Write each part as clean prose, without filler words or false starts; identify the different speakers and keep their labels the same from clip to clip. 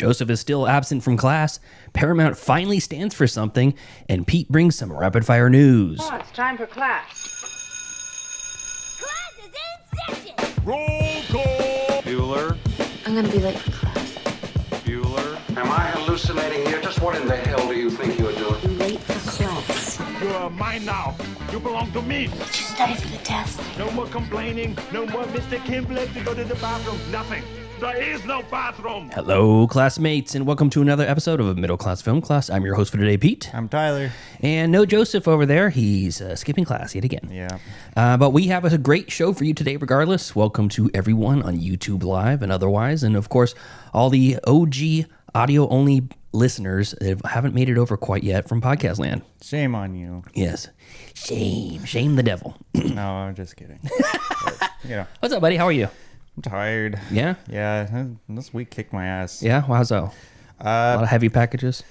Speaker 1: Joseph is still absent from class. Paramount finally stands for something, and Pete brings some rapid-fire news.
Speaker 2: Oh, it's time for class.
Speaker 3: Class is in session!
Speaker 4: Roll call! Bueller?
Speaker 5: I'm gonna be late for class.
Speaker 4: Bueller?
Speaker 6: Am I hallucinating here? Just what in the hell do you think you're doing?
Speaker 5: I'm late for class.
Speaker 4: You are mine now. You belong to me.
Speaker 5: Did you study for the test?
Speaker 4: No more complaining. No more Mr. Kimblett to go to the bathroom. Nothing. There is no bathroom.
Speaker 1: Hello, classmates, and welcome to another episode of Middle Class Film Class. I'm your host for today, Pete.
Speaker 7: I'm Tyler.
Speaker 1: And no Joseph over there. He's skipping class yet again.
Speaker 7: Yeah.
Speaker 1: But we have a great show for you today regardless. Welcome to everyone on YouTube Live and otherwise. And, of course, all the OG audio-only listeners that haven't made it over quite yet from Podcast Land.
Speaker 7: Shame on you.
Speaker 1: Yes. Shame the devil.
Speaker 7: No, I'm just kidding. But, yeah.
Speaker 1: What's up, buddy? How are you?
Speaker 7: I'm tired.
Speaker 1: Yeah?
Speaker 7: Yeah. This week kicked my ass.
Speaker 1: Yeah? How so? A lot of heavy packages?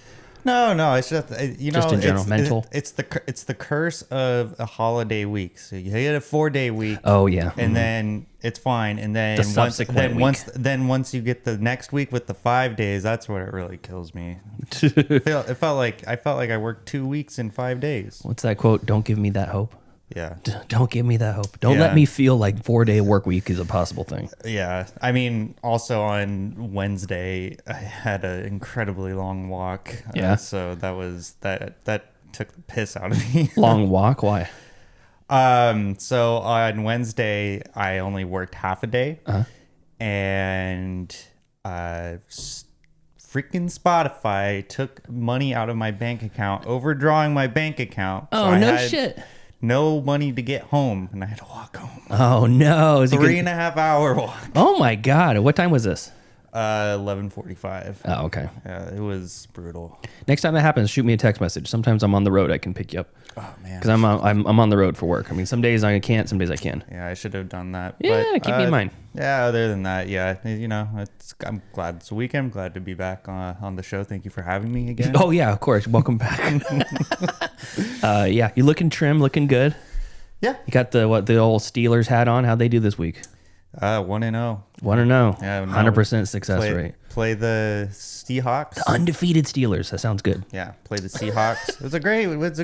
Speaker 7: No. It's just
Speaker 1: Just in general, mental?
Speaker 7: It's the curse of a holiday week. So you get a 4-day week.
Speaker 1: Oh, yeah.
Speaker 7: And then it's fine. And then
Speaker 1: The subsequent week.
Speaker 7: once you get the next week with the 5 days, that's where it really kills me. It felt like I worked 2 weeks in 5 days.
Speaker 1: What's that quote? Don't give me that hope.
Speaker 7: Yeah.
Speaker 1: Don't give me that hope. Don't let me feel like 4-day work week is a possible thing.
Speaker 7: Yeah. I mean, also on Wednesday, I had an incredibly long walk.
Speaker 1: Yeah.
Speaker 7: So that took the piss out of me.
Speaker 1: Long walk? Why?
Speaker 7: So on Wednesday, I only worked half a day. And freaking Spotify took money out of my bank account, overdrawing my bank account.
Speaker 1: Oh,
Speaker 7: so
Speaker 1: no shit.
Speaker 7: No money to get home, and I had to walk home.
Speaker 1: Oh, no. Is it
Speaker 7: 3.5 hour walk.
Speaker 1: Oh, my God. What time was this?
Speaker 7: 11:45.
Speaker 1: Oh, okay.
Speaker 7: Yeah, it was brutal.
Speaker 1: Next time that happens, shoot me a text message. Sometimes I'm on the road. I can pick you up.
Speaker 7: Oh man,
Speaker 1: Because I'm on the road for work. I mean, some days I can't, some days I can.
Speaker 7: yeah, I should have done that.
Speaker 1: Yeah,
Speaker 7: but,
Speaker 1: keep me in mind.
Speaker 7: Yeah, other than that, yeah, I'm glad it's a weekend. I'm glad to be back on the show. Thank you for having me again.
Speaker 1: Oh, yeah, of course. Welcome back. Yeah, you're looking trim, looking good.
Speaker 7: Yeah,
Speaker 1: You got the old Steelers hat on. How'd they do this week?
Speaker 7: 1-0.
Speaker 1: 1-0.
Speaker 7: Yeah,
Speaker 1: 100% success rate.
Speaker 7: Play the Seahawks.
Speaker 1: Undefeated Steelers. That sounds good.
Speaker 7: Yeah, play the Seahawks. It was a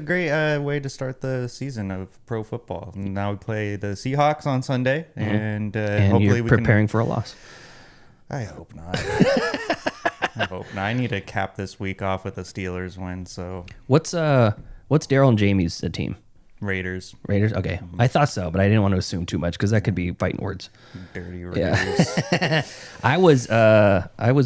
Speaker 7: great way to start the season of pro football. And now we play the Seahawks on Sunday, and hopefully
Speaker 1: you're
Speaker 7: we
Speaker 1: preparing for a loss.
Speaker 7: I hope not. I hope not. I need to cap this week off with a Steelers win. So
Speaker 1: What's Daryl and Jamie's team?
Speaker 7: Raiders,
Speaker 1: Okay. I thought so, but I didn't want to assume too much because that could be fighting words.
Speaker 7: dirty Raiders.
Speaker 1: Yeah. I was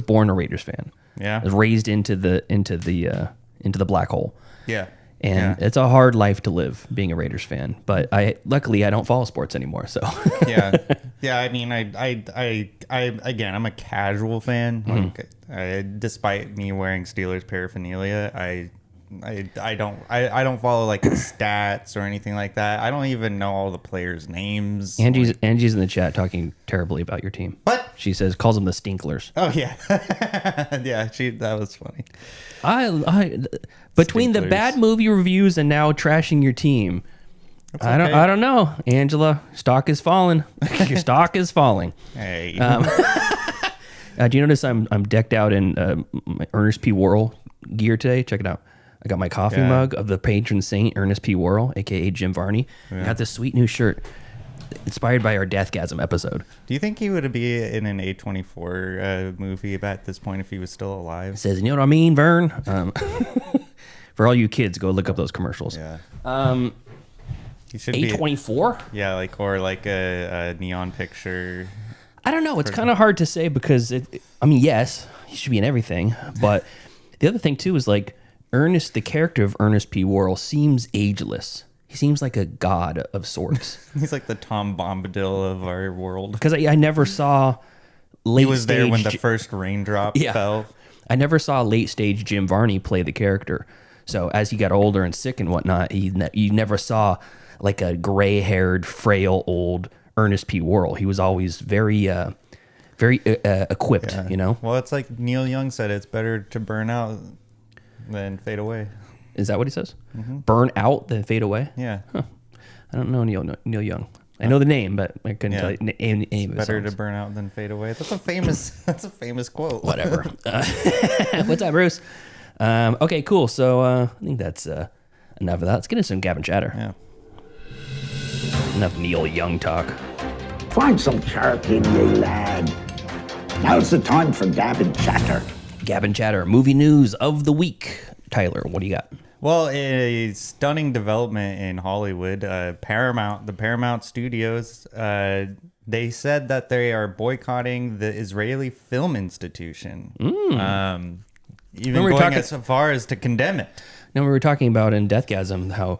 Speaker 1: born a Raiders fan.
Speaker 7: Yeah.
Speaker 1: I was raised into the black hole.
Speaker 7: Yeah.
Speaker 1: And it's a hard life to live being a Raiders fan, but luckily I don't follow sports anymore. So
Speaker 7: Yeah. I mean, I again, I'm a casual fan. Like, despite me wearing Steelers paraphernalia, I don't follow like the stats or anything like that. I don't even know all the players' names.
Speaker 1: Angie's in the chat talking terribly about your team.
Speaker 7: What?
Speaker 1: She calls them the Stinklers.
Speaker 7: Oh yeah, yeah. That was funny.
Speaker 1: Between the
Speaker 7: Stinklers.
Speaker 1: bad movie reviews and now trashing your team,
Speaker 7: That's
Speaker 1: I
Speaker 7: okay.
Speaker 1: don't know, Angela. Stock is falling. Your stock is falling.
Speaker 7: Hey.
Speaker 1: Do you notice I'm decked out in my Ernest P. Worrell gear today? Check it out. I got my coffee mug of the patron saint Ernest P. Worrell, aka Jim Varney. I got this sweet new shirt inspired by our Deathgasm episode.
Speaker 7: Do you think he would be in an A24 movie at this point if he was still alive?
Speaker 1: It says, you know what I mean, Vern? For all you kids, go look up those commercials.
Speaker 7: Yeah. He should
Speaker 1: A24?
Speaker 7: Yeah, like a neon picture.
Speaker 1: I don't know. It's kind of hard to say because, yes, he should be in everything. But the other thing, too, is like the character of Ernest P. Worrell seems ageless. He seems like a god of sorts.
Speaker 7: He's like the Tom Bombadil of our world.
Speaker 1: Because I never saw late
Speaker 7: He was there when the
Speaker 1: stage-
Speaker 7: first raindrop fell.
Speaker 1: I never saw late stage Jim Varney play the character. So as he got older and sick and whatnot, you never saw like a gray-haired, frail, old Ernest P. Worrell. He was always very equipped, you know?
Speaker 7: Well, it's like Neil Young said, it's better to burn out than fade away.
Speaker 1: Is that what he says? Burn out, then fade away?
Speaker 7: Yeah.
Speaker 1: I don't know Neil Young. I know the name, but I couldn't
Speaker 7: Yeah.
Speaker 1: tell you name of
Speaker 7: Better
Speaker 1: songs.
Speaker 7: to burn out than fade away. That's a famous quote.
Speaker 1: Whatever. What's up, Bruce? Okay, cool. So I think that's enough of that. Let's get into some Gavin chatter.
Speaker 7: Yeah.
Speaker 1: Enough Neil Young talk.
Speaker 2: Find some character in ye, lad. Now's the time for Gavin chatter.
Speaker 1: Gavin chatter. Movie news of the week. Tyler, what do you got?
Speaker 7: Well, a stunning development in Hollywood. The Paramount Studios, they said that they are boycotting the Israeli Film Institution. Even
Speaker 1: we're
Speaker 7: going
Speaker 1: talking-
Speaker 7: as far as to condemn it.
Speaker 1: Now, we were talking about in Deathgasm how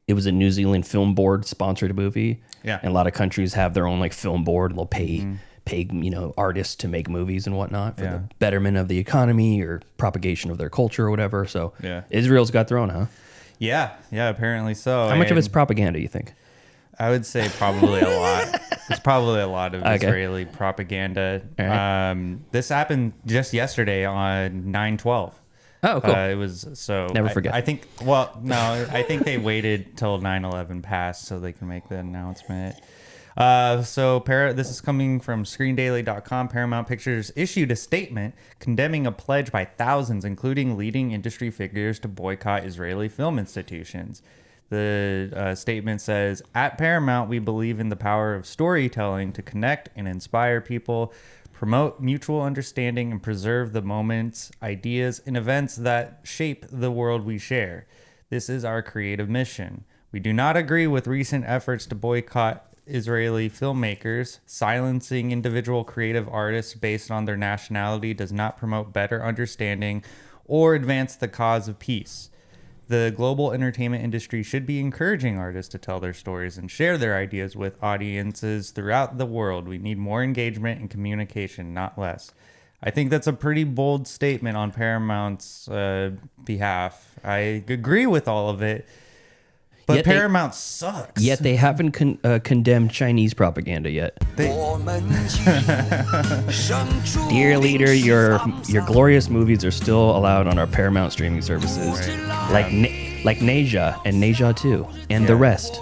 Speaker 1: it was a New Zealand film board sponsored movie.
Speaker 7: Yeah.
Speaker 1: And a lot of countries have their own like film board. They'll pay artists to make movies and whatnot for the betterment of the economy or propagation of their culture or whatever. So
Speaker 7: Yeah.
Speaker 1: Israel's got their own, huh?
Speaker 7: Yeah, apparently so.
Speaker 1: How much of
Speaker 7: And
Speaker 1: it's propaganda, you think?
Speaker 7: I would say probably a lot. There's probably a lot of
Speaker 1: Okay.
Speaker 7: Israeli propaganda.
Speaker 1: All right.
Speaker 7: This happened just yesterday on 9/12.
Speaker 1: Oh, cool.
Speaker 7: It was so.
Speaker 1: Never forget.
Speaker 7: I think. Well, no, I think they waited till 9/11 passed so they can make the announcement. This is coming from ScreenDaily.com. Paramount Pictures issued a statement condemning a pledge by thousands, including leading industry figures, to boycott Israeli film institutions. The statement says, "At Paramount, we believe in the power of storytelling to connect and inspire people, promote mutual understanding, and preserve the moments, ideas, and events that shape the world we share. This is our creative mission. We do not agree with recent efforts to boycott Israeli filmmakers. Silencing individual creative artists based on their nationality does not promote better understanding or advance the cause of peace. The global entertainment industry should be encouraging artists to tell their stories and share their ideas with audiences throughout the world. We need more engagement and communication, not less." I think that's a pretty bold statement on Paramount's behalf. I agree with all of it, but
Speaker 1: Yet they-
Speaker 7: Paramount sucks.
Speaker 1: Yet they haven't condemned Chinese propaganda yet. Dear leader, your glorious movies are still allowed on our Paramount streaming services, like Naja and Naja 2 and the rest.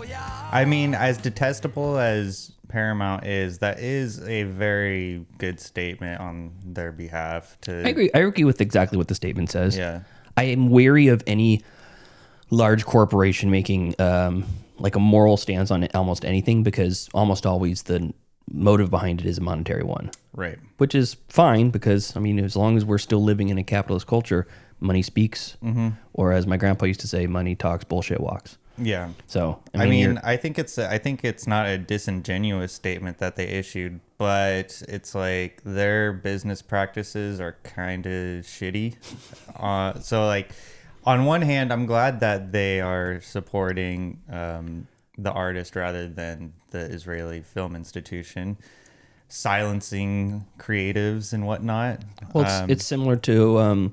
Speaker 7: I mean, as detestable as Paramount is, that is a very good statement on their behalf.
Speaker 1: I agree with exactly what the statement says.
Speaker 7: Yeah.
Speaker 1: I am wary of any large corporation making like a moral stance on almost anything, because almost always the motive behind it is a monetary one.
Speaker 7: Right.
Speaker 1: Which is fine, because I mean, as long as we're still living in a capitalist culture, money speaks, or as my grandpa used to say, money talks, bullshit walks.
Speaker 7: Yeah.
Speaker 1: So
Speaker 7: I mean, I think it's not a disingenuous statement that they issued, but it's like their business practices are kind of shitty. So like, on one hand, I'm glad that they are supporting the artist rather than the Israeli Film Institution, silencing creatives and whatnot.
Speaker 1: well, it's similar to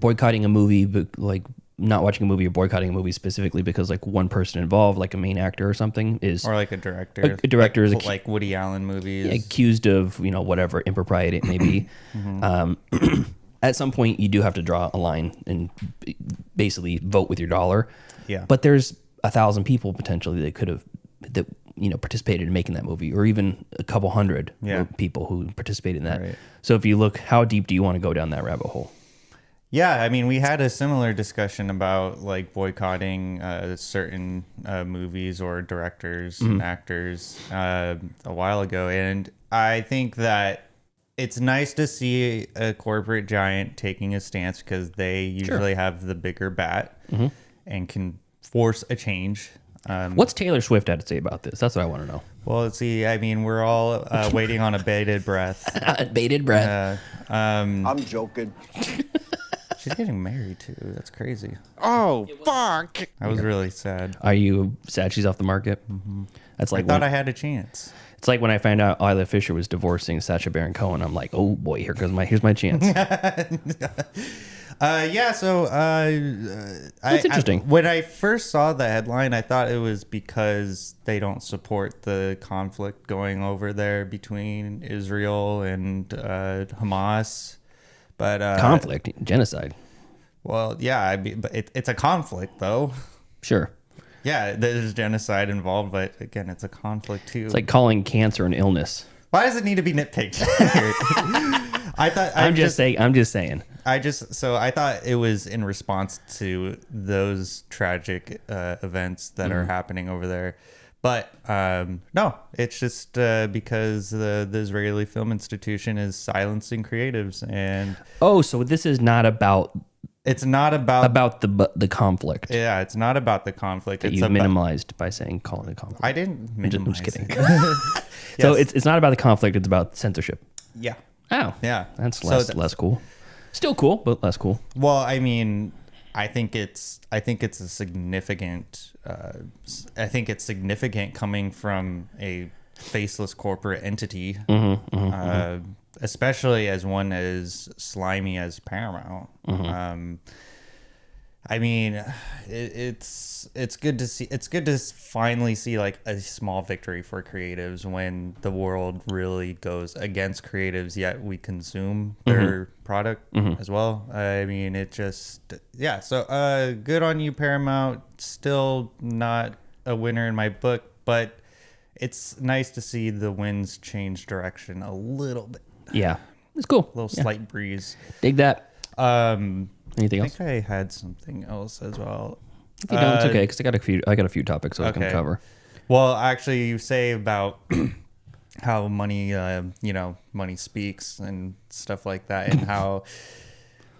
Speaker 1: boycotting a movie, but like not watching a movie or boycotting a movie specifically because like one person involved, like a main actor or something, is
Speaker 7: or like a director.
Speaker 1: A director is
Speaker 7: like Woody Allen movies.
Speaker 1: accused of whatever impropriety it may be. At some point, you do have to draw a line and basically vote with your dollar.
Speaker 7: Yeah.
Speaker 1: But there's 1,000 people potentially that could have participated in making that movie, or even a couple hundred people who participated in that.
Speaker 7: Right.
Speaker 1: So if you look, how deep do you want to go down that rabbit hole?
Speaker 7: Yeah, I mean, we had a similar discussion about like boycotting certain movies or directors and actors a while ago, and I think that it's nice to see a corporate giant taking a stance because they usually have the bigger bat and can force a change.
Speaker 1: What's Taylor Swift had to say about this? That's what I want to know.
Speaker 7: Well, let's see. I mean, we're all waiting on a bated breath.
Speaker 1: Bated breath.
Speaker 2: I'm joking.
Speaker 7: She's getting married too. That's crazy.
Speaker 8: Oh, fuck.
Speaker 7: I was really sad.
Speaker 1: Are you sad she's off the market? That's
Speaker 7: I
Speaker 1: like
Speaker 7: thought I had a chance.
Speaker 1: it's like when I found out Isla Fisher was divorcing Sacha Baron Cohen. I'm like, oh boy, here's my chance. That's interesting.
Speaker 7: When I first saw the headline, I thought it was because they don't support the conflict going over there between Israel and Hamas. But
Speaker 1: Conflict, genocide.
Speaker 7: Well, yeah, I mean, but it's a conflict though.
Speaker 1: Sure.
Speaker 7: Yeah, there's genocide involved, but again, it's a conflict too.
Speaker 1: It's like calling cancer an illness.
Speaker 7: Why does it need to be nitpicked?
Speaker 1: I'm just saying.
Speaker 7: I thought it was in response to those tragic events that are happening over there. But no, it's just because the Israeli Film Institution is silencing creatives, and
Speaker 1: So this is not about
Speaker 7: it's not about
Speaker 1: the conflict
Speaker 7: yeah, it's not about the conflict.
Speaker 1: that
Speaker 7: It's
Speaker 1: you
Speaker 7: about,
Speaker 1: minimalized by saying it conflict.
Speaker 7: I didn't
Speaker 1: I'm
Speaker 7: minimize
Speaker 1: just kidding.
Speaker 7: it.
Speaker 1: So
Speaker 7: Yes.
Speaker 1: it's not about the conflict. It's about censorship.
Speaker 7: Yeah.
Speaker 1: Oh,
Speaker 7: Yeah.
Speaker 1: That's
Speaker 7: So
Speaker 1: less cool. Still cool, but less cool.
Speaker 7: Well, I mean, I think it's a significant. I think it's significant coming from a faceless corporate entity, especially as one as slimy as Paramount. I mean, it's good to see. It's good to finally see like a small victory for creatives when the world really goes against creatives, yet we consume their product as well. I mean, it just So good on you, Paramount. Still not a winner in my book, but it's nice to see the winds change direction a little bit.
Speaker 1: Yeah, it's cool.
Speaker 7: A little slight breeze.
Speaker 1: Dig that.
Speaker 7: I
Speaker 1: Anything else?
Speaker 7: think I had something else as well.
Speaker 1: If you don't, it's okay because I got a few topics that I can
Speaker 7: okay.
Speaker 1: cover.
Speaker 7: Well, actually, you say about how money, money speaks and stuff like that, and how.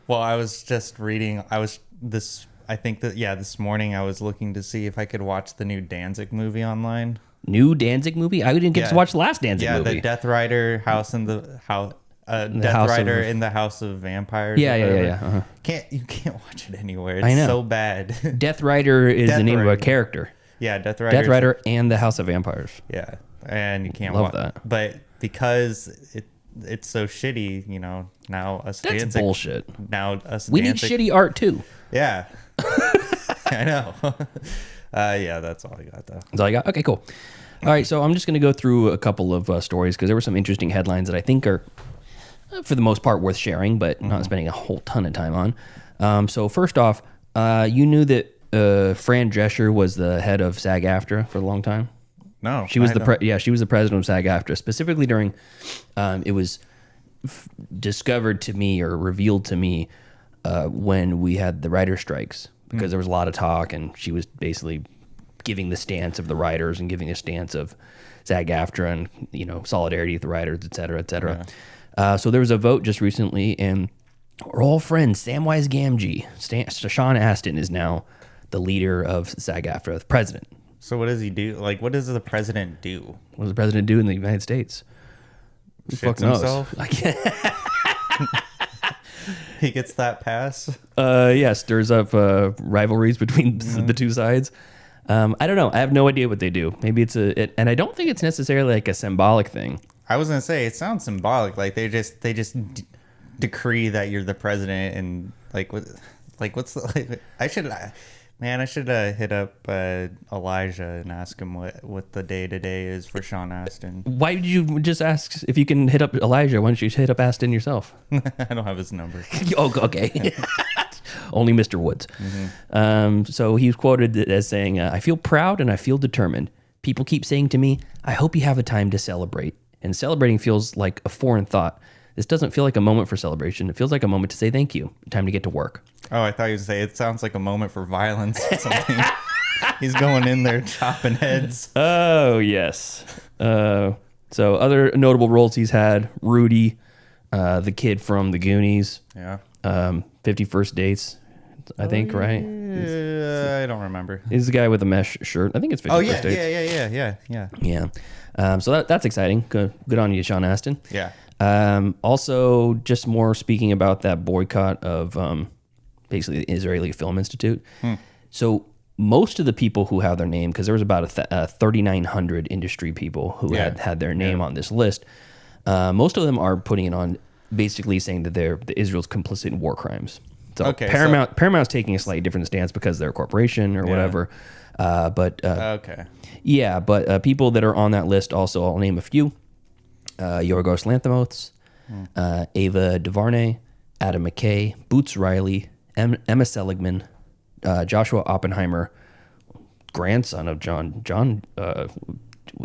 Speaker 7: Well, I was just reading. This morning I was looking to see if I could watch the new Danzig movie online.
Speaker 1: New Danzig movie? I didn't get to watch the last Danzig movie.
Speaker 7: Yeah, the Death Rider House in the House. In the House of Vampires.
Speaker 1: Yeah. Uh-huh.
Speaker 7: You can't watch it anywhere. It's
Speaker 1: I know.
Speaker 7: so bad.
Speaker 1: Death Rider is the name of a character.
Speaker 7: Yeah, Death
Speaker 1: Rider and the House of Vampires.
Speaker 7: Yeah, and you can't
Speaker 1: love that.
Speaker 7: But because it's so shitty, now us
Speaker 1: That's
Speaker 7: Danzig,
Speaker 1: bullshit.
Speaker 7: Now us
Speaker 1: We need
Speaker 7: Danzig,
Speaker 1: shitty art too.
Speaker 7: Yeah, I know. Yeah, that's all I got though.
Speaker 1: That's all I got? Okay, cool. All right, so I'm just going to go through a couple of stories because there were some interesting headlines that I think are, for the most part, worth sharing, but not spending a whole ton of time on. So first off, you knew that Fran Drescher was the head of SAG-AFTRA for a long time?
Speaker 7: No,
Speaker 1: she was she was the president of SAG-AFTRA, specifically during, it was discovered to me or revealed to me when we had the writer strikes, because there was a lot of talk, and she was basically giving the stance of the writers and giving a stance of SAG-AFTRA and, solidarity with the writers, et cetera, et cetera. Yeah. So there was a vote just recently, and our old friend Samwise Gamgee, Sean Astin, is now the leader of SAG-AFTRA, the president.
Speaker 7: So what does he do? Like, what does the president do?
Speaker 1: What does the president do in the United States? Who the fuck knows?
Speaker 7: Himself? He gets that pass?
Speaker 1: Yeah, stirs up rivalries between the two sides. I don't know. I have no idea what they do. Maybe and I don't think it's necessarily like a symbolic thing.
Speaker 7: I was gonna say it sounds symbolic. Like they just decree that you're the president, and what's the I should hit up Elijah and ask him what the day to day is for Sean Astin.
Speaker 1: Why did you just ask if you can hit up Elijah? Why don't you hit up Astin yourself?
Speaker 7: I don't have his number.
Speaker 1: Oh, okay. Only Mr. Woods. So he was quoted as saying, "I feel proud and I feel determined. People keep saying to me, I hope you have a time to celebrate. And celebrating feels like a foreign thought. This doesn't feel like a moment for celebration. It feels like a moment to say thank you. Time to get to work."
Speaker 7: Oh, I thought you would say it sounds like a moment for violence or something. He's going in there chopping heads.
Speaker 1: Oh, yes. So other notable roles he's had: Rudy, the kid from The Goonies.
Speaker 7: Yeah.
Speaker 1: 50 First Dates, I think, right?
Speaker 7: I don't remember.
Speaker 1: He's the guy with the mesh shirt. I think it's 50 First Dates. Yeah. So that's exciting. Good on you, Sean Astin.
Speaker 7: Yeah.
Speaker 1: Also, just more speaking about that boycott of basically the Israeli Film Institute. So most of the people who have their name, because there was about 3,900 industry people who had their name on this list, most of them are putting it on, basically saying that Israel's complicit in war crimes. So Paramount's taking a slightly different stance because they're a corporation or whatever. But people that are on that list also, I'll name a few: Yorgos Lanthimos, Ava DuVernay, Adam McKay, Boots Riley, Emma Seligman, Joshua Oppenheimer, grandson of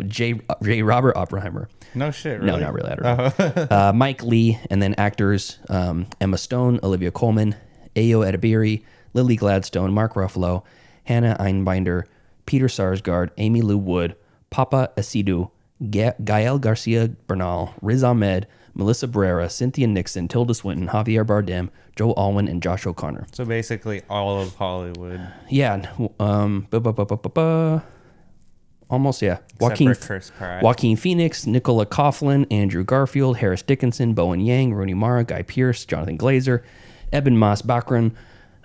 Speaker 1: J. Robert Oppenheimer.
Speaker 7: No shit, really?
Speaker 1: No, not really. I don't know. Mike Lee, and then actors Emma Stone, Olivia Colman, Ayo Edebiri, Lily Gladstone, Mark Ruffalo, Hannah Einbinder, Peter Sarsgaard, Amy Lou Wood, Papa Asidu, Gael Garcia Bernal, Riz Ahmed, Melissa Barrera, Cynthia Nixon, Tilda Swinton, Javier Bardem, Joe Alwyn, and Josh O'Connor.
Speaker 7: So basically all of Hollywood.
Speaker 1: Yeah. Almost, yeah.
Speaker 7: Except for Chris Pratt.
Speaker 1: Joaquin Phoenix, Nicola Coughlan, Andrew Garfield, Harris Dickinson, Bowen Yang, Rooney Mara, Guy Pearce, Jonathan Glazer, Eben Moss Baccarin,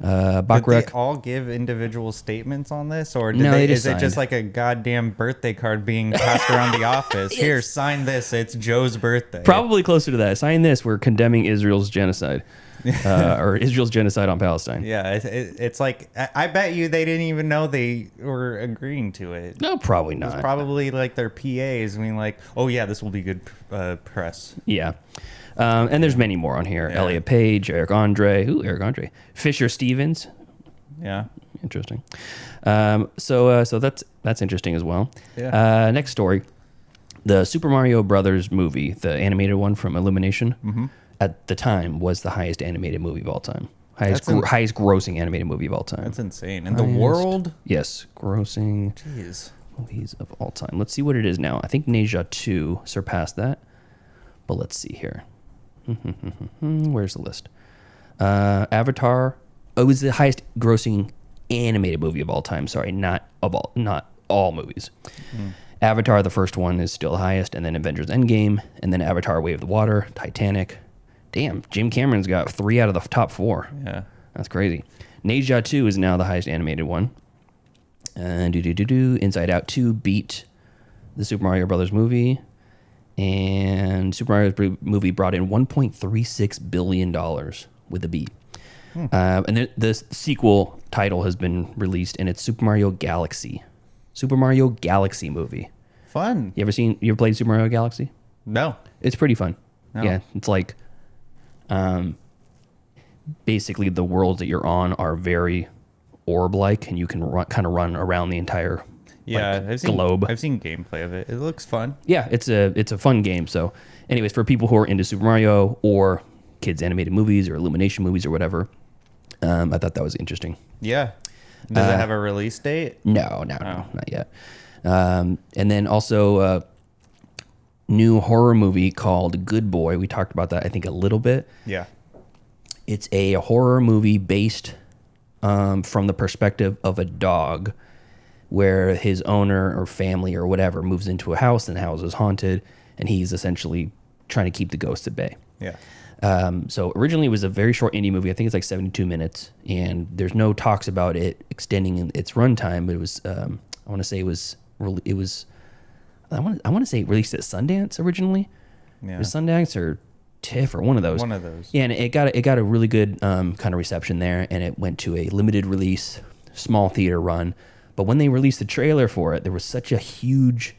Speaker 7: Did they
Speaker 1: Bachrach.
Speaker 7: all give individual statements on this, or
Speaker 1: No, they
Speaker 7: is
Speaker 1: just
Speaker 7: it just
Speaker 1: signed.
Speaker 7: like a goddamn birthday card being passed around the office? Here, sign this. It's Joe's birthday.
Speaker 1: Probably closer to that. Sign this. We're condemning Israel's genocide, or Israel's genocide on Palestine.
Speaker 7: Yeah, it's like I bet you they didn't even know they were agreeing to it.
Speaker 1: No, probably
Speaker 7: It's
Speaker 1: not.
Speaker 7: probably like their PAs being like, "Oh yeah, this will be good press."
Speaker 1: Yeah. And there's many more on here.
Speaker 7: Yeah.
Speaker 1: Elliot Page, Eric Andre. Fisher Stevens.
Speaker 7: Yeah.
Speaker 1: Interesting. So that's interesting as well.
Speaker 7: Yeah.
Speaker 1: Next story. The Super Mario Brothers movie, the animated one from Illumination, at the time was the highest animated movie of all time. Highest grossing animated movie of all time.
Speaker 7: That's insane. In the world?
Speaker 1: Yes, grossing
Speaker 7: Jeez.
Speaker 1: movies of all time. Let's see what it is now. I think Neja 2 surpassed that. But let's see here. Where's the list? Avatar. Oh, it was the highest grossing animated movie of all time. Sorry, not all movies. Avatar, the first one, is still the highest, and then Avengers Endgame, and then Avatar: Way of the Water, Titanic. Damn, Jim Cameron's got 3 out of the top 4.
Speaker 7: Yeah.
Speaker 1: That's crazy. Neja 2 is now the highest animated one. And Inside Out 2 beat the Super Mario Brothers movie. And Super Mario movie brought in $1.36 billion with a B. And the sequel title has been released, and it's Super Mario Galaxy. Super Mario Galaxy movie.
Speaker 7: Fun.
Speaker 1: You ever played Super Mario Galaxy?
Speaker 7: No.
Speaker 1: It's pretty fun.
Speaker 7: No.
Speaker 1: Yeah, it's like basically the worlds that you're on are very orb-like, and you can kind of run around the entire globe.
Speaker 7: I've seen gameplay of it. It looks fun.
Speaker 1: Yeah, it's a fun game. So, anyways, for people who are into Super Mario or kids animated movies or Illumination movies or whatever, I thought that was interesting.
Speaker 7: Yeah. Does it have a release date?
Speaker 1: No, not yet. And then also new horror movie called Good Boy. We talked about that, I think, a little bit.
Speaker 7: Yeah.
Speaker 1: It's a horror movie based from the perspective of a dog, where his owner or family or whatever moves into a house, and the house is haunted, and he's essentially trying to keep the ghosts at bay.
Speaker 7: Yeah.
Speaker 1: So originally it was a very short indie movie. I think it's like 72 minutes, and there's no talks about it extending its runtime. But it was, I want to say it released at Sundance originally.
Speaker 7: Yeah.
Speaker 1: It was Sundance or TIFF or one of those.
Speaker 7: One of those.
Speaker 1: Yeah, and it got a really good kind of reception there, and it went to a limited release, small theater run. But when they released the trailer for it, there was such a huge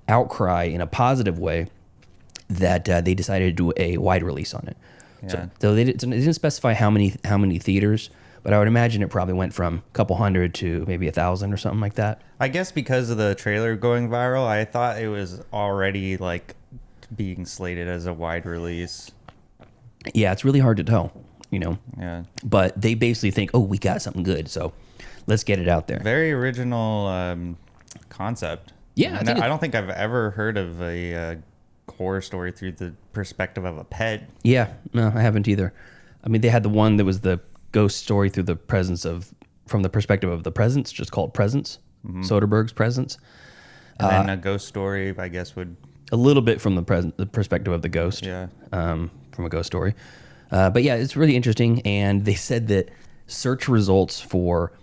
Speaker 1: outcry in a positive way that they decided to do a wide release on it.
Speaker 7: Yeah.
Speaker 1: So they didn't specify how many theaters, but I would imagine it probably went from a couple hundred to maybe 1,000 or something like that.
Speaker 7: I guess because of the trailer going viral, I thought it was already like being slated as a wide release.
Speaker 1: Yeah, it's really hard to tell, you know.
Speaker 7: Yeah.
Speaker 1: But they basically think, oh, we got something good, so let's get it out there.
Speaker 7: Very original concept.
Speaker 1: Yeah,
Speaker 7: I don't think I've ever heard of a horror story through the perspective of a pet.
Speaker 1: Yeah, no, I haven't either. I mean, they had the one that was the ghost story from the perspective of the presence, just called Presence, Soderbergh's Presence.
Speaker 7: And then a ghost story, I guess, would
Speaker 1: A little bit from the perspective of the ghost,
Speaker 7: Yeah.
Speaker 1: From a ghost story. But yeah, it's really interesting. And they said that search results for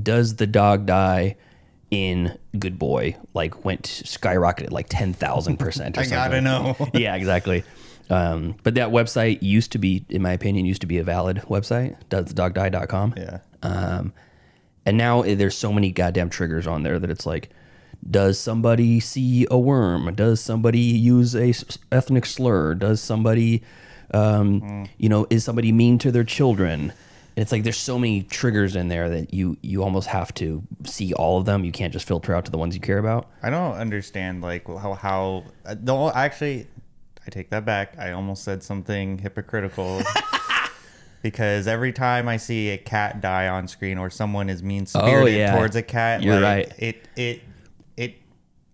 Speaker 1: does the dog die in Good Boy skyrocketed like 10,000% or something.
Speaker 7: I gotta know.
Speaker 1: Yeah, exactly. But that website used to be, in my opinion, a valid website, doesthedogdie.com.
Speaker 7: Yeah.
Speaker 1: And now there's so many goddamn triggers on there that it's like, does somebody see a worm? Does somebody use a ethnic slur? Does somebody, is somebody mean to their children? It's like there's so many triggers in there that you almost have to see all of them. You can't just filter out to the ones you care about.
Speaker 7: I don't understand like how no, actually I take that back. I almost said something hypocritical. Because every time I see a cat die on screen or someone is mean-spirited towards a cat,
Speaker 1: You're
Speaker 7: like,
Speaker 1: right.
Speaker 7: It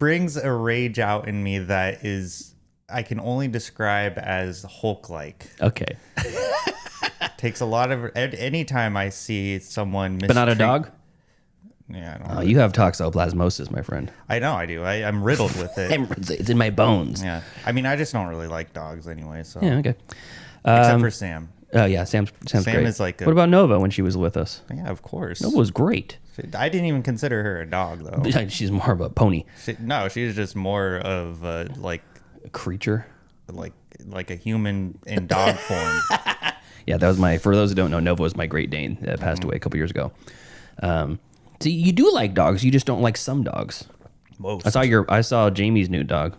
Speaker 7: brings a rage out in me that is I can only describe as Hulk-like.
Speaker 1: Okay.
Speaker 7: Takes a lot of anytime I see someone
Speaker 1: But not a dog?
Speaker 7: Yeah, I don't know.
Speaker 1: You have toxoplasmosis, my friend.
Speaker 7: I know I do. I'm riddled with it.
Speaker 1: It's in my bones.
Speaker 7: Yeah. I mean, I just don't really like dogs anyway, so
Speaker 1: Yeah, okay.
Speaker 7: except for Sam.
Speaker 1: Oh, yeah, Sam's
Speaker 7: Sam
Speaker 1: great.
Speaker 7: is like
Speaker 1: what about Nova when she was with us?
Speaker 7: Yeah, of course.
Speaker 1: Nova was great.
Speaker 7: I didn't even consider her a dog though.
Speaker 1: She's more of a pony.
Speaker 7: She's just more of like
Speaker 1: A creature.
Speaker 7: like a human in dog form.
Speaker 1: Yeah, that was for those who don't know, Nova was my Great Dane that passed away a couple years ago. So you do like dogs, you just don't like some dogs.
Speaker 7: Most.
Speaker 1: I saw Jamie's new dog.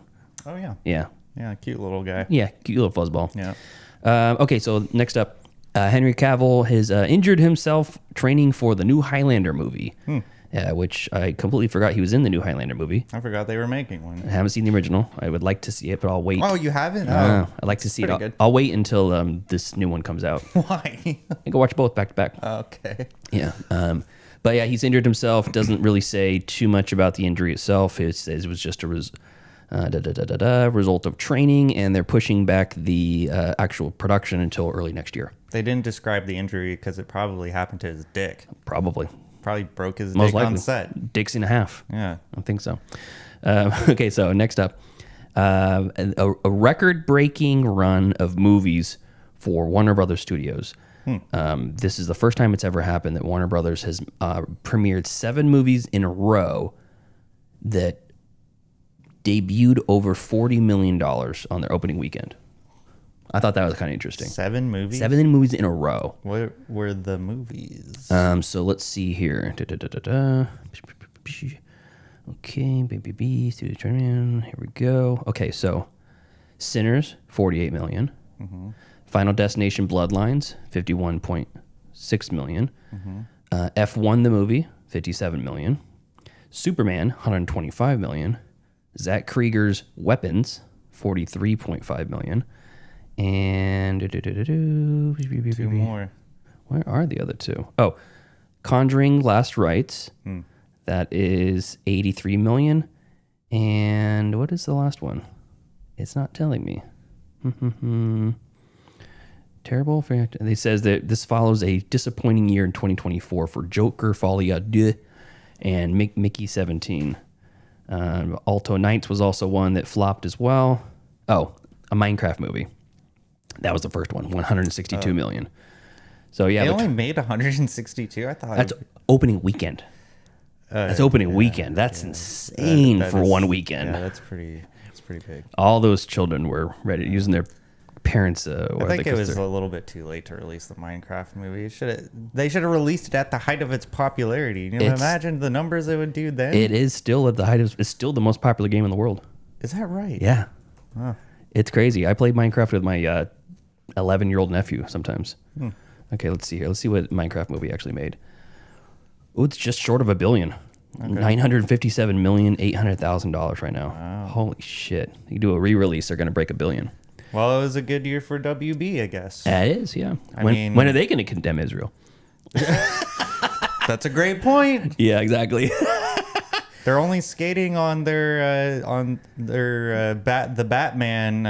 Speaker 7: Oh yeah.
Speaker 1: Yeah.
Speaker 7: Yeah, cute little guy.
Speaker 1: Yeah, cute little fuzzball.
Speaker 7: Yeah.
Speaker 1: Okay, so next up, Henry Cavill has injured himself training for the new Highlander movie, which I completely forgot he was in the new Highlander movie.
Speaker 7: I forgot they were making one.
Speaker 1: I haven't seen the original. I would like to see it, but I'll wait.
Speaker 7: Oh, you haven't?
Speaker 1: I'd like to see it.
Speaker 7: pretty good.
Speaker 1: I'll wait until this new one comes out.
Speaker 7: Why?
Speaker 1: I can watch both back to back.
Speaker 7: Okay.
Speaker 1: Yeah. But yeah, he's injured himself. Doesn't really say too much about the injury itself. It says it was just a result of training, and they're pushing back the actual production until early next year.
Speaker 7: They didn't describe the injury because it probably happened to his dick.
Speaker 1: Probably.
Speaker 7: Probably broke his
Speaker 1: Most
Speaker 7: dick
Speaker 1: likely.
Speaker 7: on set.
Speaker 1: Dicks and a half.
Speaker 7: Yeah.
Speaker 1: I think so. Okay, so next up, a record-breaking run of movies for Warner Brothers Studios. This is the first time it's ever happened that Warner Brothers has premiered 7 movies in a row that debuted over $40 million on their opening weekend. I thought that was kind of interesting.
Speaker 7: 7 movies?
Speaker 1: 7 movies in a row.
Speaker 7: What were the movies?
Speaker 1: So let's see here. Okay, baby, through the turn. Here we go. Okay, so Sinners, 48 million. Final Destination Bloodlines, 51.6 million. F1 the movie, 57 million. Superman, 125 million. Zach Krieger's Weapons, 43.5 million. And
Speaker 7: 2 more.
Speaker 1: Where are the other 2? Oh, Conjuring Last Rites. That is 83 million. And what is the last one? It's not telling me. Terrible. It says that this follows a disappointing year in 2024 for Joker, Folie à Deux, and Mickey 17. Alto Knights was also one that flopped as well. Oh, a Minecraft movie. That was the first one, 162 million. So yeah,
Speaker 7: They only made 162? I thought
Speaker 1: that's opening weekend. That's opening weekend. That's insane
Speaker 7: that
Speaker 1: for
Speaker 7: is-
Speaker 1: one weekend.
Speaker 7: Yeah, that's pretty big.
Speaker 1: All those children were ready using their parents.
Speaker 7: I think it was a little bit too late to release the Minecraft movie. They should have released it at the height of its popularity. You know, imagine the numbers it would do then.
Speaker 1: It is still at the height of. It's still the most popular game in the world.
Speaker 7: Is that right?
Speaker 1: Yeah, it's crazy. I played Minecraft with my 11-year-old nephew sometimes. Okay, let's see here. Let's see what Minecraft movie actually made. Oh, it's just short of $1 billion. $957,800,000 right now.
Speaker 7: Wow.
Speaker 1: Holy shit! You do a re-release, they're gonna break $1 billion.
Speaker 7: Well, it was a good year for WB, I guess.
Speaker 1: That is, yeah.
Speaker 7: I
Speaker 1: When
Speaker 7: mean-
Speaker 1: are they gonna condemn Israel?
Speaker 7: That's a great point.
Speaker 1: Yeah, exactly.
Speaker 7: They're only skating on their the Batman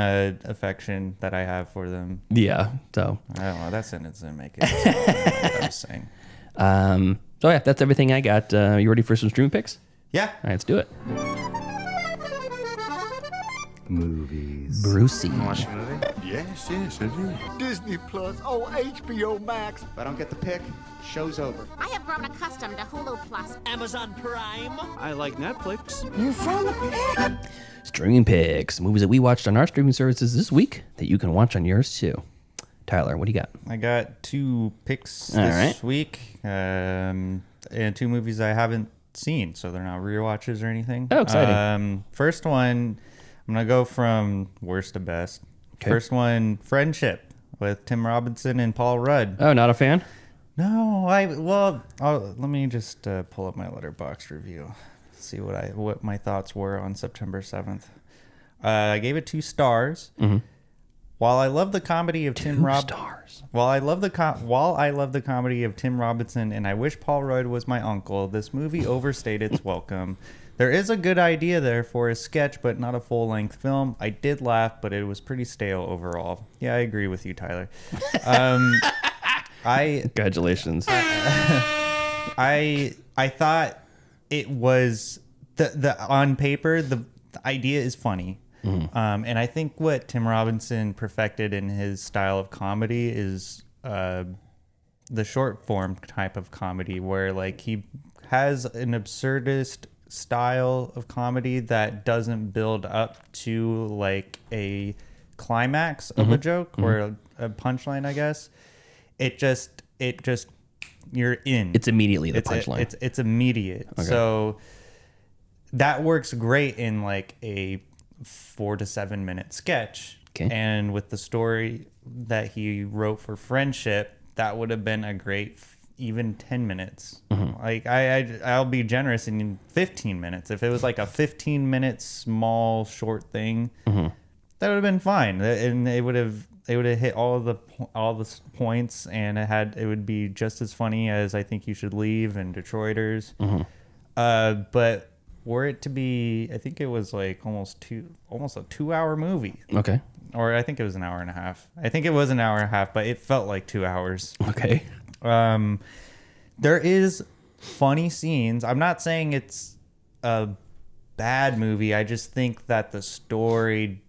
Speaker 7: affection that I have for them.
Speaker 1: Yeah. So.
Speaker 7: I don't know. That sentence didn't make it. I don't know what I was saying.
Speaker 1: So yeah, that's everything I got. You ready for some stream picks?
Speaker 7: Yeah.
Speaker 1: All right, let's do it.
Speaker 2: Movies.
Speaker 1: Brucey.
Speaker 8: Watch a movie?
Speaker 4: Yes, I do.
Speaker 8: Disney Plus. Oh, HBO Max.
Speaker 9: If I don't get the pick, show's over.
Speaker 3: I have grown accustomed to Hulu Plus.
Speaker 10: Amazon Prime.
Speaker 8: I like Netflix.
Speaker 9: You found the pick.
Speaker 1: Streaming picks. Movies that we watched on our streaming services this week that you can watch on yours too. Tyler, what do you got?
Speaker 7: I got 2 picks
Speaker 1: All
Speaker 7: this
Speaker 1: right.
Speaker 7: week, and 2 movies I haven't seen, so they're not rewatches or anything.
Speaker 1: Oh, exciting.
Speaker 7: First one, I'm gonna go from worst to best.
Speaker 1: Okay.
Speaker 7: First one, Friendship with Tim Robinson and Paul Rudd.
Speaker 1: Oh, not a fan?
Speaker 7: No, let me just pull up my Letterboxd review. See what my thoughts were on September 7th. I gave it 2 stars.
Speaker 1: Mm-hmm.
Speaker 7: While I love the comedy of While I love the comedy of Tim Robinson and I wish Paul Rudd was my uncle, this movie overstayed its welcome. There is a good idea there for a sketch, but not a full-length film. I did laugh, but it was pretty stale overall. Yeah, I agree with you, Tyler.
Speaker 1: Congratulations.
Speaker 7: I thought it was the on paper the idea is funny. Mm-hmm. And I think what Tim Robinson perfected in his style of comedy is the short form type of comedy where like he has an absurdist style of comedy that doesn't build up to like a climax of a joke or a punchline, I guess. It just you're in.
Speaker 1: It's immediately the punchline.
Speaker 7: It's immediate. Okay. So that works great in like a 4 to 7 minute sketch.
Speaker 1: Okay.
Speaker 7: And with the story that he wrote for Friendship, that would have been a great even 10 minutes. Mm-hmm. Like I'll be generous in 15 minutes. If it was like a 15-minute small short thing, that would have been fine. And it would have hit all the points, and it would be just as funny as I Think You Should Leave and Detroiters. Mm-hmm. But were it to be, I think it was like almost a 2-hour movie.
Speaker 1: Okay.
Speaker 7: Or I think it was an hour and a half. I think it was an hour and a half, but it felt like 2 hours.
Speaker 1: Okay.
Speaker 7: There is funny scenes. I'm not saying it's a bad movie. I just think that the story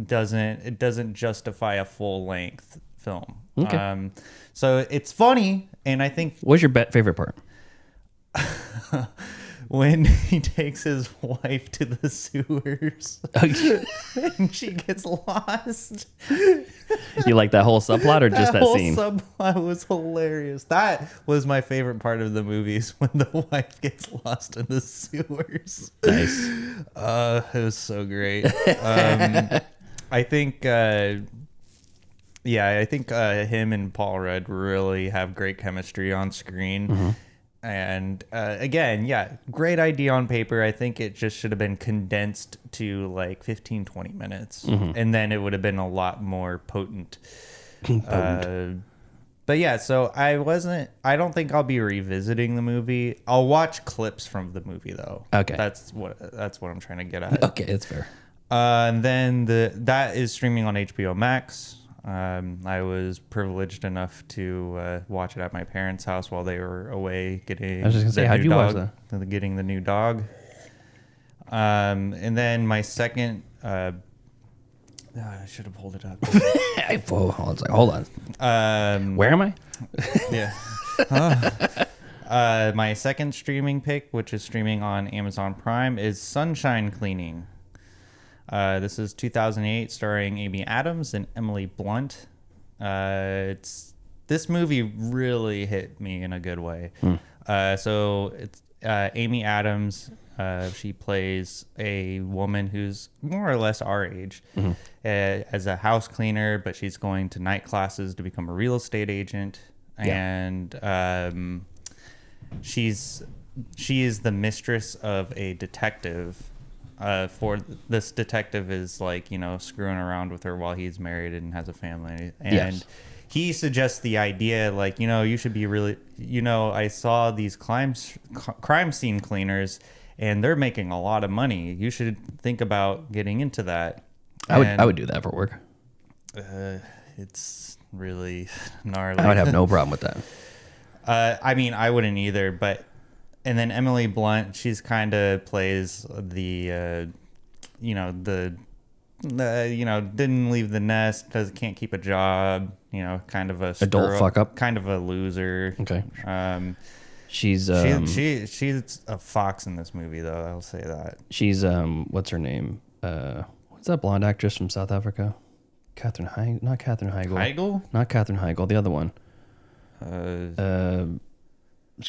Speaker 7: doesn't justify a full length film.
Speaker 1: Okay.
Speaker 7: So it's funny, and I think
Speaker 1: what's your favorite part?
Speaker 7: When he takes his wife to the sewers and she gets lost.
Speaker 1: You like that whole subplot or just that scene?
Speaker 7: That whole subplot was hilarious. That was my favorite part of the movies, when the wife gets lost in the sewers.
Speaker 1: Nice.
Speaker 7: It was so great. I think him and Paul Rudd really have great chemistry on screen. Mm-hmm. And again, great idea on paper. I think it just should have been condensed to like 15, 20 minutes. Mm-hmm. And then it would have been a lot more potent. But yeah, so I don't think I'll be revisiting the movie. I'll watch clips from the movie though.
Speaker 1: Okay.
Speaker 7: That's what I'm trying to get at.
Speaker 1: Okay, that's fair.
Speaker 7: And then that is streaming on HBO Max. I was privileged enough to watch it at my parents' house while they were away getting.
Speaker 1: I was just gonna say, how'd you watch that?
Speaker 7: Getting the new dog. And then my second. I should have pulled it up.
Speaker 1: Hold on. Where am I?
Speaker 7: Yeah. My second streaming pick, which is streaming on Amazon Prime, is Sunshine Cleaning. This is 2008, starring Amy Adams and Emily Blunt. This movie really hit me in a good way. So it's Amy Adams. She plays a woman who's more or less our age, as a house cleaner, but she's going to night classes to become a real estate agent. Yeah. And she is the mistress of a detective. For this detective is like, screwing around with her while he's married and has a family. And he suggests the idea, like, you should be really, I saw these crime scene cleaners and they're making a lot of money. You should think about getting into that.
Speaker 1: I would do that for work.
Speaker 7: It's really gnarly.
Speaker 1: I would have no problem with that.
Speaker 7: I mean, I wouldn't either, but. And then Emily Blunt, she's kind of plays the, didn't leave the nest, can't keep a job, kind of a
Speaker 1: adult fuck up,
Speaker 7: kind of a loser.
Speaker 1: Okay. She's
Speaker 7: she's a fox in this movie, though. I'll say that.
Speaker 1: She's what's her name? What's that blonde actress from South Africa? Not Katherine Heigl.
Speaker 7: Heigl? Not
Speaker 1: Katherine Heigl. The other one.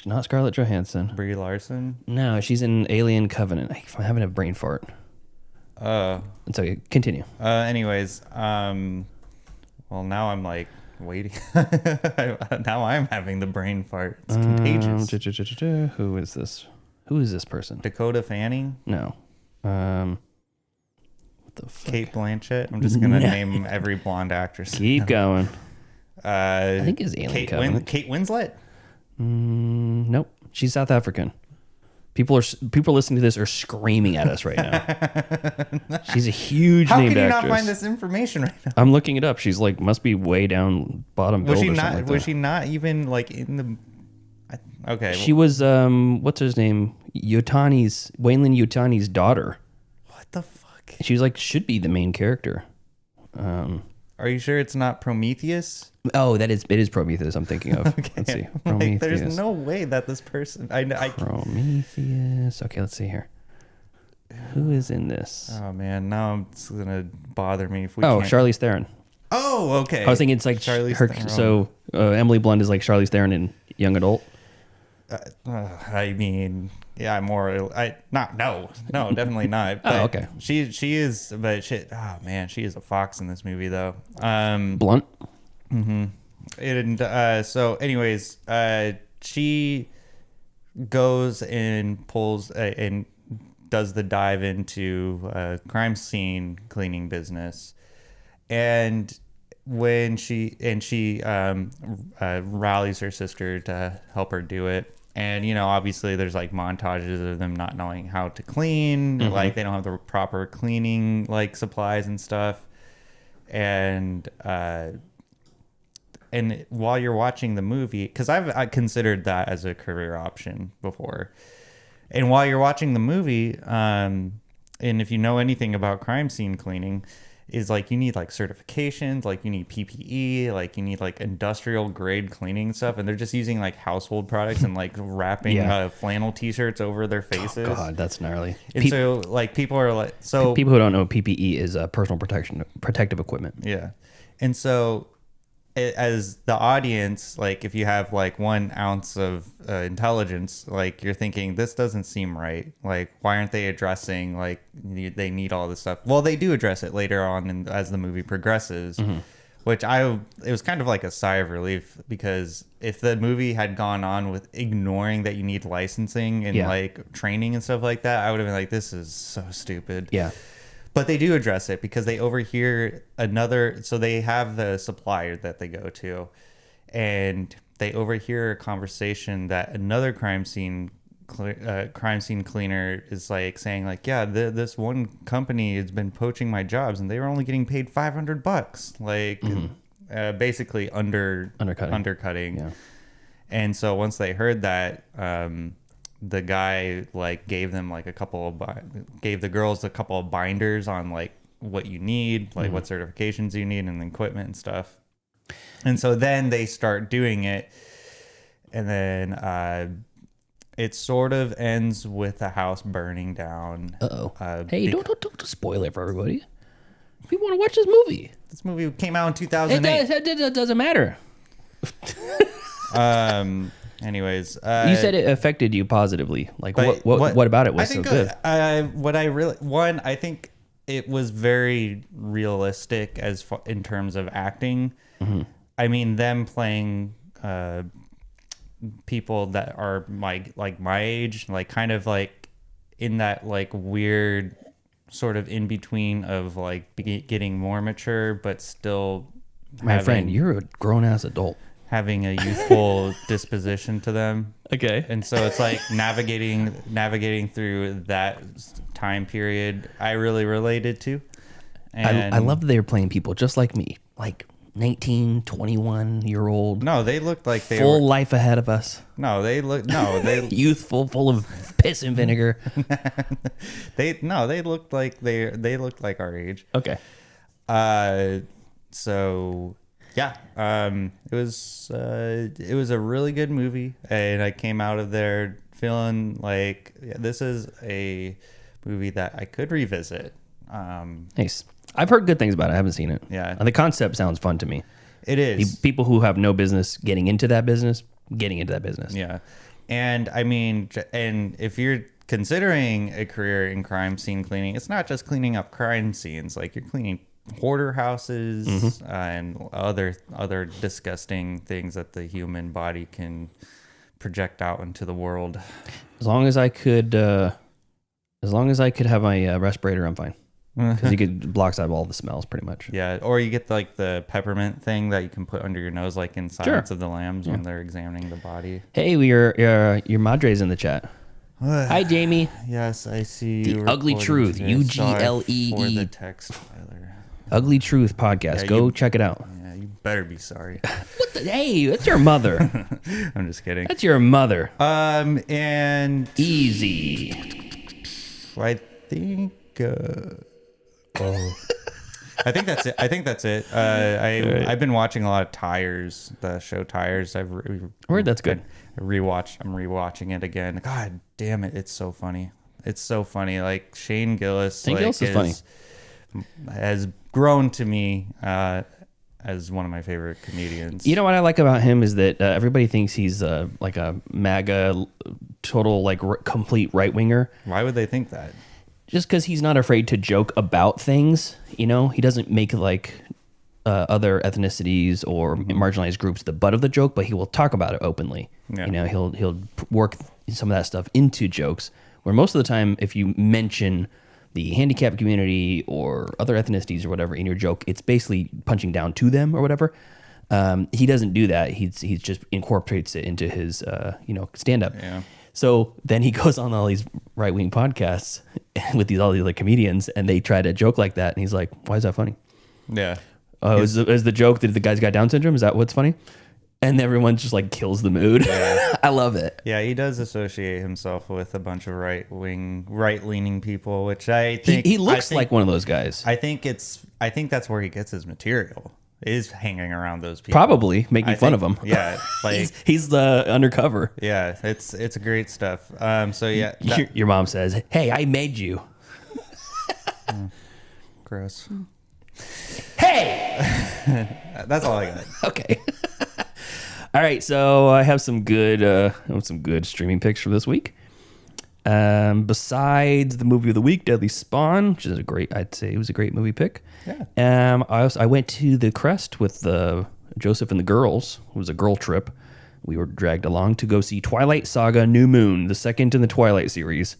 Speaker 1: Not Scarlett Johansson.
Speaker 7: Brie Larson?
Speaker 1: No, she's in Alien Covenant. I'm having a brain fart. It's okay. Continue.
Speaker 7: Anyways, well, now I'm like waiting. Now I'm having the brain fart. It's contagious.
Speaker 1: Who is this? Who is this person?
Speaker 7: Dakota Fanning?
Speaker 1: No. What the fuck?
Speaker 7: Kate Blanchett? I'm just going to name every blonde actress.
Speaker 1: Keep going.
Speaker 7: I
Speaker 1: think it's Alien Covenant.
Speaker 7: Kate Winslet?
Speaker 1: Nope. She's South African. People listening to this are screaming at us right now. She's a huge
Speaker 7: How
Speaker 1: named
Speaker 7: can you
Speaker 1: actress.
Speaker 7: not find this information right now?
Speaker 1: I'm looking it up. She's like must be way down bottom.
Speaker 7: Was she
Speaker 1: build or
Speaker 7: not?
Speaker 1: something like
Speaker 7: Was
Speaker 1: that.
Speaker 7: she not even like in the? Okay.
Speaker 1: She was what's his name? Waylon Yutani's daughter.
Speaker 7: What the fuck?
Speaker 1: She was like should be the main character.
Speaker 7: Are you sure it's not Prometheus?
Speaker 1: Oh, it is Prometheus. I'm thinking of.
Speaker 7: Okay.
Speaker 1: Let's see.
Speaker 7: Like,
Speaker 1: Prometheus.
Speaker 7: there's no way that this person. I
Speaker 1: Prometheus. Okay, let's see here. Who is in this?
Speaker 7: Oh man, now it's gonna bother me if we.
Speaker 1: Oh,
Speaker 7: can't.
Speaker 1: Charlize Theron.
Speaker 7: Oh, okay.
Speaker 1: I was thinking it's like
Speaker 7: Charlize
Speaker 1: her.
Speaker 7: Theron.
Speaker 1: So Emily Blunt is like Charlize Theron in young adult.
Speaker 7: I mean, yeah, no, definitely not. But
Speaker 1: okay.
Speaker 7: She is, but shit. Oh man, she is a fox in this movie though.
Speaker 1: Blunt.
Speaker 7: And so, anyways, she goes and pulls and does the dive into crime scene cleaning business, and when she rallies her sister to help her do it. And, you know, obviously there's like montages of them not knowing how to clean, like they don't have the proper cleaning like supplies and stuff. And while you're watching the movie, because I considered that as a career option before. And while you're watching the movie, and if you know anything about crime scene cleaning, is like you need like certifications, like you need PPE, like you need like industrial grade cleaning stuff, and they're just using like household products and like wrapping flannel t-shirts over their faces.
Speaker 1: Oh God, that's gnarly.
Speaker 7: And so like people are like, so
Speaker 1: people who don't know, PPE is personal protective equipment.
Speaker 7: Yeah. And so as the audience, like if you have like 1 ounce of intelligence, like you're thinking this doesn't seem right. Like why aren't they addressing like they need all this stuff? Well, they do address it later on as the movie progresses, which it was kind of like a sigh of relief, because if the movie had gone on with ignoring that you need licensing and like training and stuff like that, I would have been like, this is so stupid.
Speaker 1: Yeah.
Speaker 7: But they do address it because they overhear so they have the supplier that they go to, and they overhear a conversation that another crime scene cleaner is like saying like, yeah, this one company has been poaching my jobs and they were only getting paid $500, like basically undercutting. Yeah. And so once they heard that, the guy like gave the girls a couple of binders on like what you need, like what certifications you need and the equipment and stuff. And so then they start doing it, and then it sort of ends with the house burning down.
Speaker 1: Hey, don't spoil it for everybody. People want to watch this movie.
Speaker 7: This movie came out in 2008.
Speaker 1: It doesn't matter.
Speaker 7: Anyways,
Speaker 1: you said it affected you positively. Like what about it was so good?
Speaker 7: I think it was very realistic in terms of acting. I mean, them playing people that are like my age, like kind of like in that like weird sort of in between of like getting more mature, but still.
Speaker 1: My friend, you're a grown ass adult.
Speaker 7: Having a youthful disposition to them.
Speaker 1: Okay.
Speaker 7: And so it's like navigating through that time period I really related to. And
Speaker 1: I love that they were playing people just like me, like 19, 21-year-old.
Speaker 7: No, they looked like they
Speaker 1: full life ahead of us.
Speaker 7: They
Speaker 1: youthful, full of piss and vinegar.
Speaker 7: they looked like our age.
Speaker 1: Okay.
Speaker 7: So yeah, it was a really good movie, and I came out of there feeling like this is a movie that I could revisit.
Speaker 1: Nice. I've heard good things about it. I haven't seen it.
Speaker 7: Yeah.
Speaker 1: And the concept sounds fun to me.
Speaker 7: It is.
Speaker 1: People who have no business getting into that business.
Speaker 7: Yeah. And I mean, and if you're considering a career in crime scene cleaning, it's not just cleaning up crime scenes. Like you're cleaning hoarder houses and other disgusting things that the human body can project out into the world.
Speaker 1: As long as I could have my respirator, I'm fine. Because it blocks out all the smells pretty much.
Speaker 7: Yeah, or you get like the peppermint thing that you can put under your nose, like in Silence of the Lambs when they're examining the body.
Speaker 1: Hey, your madre's in the chat. Hi, Jamie.
Speaker 7: Yes, I see.
Speaker 1: The Ugly Truth, UGLEE.
Speaker 7: For the text, Tyler.
Speaker 1: Ugly Truth podcast. Go check it out.
Speaker 7: Yeah, you better be sorry.
Speaker 1: What the? Hey, that's your mother.
Speaker 7: I'm just kidding.
Speaker 1: That's your mother.
Speaker 7: And
Speaker 1: easy.
Speaker 7: I think. I think that's it. I've been watching a lot of Tires, the show Tires. I've
Speaker 1: heard that's good.
Speaker 7: I'm rewatching it again. God damn it, it's so funny. It's so funny. Like Shane Gillis,
Speaker 1: Gillis is funny.
Speaker 7: Has grown to me as one of my favorite comedians.
Speaker 1: You know what I like about him is that everybody thinks he's like a MAGA, total like complete right winger.
Speaker 7: Why would they think that?
Speaker 1: Just because he's not afraid to joke about things, you know, he doesn't make like other ethnicities or marginalized groups the butt of the joke, but he will talk about it openly. Yeah. You know, he'll work some of that stuff into jokes. Where most of the time, if you mention the handicapped community or other ethnicities or whatever in your joke, it's basically punching down to them or whatever. He doesn't do that. He's just incorporates it into his stand up. Yeah. So then he goes on all these right wing podcasts with all the other comedians, and they try to joke like that, and he's like, "Why is that funny?"
Speaker 7: Yeah.
Speaker 1: Oh, is the joke that the guy's got Down syndrome? Is that what's funny? And everyone just like kills the mood. Yeah. I love it.
Speaker 7: Yeah, he does associate himself with a bunch of right-leaning people, which I think
Speaker 1: he looks like one of those guys.
Speaker 7: I think that's where he gets his material. Is hanging around those people.
Speaker 1: Probably making fun of them.
Speaker 7: Yeah, like
Speaker 1: he's the undercover.
Speaker 7: Yeah, it's great stuff. So yeah,
Speaker 1: your mom says, "Hey, I made you."
Speaker 7: Gross.
Speaker 1: Hey,
Speaker 7: that's all I got.
Speaker 1: Okay. All right, so I have some good streaming picks for this week. Besides the movie of the week, Deadly Spawn, which is I'd say it was a great movie pick. Yeah. I went to the Crest with Joseph and the girls. It was a girl trip. We were dragged along to go see Twilight Saga: New Moon, the second in the Twilight series.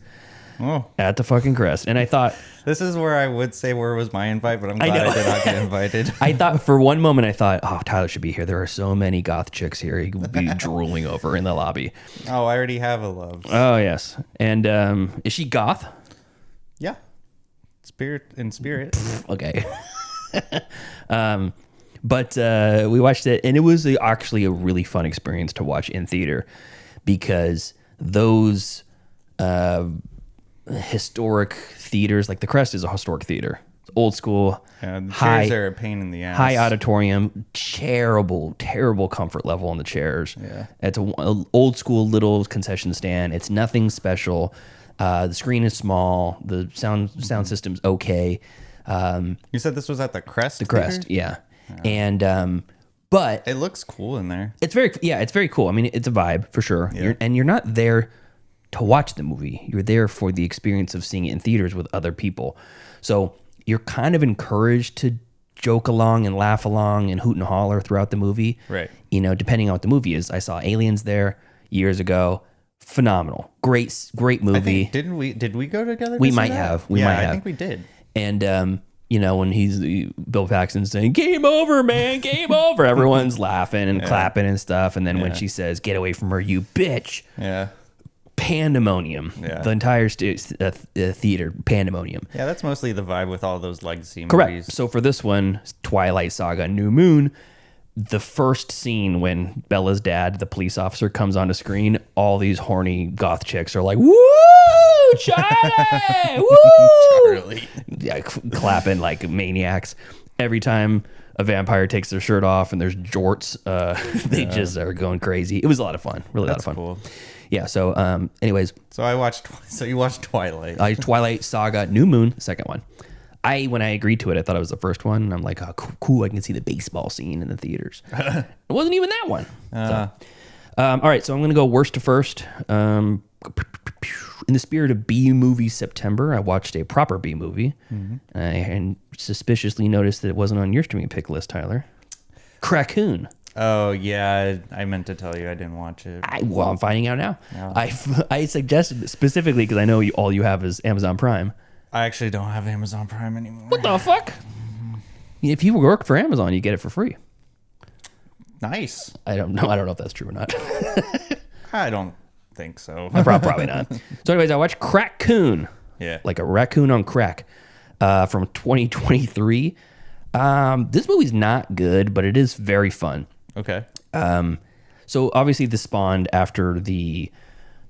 Speaker 1: Oh. At the fucking Crest. And I thought,
Speaker 7: this is where I would say where was my invite, but I'm glad I did not get invited.
Speaker 1: I thought for one moment, oh, Tyler should be here. There are so many goth chicks here. He would be drooling over in the lobby.
Speaker 7: Oh, I already have a love.
Speaker 1: Oh, yes. And is she goth?
Speaker 7: Yeah. Spirit.
Speaker 1: Okay. But we watched it, and it was actually a really fun experience to watch in theater because those historic theaters, like the Crest is a historic theater. It's old school.
Speaker 7: Yeah, the chairs are a pain in the ass.
Speaker 1: High auditorium, terrible comfort level on the chairs.
Speaker 7: Yeah.
Speaker 1: It's an old school little concession stand. It's nothing special. The screen is small. The sound system's okay.
Speaker 7: You said this was at the Crest?
Speaker 1: The Crest, yeah. And but
Speaker 7: it looks cool in there.
Speaker 1: It's very cool. I mean, it's a vibe for sure.
Speaker 7: Yeah.
Speaker 1: You're not there to watch the movie. You're there for the experience of seeing it in theaters with other people. So you're kind of encouraged to joke along and laugh along and hoot and holler throughout the movie.
Speaker 7: Right.
Speaker 1: You know, depending on what the movie is. I saw Aliens there years ago. Phenomenal. Great movie.
Speaker 7: Did we go together?
Speaker 1: We might have.
Speaker 7: I think we did.
Speaker 1: And you know, when Bill Paxton's saying, "Game over, man, game over," everyone's laughing and clapping and stuff. And then when she says, "Get away from her, you bitch."
Speaker 7: Yeah.
Speaker 1: Pandemonium. Yeah. The entire theater, pandemonium.
Speaker 7: Yeah, that's mostly the vibe with all those legacy movies.
Speaker 1: Correct. So for this one, Twilight Saga: New Moon, the first scene when Bella's dad, the police officer, comes onto screen, all these horny goth chicks are like, "Woo, Charlie! Woo!"
Speaker 7: Charlie.
Speaker 1: Yeah, clapping like maniacs. Every time a vampire takes their shirt off and there's jorts, they just are going crazy. It was a lot of fun. Really a lot of fun.
Speaker 7: Cool.
Speaker 1: Yeah, so anyways.
Speaker 7: So you watched Twilight.
Speaker 1: Twilight Saga: New Moon, second one. When I agreed to it, I thought it was the first one, and I'm like, oh, cool, I can see the baseball scene in the theaters. It wasn't even that one. All right, so I'm going to go worst to first. in the spirit of B movie September, I watched a proper B movie, and suspiciously noticed that it wasn't on your streaming pick list, Tyler. Crackoon.
Speaker 7: Oh yeah, I meant to tell you I didn't watch it.
Speaker 1: Well, I'm finding out now.
Speaker 7: No.
Speaker 1: I suggested it specifically because I know all you have is Amazon Prime.
Speaker 7: I actually don't have Amazon Prime anymore.
Speaker 1: What the fuck? If you work for Amazon, you get it for free.
Speaker 7: Nice.
Speaker 1: I don't know if that's true or not.
Speaker 7: I don't think so.
Speaker 1: Probably not. So anyways, I watched Crackoon.
Speaker 7: Yeah.
Speaker 1: Like a raccoon on crack, from 2023. This movie's not good, but it is very fun.
Speaker 7: Okay.
Speaker 1: So obviously this spawned after the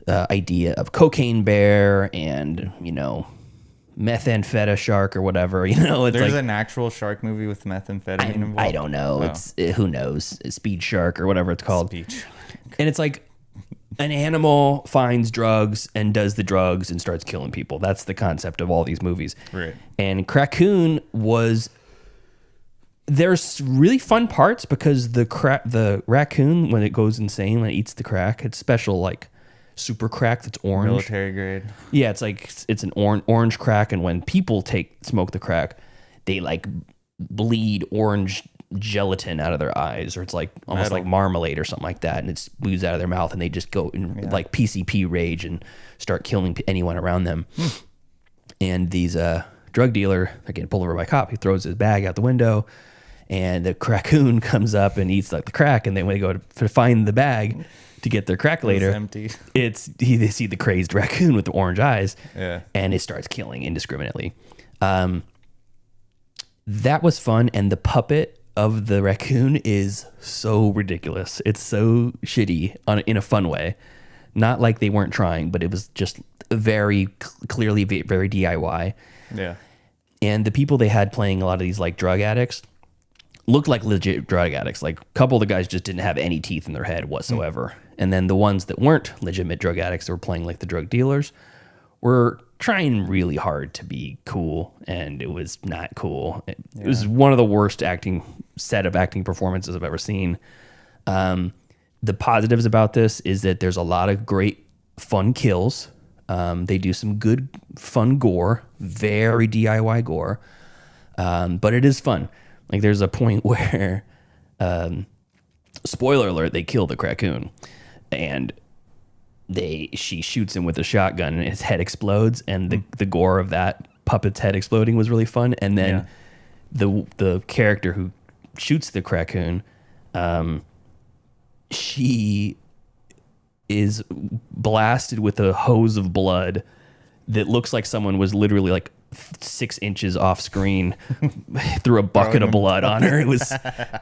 Speaker 1: idea of Cocaine Bear and, methamphetamine shark or whatever. It's
Speaker 7: There's
Speaker 1: like
Speaker 7: an actual shark movie with methamphetamine involved.
Speaker 1: I don't know.
Speaker 7: Oh.
Speaker 1: It's who knows? Speed Shark or whatever it's called.
Speaker 7: Speech.
Speaker 1: And it's like an animal finds drugs and does the drugs and starts killing people. That's the concept of all these movies.
Speaker 7: Right.
Speaker 1: And Crackoon was... There's really fun parts because the raccoon, when it goes insane, when it eats the crack, it's special, like super crack that's orange.
Speaker 7: Military grade.
Speaker 1: Yeah, it's an orange crack, and when people smoke the crack, they like bleed orange gelatin out of their eyes, or it's like almost like marmalade or something like that, and it spews out of their mouth, and they just go in like PCP rage and start killing anyone around them. And these drug dealer, they're getting pulled over by a cop. He throws his bag out the window. And the raccoon comes up and eats like the crack, and then when they go to find the bag to get their crack later,
Speaker 7: It's empty.
Speaker 1: They see the crazed raccoon with the orange eyes,
Speaker 7: and
Speaker 1: it starts killing indiscriminately. That was fun, and the puppet of the raccoon is so ridiculous. It's so shitty in a fun way, not like they weren't trying, but it was just very clearly very DIY.
Speaker 7: Yeah,
Speaker 1: and the people they had playing a lot of these like drug addicts looked like legit drug addicts. Like a couple of the guys just didn't have any teeth in their head whatsoever. And then the ones that weren't legitimate drug addicts that were playing like the drug dealers were trying really hard to be cool, and it was not cool. It was one of the worst set of acting performances I've ever seen. The positives about this is that there's a lot of great fun kills. They do some good fun gore, very DIY gore. But it is fun. Like there's a point where, spoiler alert, they kill the raccoon, and she shoots him with a shotgun, and his head explodes, and the gore of that puppet's head exploding was really fun. And then the character who shoots the raccoon, she is blasted with a hose of blood that looks like someone was literally like 6 inches off screen threw a bucket of blood on her. It was,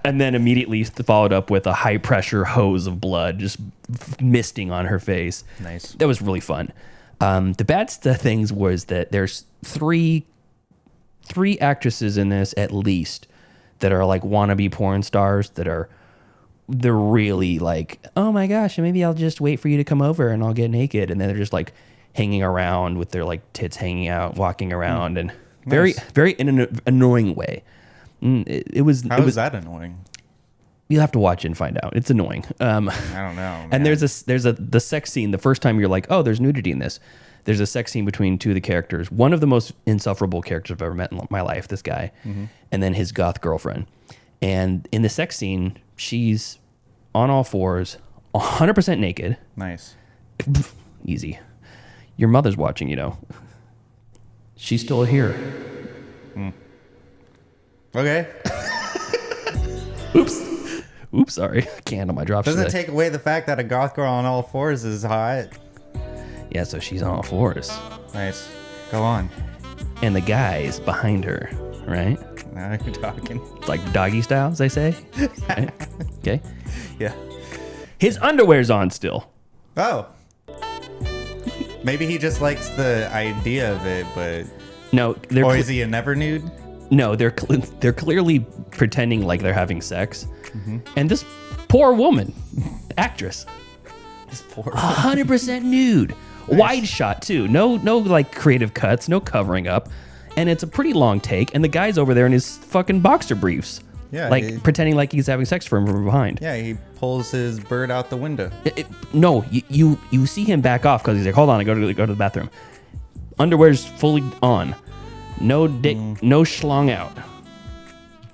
Speaker 1: and then immediately followed up with a high pressure hose of blood just misting on her face.
Speaker 7: Nice.
Speaker 1: That was really fun. The bad things was that there's three actresses in this at least that are like wannabe porn stars they're really like, oh my gosh, maybe I'll just wait for you to come over and I'll get naked, and then they're just like hanging around with their like tits hanging out, walking around, and very in an annoying way. It was.
Speaker 7: How is that annoying?
Speaker 1: You'll have to watch it and find out. It's annoying.
Speaker 7: I don't know. Man.
Speaker 1: And there's the sex scene. The first time you're like, oh, there's nudity in this. There's a sex scene between two of the characters. One of the most insufferable characters I've ever met in my life. This guy, and then his goth girlfriend. And in the sex scene, she's on all fours, 100% naked.
Speaker 7: Nice.
Speaker 1: Easy. Your mother's watching, She's still here.
Speaker 7: Okay.
Speaker 1: Oops, sorry. Can't handle my drops
Speaker 7: Doesn't
Speaker 1: today.
Speaker 7: take away the fact that a goth girl on all fours is hot.
Speaker 1: Yeah, so she's on all fours.
Speaker 7: Nice. Go on.
Speaker 1: And the guy's behind her, right?
Speaker 7: Now you're talking.
Speaker 1: It's like doggy style, as they say. Right? Okay.
Speaker 7: Yeah.
Speaker 1: His underwear's on still.
Speaker 7: Oh. Maybe he just likes the idea of it, but...
Speaker 1: No,
Speaker 7: Or is he a never nude?
Speaker 1: No, they're clearly pretending like they're having sex. And this poor woman, actress,
Speaker 7: This poor
Speaker 1: 100% nude. Wide shot too. No like creative cuts, no covering up. And it's a pretty long take, and the guy's over there in his fucking boxer briefs.
Speaker 7: Yeah,
Speaker 1: like pretending like he's having sex from behind.
Speaker 7: Yeah, he pulls his bird out the window.
Speaker 1: No, you see him back off because he's like, hold on, I go to the bathroom. Underwear's fully on, no dick, no schlong out.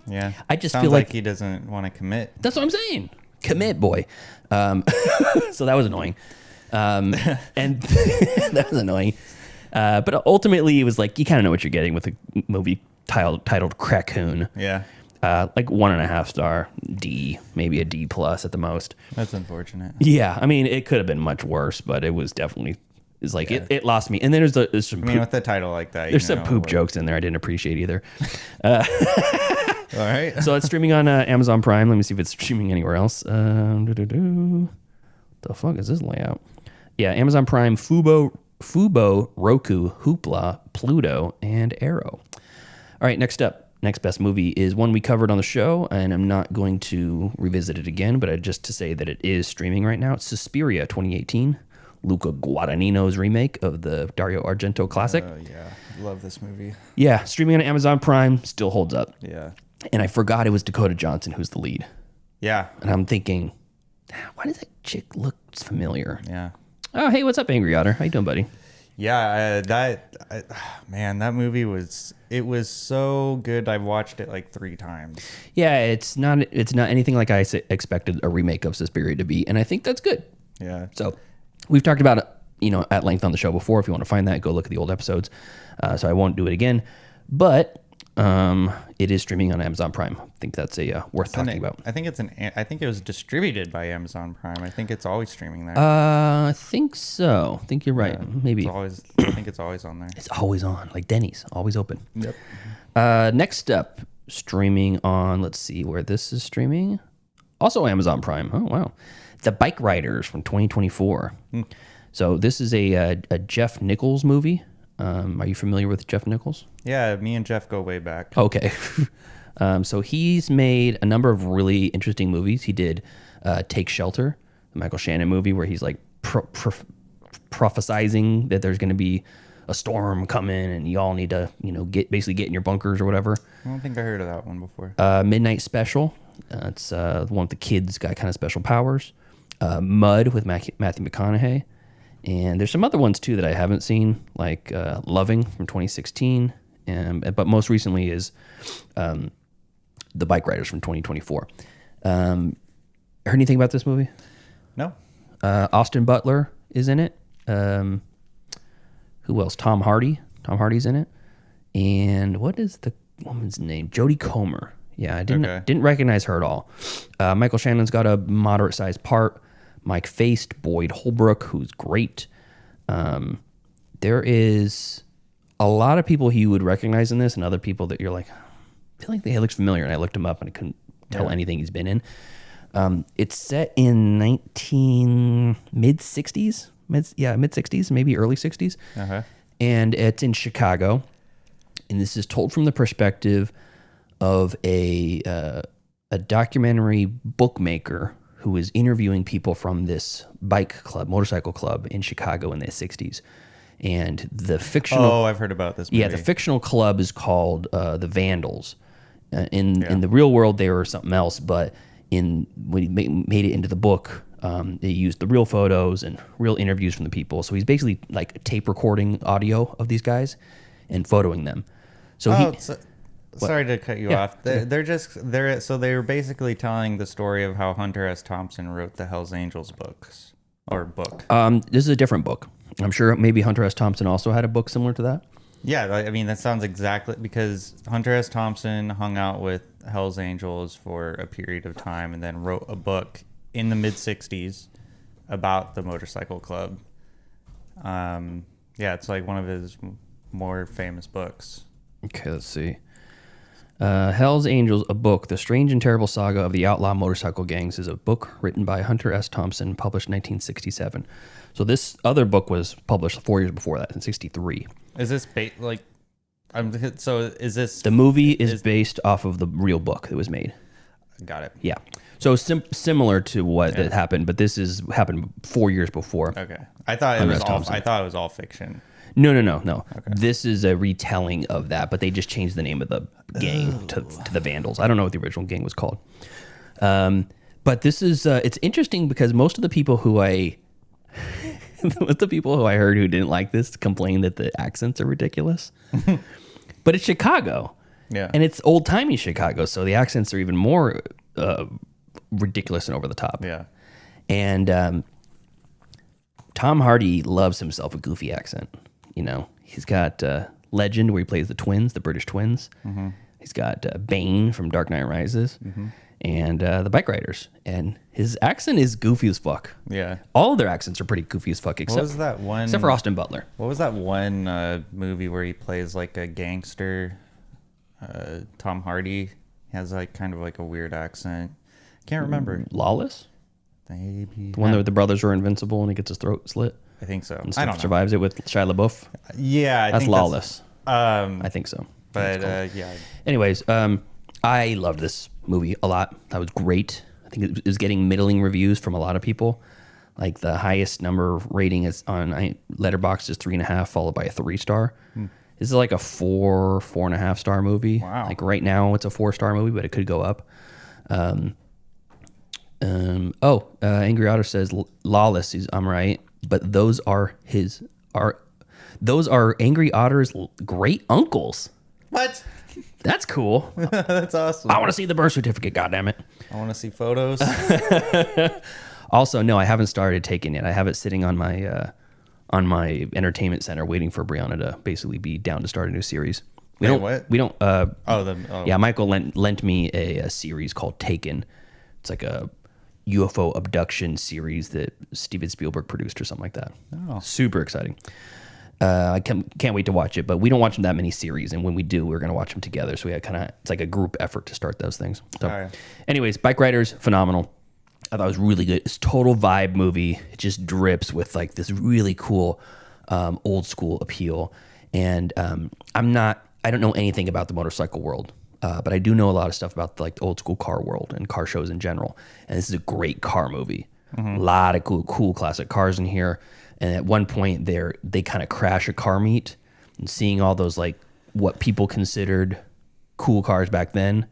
Speaker 7: Yeah,
Speaker 1: I just
Speaker 7: sounds
Speaker 1: feel like
Speaker 7: he doesn't want to commit.
Speaker 1: That's what I'm saying. Commit, boy. So that was annoying, and that was annoying. But ultimately, it was like you kind of know what you're getting with a movie titled Crackoon.
Speaker 7: Yeah.
Speaker 1: Like 1.5 star D, maybe a D plus at the most.
Speaker 7: That's unfortunate.
Speaker 1: Yeah, I mean, it could have been much worse, but it was definitely it lost me. And then there's some.
Speaker 7: With the title like that,
Speaker 1: there's some poop jokes in there I didn't appreciate either.
Speaker 7: All right.
Speaker 1: So it's streaming on Amazon Prime. Let me see if it's streaming anywhere else. The fuck is this layout? Yeah, Amazon Prime, Fubo, Roku, Hoopla, Pluto, and Arrow. All right, next up. Next best movie is one we covered on the show, and I'm not going to revisit it again, but just to say that it is streaming right now. It's Suspiria 2018, Luca Guadagnino's remake of the Dario Argento classic.
Speaker 7: Yeah, love this movie.
Speaker 1: Yeah, streaming on Amazon Prime, still holds up.
Speaker 7: Yeah.
Speaker 1: And I forgot it was Dakota Johnson who's the lead.
Speaker 7: Yeah.
Speaker 1: And I'm thinking, why does that chick look familiar?
Speaker 7: Yeah.
Speaker 1: Oh, hey, what's up, Angry Otter? How you doing, buddy?
Speaker 7: Yeah, that movie was so good. I watched it like 3 times.
Speaker 1: Yeah, it's not anything like I expected a remake of Suspiria to be, and I think that's good.
Speaker 7: Yeah.
Speaker 1: So we've talked about it, at length on the show before. If you want to find that, go look at the old episodes. So I won't do it again, but it is streaming on Amazon Prime. I think that's worth talking about.
Speaker 7: I think it was distributed by Amazon Prime. I think it's always streaming there.
Speaker 1: I think so. I think you're right.
Speaker 7: Yeah,
Speaker 1: Maybe.
Speaker 7: I think it's always on there.
Speaker 1: It's always on, like Denny's, always open.
Speaker 7: Yep.
Speaker 1: Next up, streaming on, let's see where this is streaming. Also Amazon Prime. Oh, wow. The Bike Riders from 2024. So this is a Jeff Nichols movie. Are you familiar with Jeff Nichols?
Speaker 7: Yeah, me and Jeff go way back.
Speaker 1: Okay. So he's made a number of really interesting movies. He did Take Shelter, the Michael Shannon movie, where he's like prophesizing that there's going to be a storm coming and you all need to, get in your bunkers or whatever.
Speaker 7: I don't think I heard of that one before.
Speaker 1: Midnight Special. It's the one with the kids got kind of special powers. Mud with Matthew McConaughey. And there's some other ones too that I haven't seen, like Loving from 2016. But most recently is The Bike Riders from 2024. Heard anything about this movie?
Speaker 7: No.
Speaker 1: Austin Butler is in it. Who else? Tom Hardy. Tom Hardy's in it. And what is the woman's name? Jodie Comer. Yeah, I didn't recognize her at all. Michael Shannon's got a moderate-sized part. Mike Faced, Boyd Holbrook, who's great. There is a lot of people you would recognize in this, and other people that you're like, I feel like they look familiar. And I looked him up, and I couldn't tell anything he's been in. It's set in mid-60s, mid-60s, maybe early 60s.
Speaker 7: Uh-huh.
Speaker 1: And it's in Chicago. And this is told from the perspective of a documentary bookmaker who is interviewing people from this motorcycle club in Chicago in the 60s. And the fictional...
Speaker 7: Oh, I've heard about this movie.
Speaker 1: Yeah, the fictional club is called the Vandals. In the real world, they were something else, but when he made it into the book, they used the real photos and real interviews from the people. So he's basically like tape recording audio of these guys and photoing them. So
Speaker 7: sorry to cut you off. They were basically telling the story of how Hunter S. Thompson wrote the Hells Angels book.
Speaker 1: This is a different book. I'm sure maybe Hunter S. Thompson also had a book similar to that.
Speaker 7: Yeah, I mean, that sounds exactly, because Hunter S. Thompson hung out with Hells Angels for a period of time and then wrote a book in the mid-60s about the motorcycle club. It's like one of his more famous books. Okay,
Speaker 1: let's see. Hells Angels, a book. The Strange and Terrible Saga of the Outlaw Motorcycle Gangs is a book written by Hunter S. Thompson, published in 1967. So this other book was published 4 years before that, in 63.
Speaker 7: Is this is this...
Speaker 1: The movie is based off of the real book that was made.
Speaker 7: Got it.
Speaker 1: Yeah. So similar to what that happened, but this happened 4 years before.
Speaker 7: Okay. I thought it was all fiction.
Speaker 1: No. Okay. This is a retelling of that, but they just changed the name of the gang to the Vandals. I don't know what the original gang was called. But this is it's interesting because most of the people who I heard who didn't like this complained that the accents are ridiculous. But it's Chicago.
Speaker 7: Yeah.
Speaker 1: And it's old-timey Chicago, so the accents are even more ridiculous and over the top.
Speaker 7: Yeah.
Speaker 1: And Tom Hardy loves himself a goofy accent. You know, he's got Legend, where he plays the twins, the British twins. Mm-hmm. He's got Bane from Dark Knight Rises. Mm-hmm. And the Bike Riders. And his accent is goofy as fuck.
Speaker 7: Yeah.
Speaker 1: All of their accents are pretty goofy as fuck, except for Austin Butler.
Speaker 7: What was that one movie where he plays like a gangster? Tom Hardy has like kind of like a weird accent. Can't remember.
Speaker 1: Lawless?
Speaker 7: Maybe.
Speaker 1: The one where the brothers are invincible and he gets his throat slit?
Speaker 7: I think so.
Speaker 1: And
Speaker 7: I don't know.
Speaker 1: survives it with Shia LaBeouf?
Speaker 7: Yeah.
Speaker 1: That's Lawless. I think so.
Speaker 7: But yeah.
Speaker 1: Anyways, I loved this movie a lot. That was great. I think it was getting middling reviews from a lot of people. Like the highest number rating is on Letterboxd is 3.5, followed by a 3-star. This is like a 4.5 star movie.
Speaker 7: Wow.
Speaker 1: Like right now it's a 4-star movie, but it could go up. Angry Otter says Lawless. I'm right, but those are Angry Otter's great uncles.
Speaker 7: What?
Speaker 1: That's cool.
Speaker 7: That's awesome.
Speaker 1: I want to see the birth certificate. Goddammit.
Speaker 7: I want to see photos.
Speaker 1: Also, no, I haven't started taking it. I have it sitting on my entertainment center, waiting for Brianna to basically be down to start a new series. Michael lent me a series called Taken. It's like a UFO abduction series that Steven Spielberg produced or something like that.
Speaker 7: Oh.
Speaker 1: Super exciting. I can't wait to watch it, but we don't watch that many series, and when we do, we're going to watch them together. So we had it's like a group effort to start those things. So, anyways, Bike Riders, phenomenal. I thought it was really good. It's a total vibe movie. It just drips with like this really cool old school appeal. And I don't know anything about the motorcycle world, but I do know a lot of stuff about the old school car world and car shows in general. And this is a great car movie. Mm-hmm. A lot of cool classic cars in here. And at one point they kind of crash a car meet, and seeing all those like what people considered cool cars back then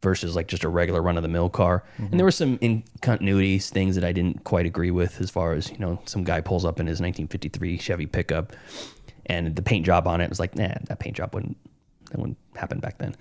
Speaker 1: versus like just a regular run of the mill car. Mm-hmm. And there were some incontinuities, things that I didn't quite agree with, as far as, some guy pulls up in his 1953 Chevy pickup and the paint job on it was like, that paint job wouldn't happen back then.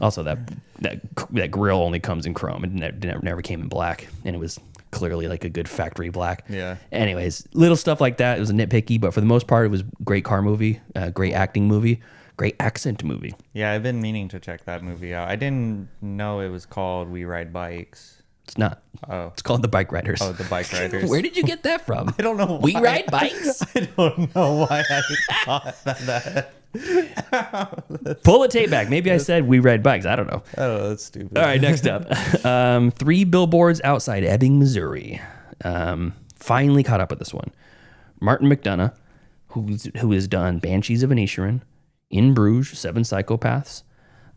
Speaker 1: Also, that grill only comes in chrome. It never came in black, and it was clearly like a good factory black.
Speaker 7: Yeah.
Speaker 1: Anyways, little stuff like that. It was a nitpicky, but for the most part, it was a great car movie, great acting movie, great accent movie.
Speaker 7: Yeah, I've been meaning to check that movie out. I didn't know it was called We Ride Bikes.
Speaker 1: It's not.
Speaker 7: Oh.
Speaker 1: It's called The Bike Riders.
Speaker 7: Oh, The Bike Riders.
Speaker 1: Where did you get that from?
Speaker 7: I don't know why.
Speaker 1: We Ride Bikes?
Speaker 7: I don't know why I thought that.
Speaker 1: Pull the tape back. Maybe I said We Ride Bikes. I don't know.
Speaker 7: Oh, that's stupid.
Speaker 1: All right, next up. 3 billboards outside Ebbing, Missouri. Finally caught up with this one. Martin McDonough, who has done Banshees of Inisherin, In Bruges, 7 Psychopaths.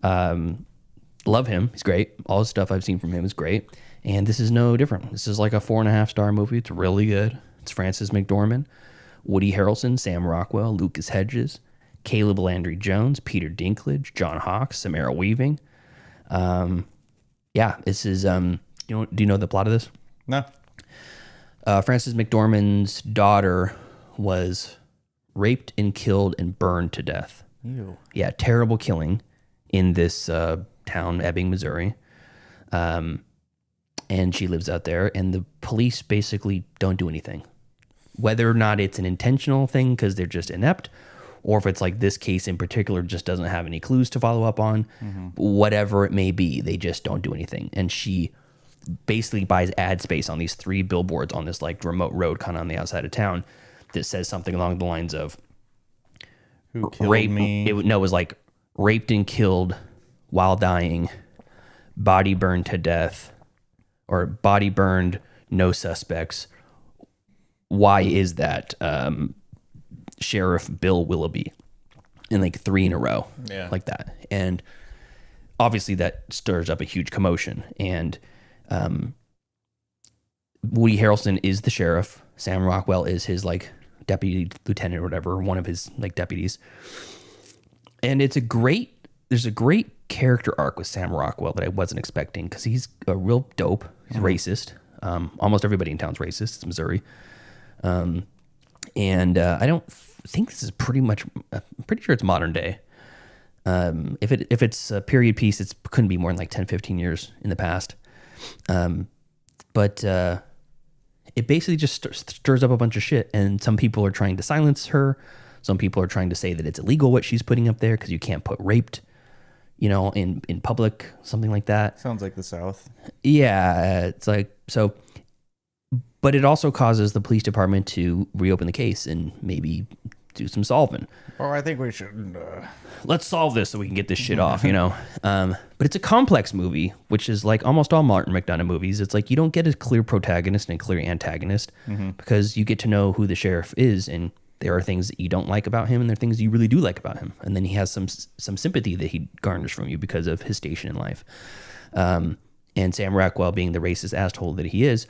Speaker 1: Love him. He's great. All the stuff I've seen from him is great. And this is no different. This is like a 4.5 star movie. It's really good. It's Frances McDormand, Woody Harrelson, Sam Rockwell, Lucas Hedges, Caleb Landry Jones, Peter Dinklage, John Hawkes, Samara Weaving. This is do you know the plot of this?
Speaker 7: No.
Speaker 1: Frances McDormand's daughter was raped and killed and burned to death.
Speaker 7: Ew.
Speaker 1: Yeah, terrible killing in this town, Ebbing, Missouri. And she lives out there, and the police basically don't do anything. Whether or not it's an intentional thing because they're just inept, or if it's like this case in particular just doesn't have any clues to follow up on, whatever it may be, they just don't do anything. And she basically buys ad space on these 3 billboards on this like remote road kind of on the outside of town that says something along the lines of
Speaker 7: who killed me?
Speaker 1: It was like raped and killed while dying, body burned to death, or body burned, no suspects. Why is that? Sheriff Bill Willoughby, and like 3 in a row, like that. And obviously that stirs up a huge commotion. And Woody Harrelson is the sheriff. Sam Rockwell is his like deputy lieutenant or whatever, one of his like deputies. And there's a great character arc with Sam Rockwell that I wasn't expecting, because he's a real dope. He's racist. Almost everybody in town's racist. It's Missouri. And I don't think this is I'm pretty sure it's modern day. If it's a period piece, it couldn't be more than like 10, 15 years in the past. But it basically just stirs up a bunch of shit. And some people are trying to silence her. Some people are trying to say that it's illegal what she's putting up there because you can't put raped, in public, something like that.
Speaker 7: Sounds like the South.
Speaker 1: Yeah, it's like, so, but it also causes the police department to reopen the case and maybe do some solving.
Speaker 7: Oh, I think we should.
Speaker 1: Let's solve this so we can get this shit off, But it's a complex movie, which is like almost all Martin McDonagh movies. It's like you don't get a clear protagonist and a clear antagonist because you get to know who the sheriff is, and there are things that you don't like about him, and there are things you really do like about him. And then he has some sympathy that he garners from you because of his station in life. And Sam Rockwell, being the racist asshole that he is,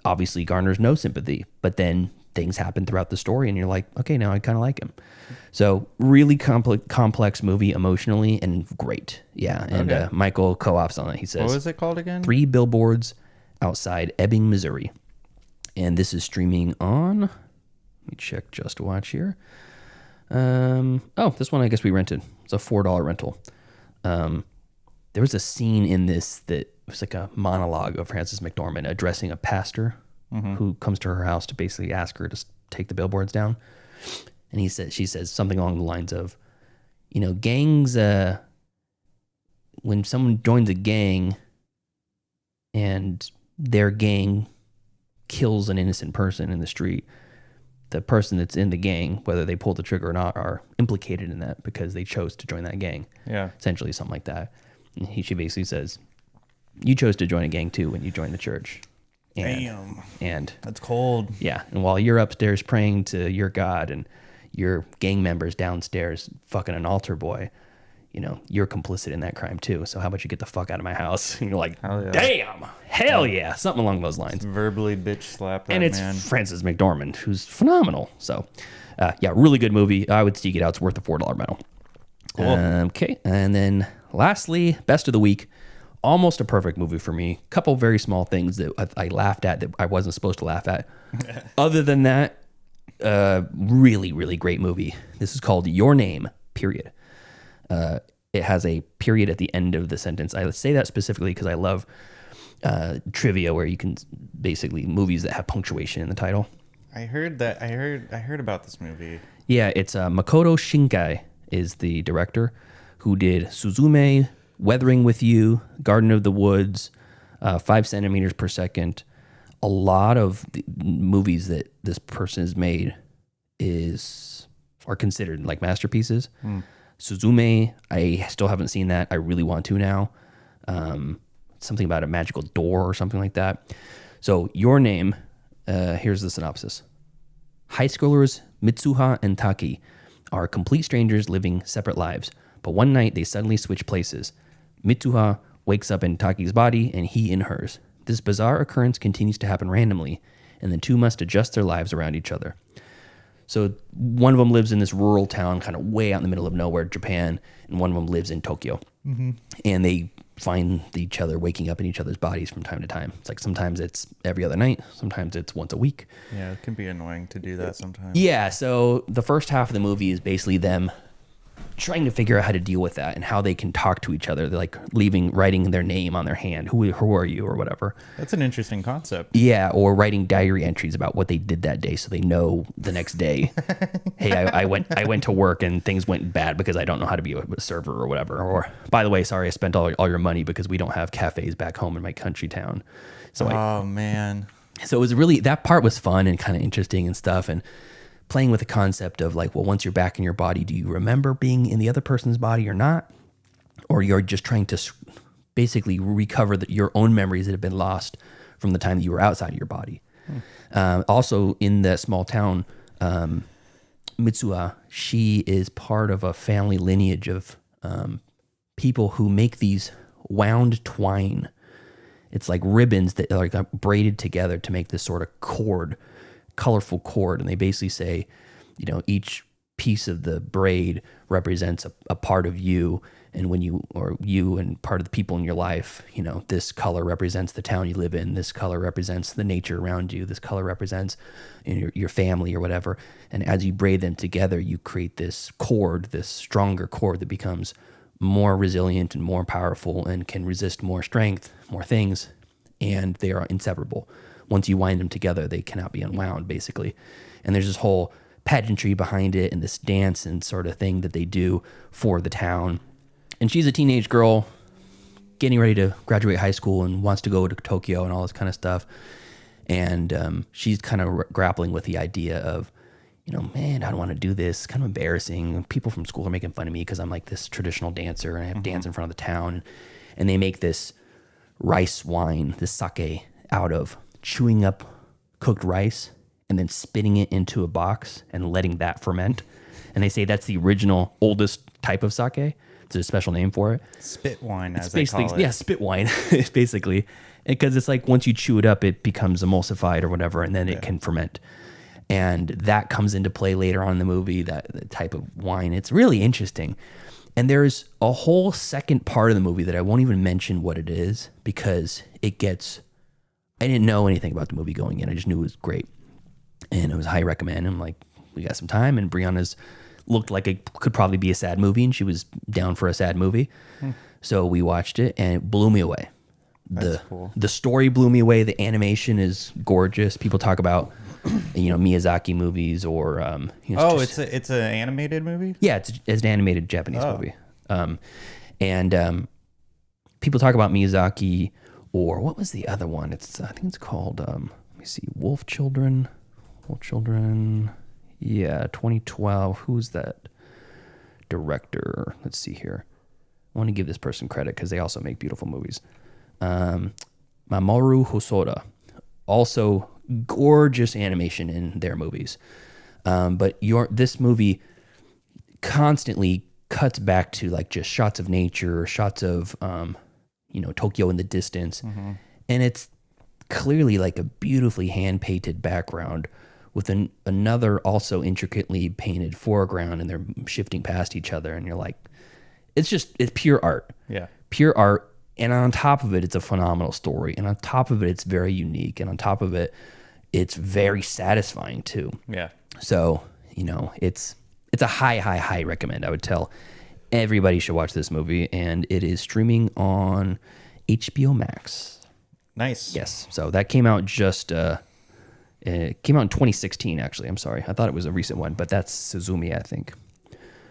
Speaker 1: obviously garners no sympathy. But then things happen throughout the story, and you're like, okay, now I kind of like him. So really complex movie emotionally, and great. Yeah, and
Speaker 7: Okay.
Speaker 1: Michael co-ops on it. He says,
Speaker 7: What was it called again?
Speaker 1: 3 Billboards Outside Ebbing, Missouri. And this is streaming on... Let me check Just Watch here. This one I guess we rented. It's a $4 rental. There was a scene in this that was like a monologue of Frances McDormand addressing a pastor who comes to her house to basically ask her to take the billboards down. And she says something along the lines of, gangs, when someone joins a gang and their gang kills an innocent person in the street, the person that's in the gang, whether they pull the trigger or not, are implicated in that because they chose to join that gang.
Speaker 7: Yeah.
Speaker 1: Essentially something like that. And she basically says, you chose to join a gang too when you joined the church.
Speaker 7: Damn.
Speaker 1: And
Speaker 7: That's cold.
Speaker 1: yeah. And while you're upstairs praying to your God and your gang members downstairs fucking an altar boy, you're complicit in that crime too. So how about you get the fuck out of my house? And you're like,
Speaker 7: Hell yeah.
Speaker 1: damn, hell yeah. Something along those lines.
Speaker 7: Verbally bitch slap that
Speaker 1: And it's
Speaker 7: man.
Speaker 1: Frances McDormand, who's phenomenal. So, really good movie. I would seek it out. It's worth a $4 rental.
Speaker 7: Cool.
Speaker 1: Okay. And then lastly, best of the week. Almost a perfect movie for me. Couple very small things that I laughed at that I wasn't supposed to laugh at. Other than that, really, really great movie. This is called Your Name, period. It has a period at the end of the sentence. I say that specifically because I love trivia where you can basically movies that have punctuation in the title.
Speaker 7: I heard that. I heard about this movie.
Speaker 1: Yeah, it's Makoto Shinkai is the director who did Suzume, Weathering with You, Garden of the Woods, 5 centimeters per second. A lot of the movies that this person has made are considered like masterpieces. Suzume, I still haven't seen that. I really want to now. Something about a magical door or something like that. So Your Name, here's the synopsis. High schoolers Mitsuha and Taki are complete strangers living separate lives, but one night they suddenly switch places. Mitsuha wakes up in Taki's body and he in hers. This bizarre occurrence continues to happen randomly, and the two must adjust their lives around each other. So one of them lives in this rural town, kind of way out in the middle of nowhere, Japan, and one of them lives in Tokyo. And they find each other waking up in each other's bodies from time to time. It's like sometimes it's every other night, sometimes it's once a week.
Speaker 7: Yeah, it can be annoying to do that sometimes.
Speaker 1: Yeah, so the first half of the movie is basically them trying to figure out how to deal with that and how they can talk to each other. They're like writing their name on their hand. Who are you or whatever.
Speaker 7: That's an interesting concept.
Speaker 1: Yeah, or writing diary entries about what they did that day so they know the next day. Hey, I went to work and things went bad because I don't know how to be a server or whatever. Or, by the way, sorry, I spent all your money because we don't have cafes back home in my country town. So
Speaker 7: Oh, man.
Speaker 1: So it was really, that part was fun and kind of interesting and stuff. And playing with the concept of like, well, once you're back in your body, do you remember being in the other person's body or not? Or you're just trying to basically recover your own memories that have been lost from the time that you were outside of your body. Also in that small town, Mitsuha, she is part of a family lineage of people who make these wound twine. It's like ribbons that are like braided together to make this sort of cord colorful cord, and they basically say, you know, each piece of the braid represents a part of you, and when you and part of the people in your life, you know, this color represents the town you live in, this color represents the nature around you, this color represents, you know, your family or whatever. And as you braid them together, you create this cord, this stronger cord that becomes more resilient and more powerful and can resist more strength, more things, and they are inseparable. Once you wind them together, they cannot be unwound, basically. And there's this whole pageantry behind it and this dance and sort of thing that they do for the town. And she's a teenage girl getting ready to graduate high school and wants to go to Tokyo and all this kind of stuff. And she's kind of grappling with the idea of, you know, man, I don't want to do this. It's kind of embarrassing. People from school are making fun of me because I'm like this traditional dancer and I have to dance in front of the town. And they make this rice wine, this sake, out of chewing up cooked rice and then spitting it into a box and letting that ferment. And they say that's the original, oldest type of sake. There's a special name for it.
Speaker 7: Spit wine,
Speaker 1: it's
Speaker 7: as they call it.
Speaker 1: Yeah, spit wine, basically. Because it's like once you chew it up, it becomes emulsified or whatever, and then it can ferment. And that comes into play later on in the movie, that type of wine. It's really interesting. And there's a whole second part of the movie that I won't even mention what it is because it gets... I didn't know anything about the movie going in. I just knew it was great. And it was high recommend. I'm like, we got some time, and Brianna's looked like it could probably be a sad movie, and she was down for a sad movie. So we watched it, and it blew me away.
Speaker 7: That's cool.
Speaker 1: The story blew me away. The animation is gorgeous. People talk about, you know, Miyazaki movies or... you know,
Speaker 7: it's an animated movie?
Speaker 1: Yeah, it's an animated Japanese movie. People talk about Miyazaki, or what was the other one? I think it's called, let me see, Wolf Children. Yeah, 2012. Who's that director? Let's see here. I want to give this person credit because they also make beautiful movies. Mamoru Hosoda. Also gorgeous animation in their movies. But this movie constantly cuts back to like just shots of nature, shots of, you know, Tokyo in the distance. And it's clearly like a beautifully hand-painted background with another also intricately painted foreground, and they're shifting past each other, and you're like, it's pure art.
Speaker 7: Yeah.
Speaker 1: Pure art. And on top of it, it's a phenomenal story. And on top of it, it's very unique. And on top of it, it's very satisfying too.
Speaker 7: Yeah.
Speaker 1: So, you know, it's a high recommend. I would tell everybody should watch this movie, and it is streaming on HBO Max.
Speaker 7: Nice.
Speaker 1: Yes. So that came out it came out in 2016, actually. I'm sorry. I thought it was a recent one, but that's Suzumi, I think.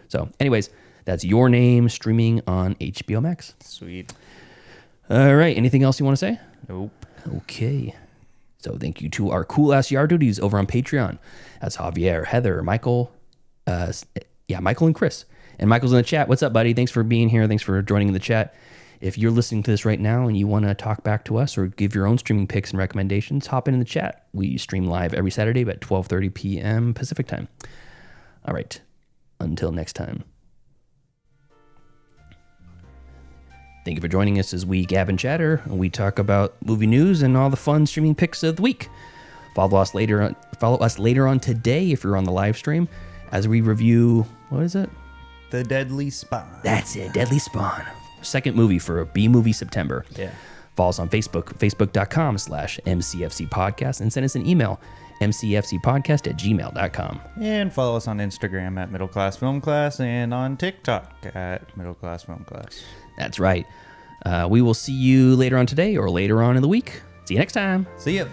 Speaker 1: So anyways, that's Your Name streaming on HBO Max.
Speaker 7: Sweet.
Speaker 1: All right. Anything else you want to say?
Speaker 7: Nope.
Speaker 1: Okay. So thank you to our cool ass yard duties over on Patreon. That's Javier, Heather, Michael, Michael and Chris. And Michael's in the chat. What's up, buddy? Thanks for being here. Thanks for joining in the chat. If you're listening to this right now and you want to talk back to us or give your own streaming picks and recommendations, hop in the chat. We stream live every Saturday at 12:30 p.m. Pacific time. All right. Until next time. Thank you for joining us as we gab and chatter, and we talk about movie news and all the fun streaming picks of the week. Follow us later on today if you're on the live stream as we review, what is it?
Speaker 7: The Deadly Spawn.
Speaker 1: That's it, Deadly Spawn. Second movie for a B-movie September.
Speaker 7: Yeah.
Speaker 1: Follow us on Facebook, facebook.com/MCFC podcast, and send us an email, mcfcpodcast@gmail.com.
Speaker 7: And follow us on Instagram at Middle Class Film Class and on TikTok at Middle Class Film Class.
Speaker 1: That's right. We will see you later on today or later on in the week. See you next time.
Speaker 7: See ya.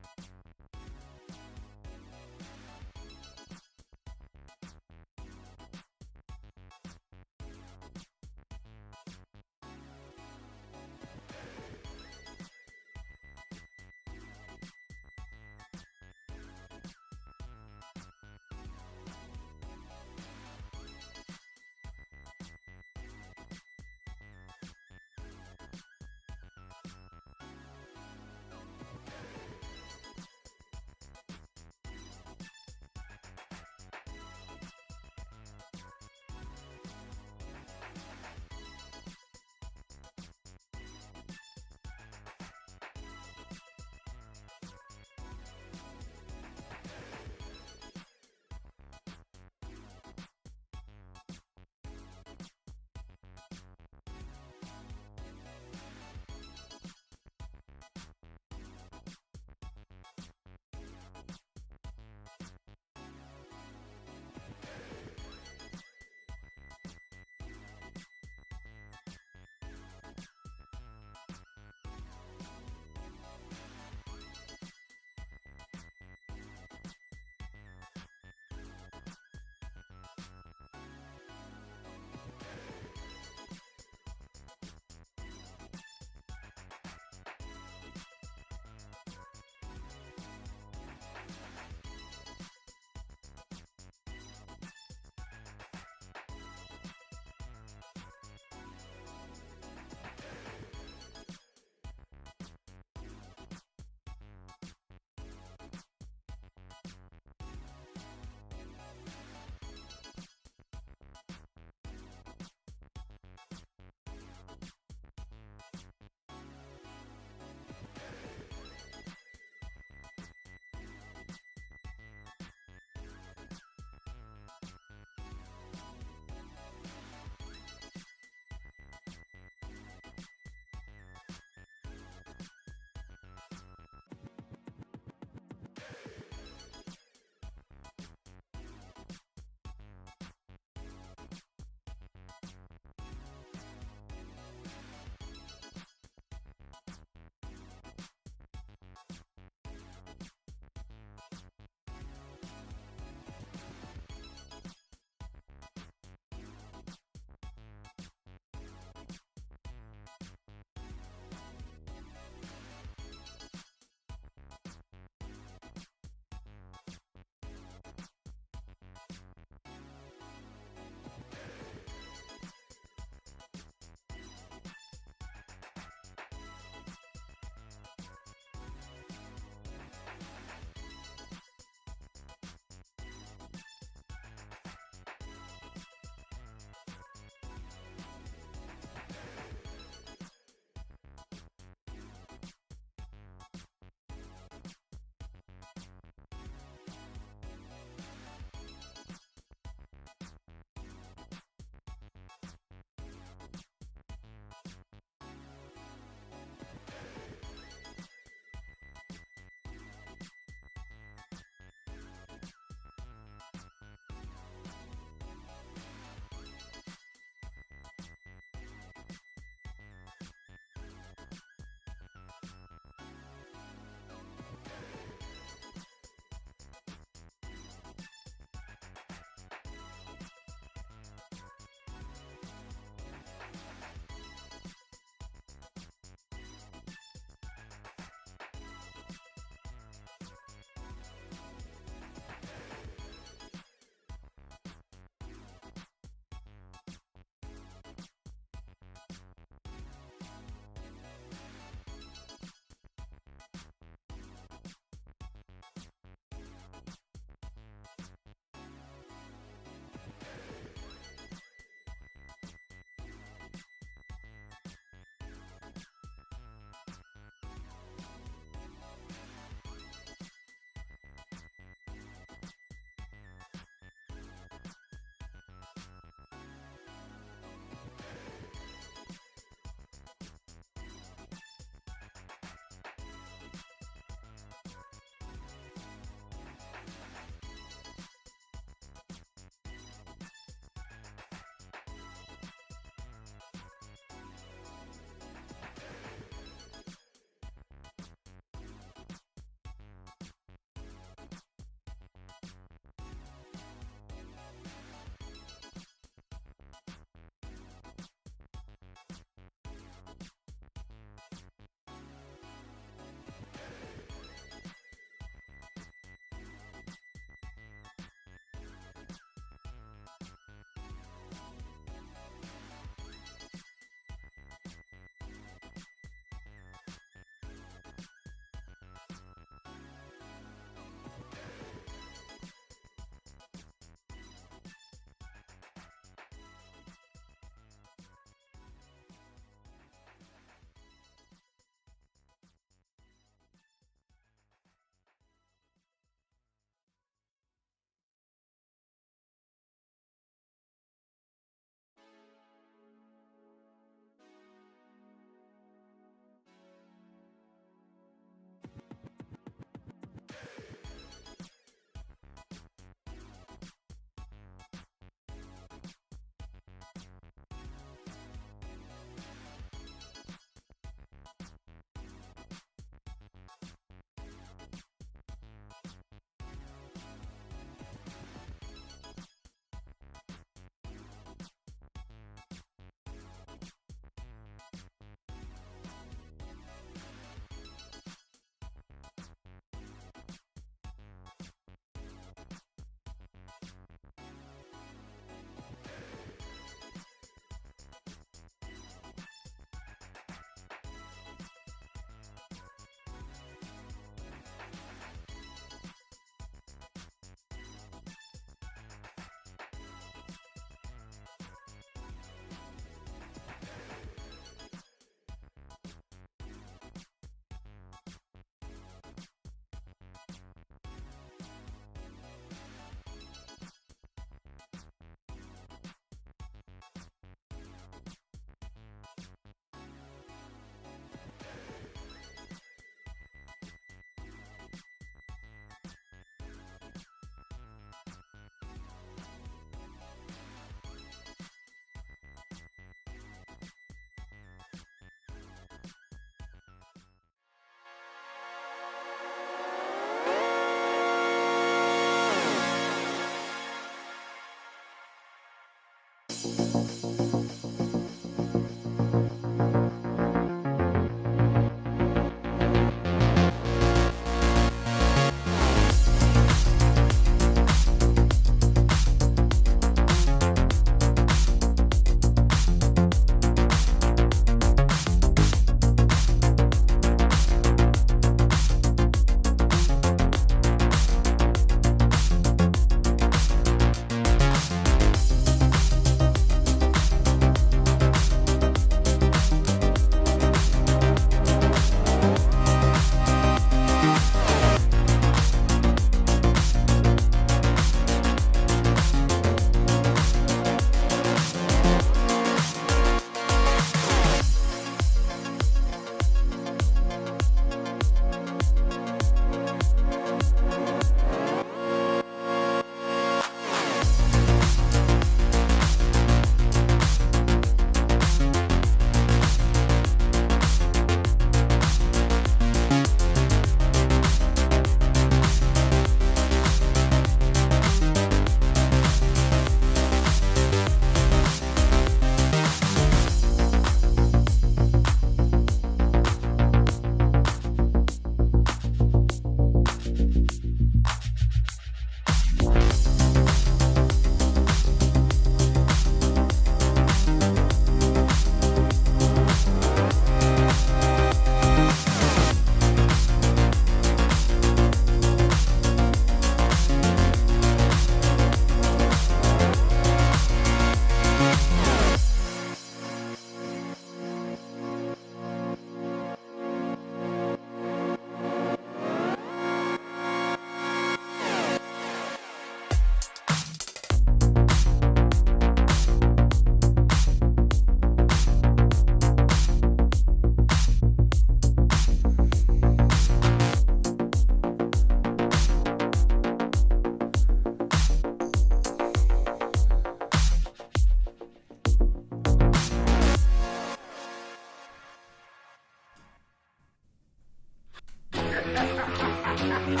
Speaker 4: Dreams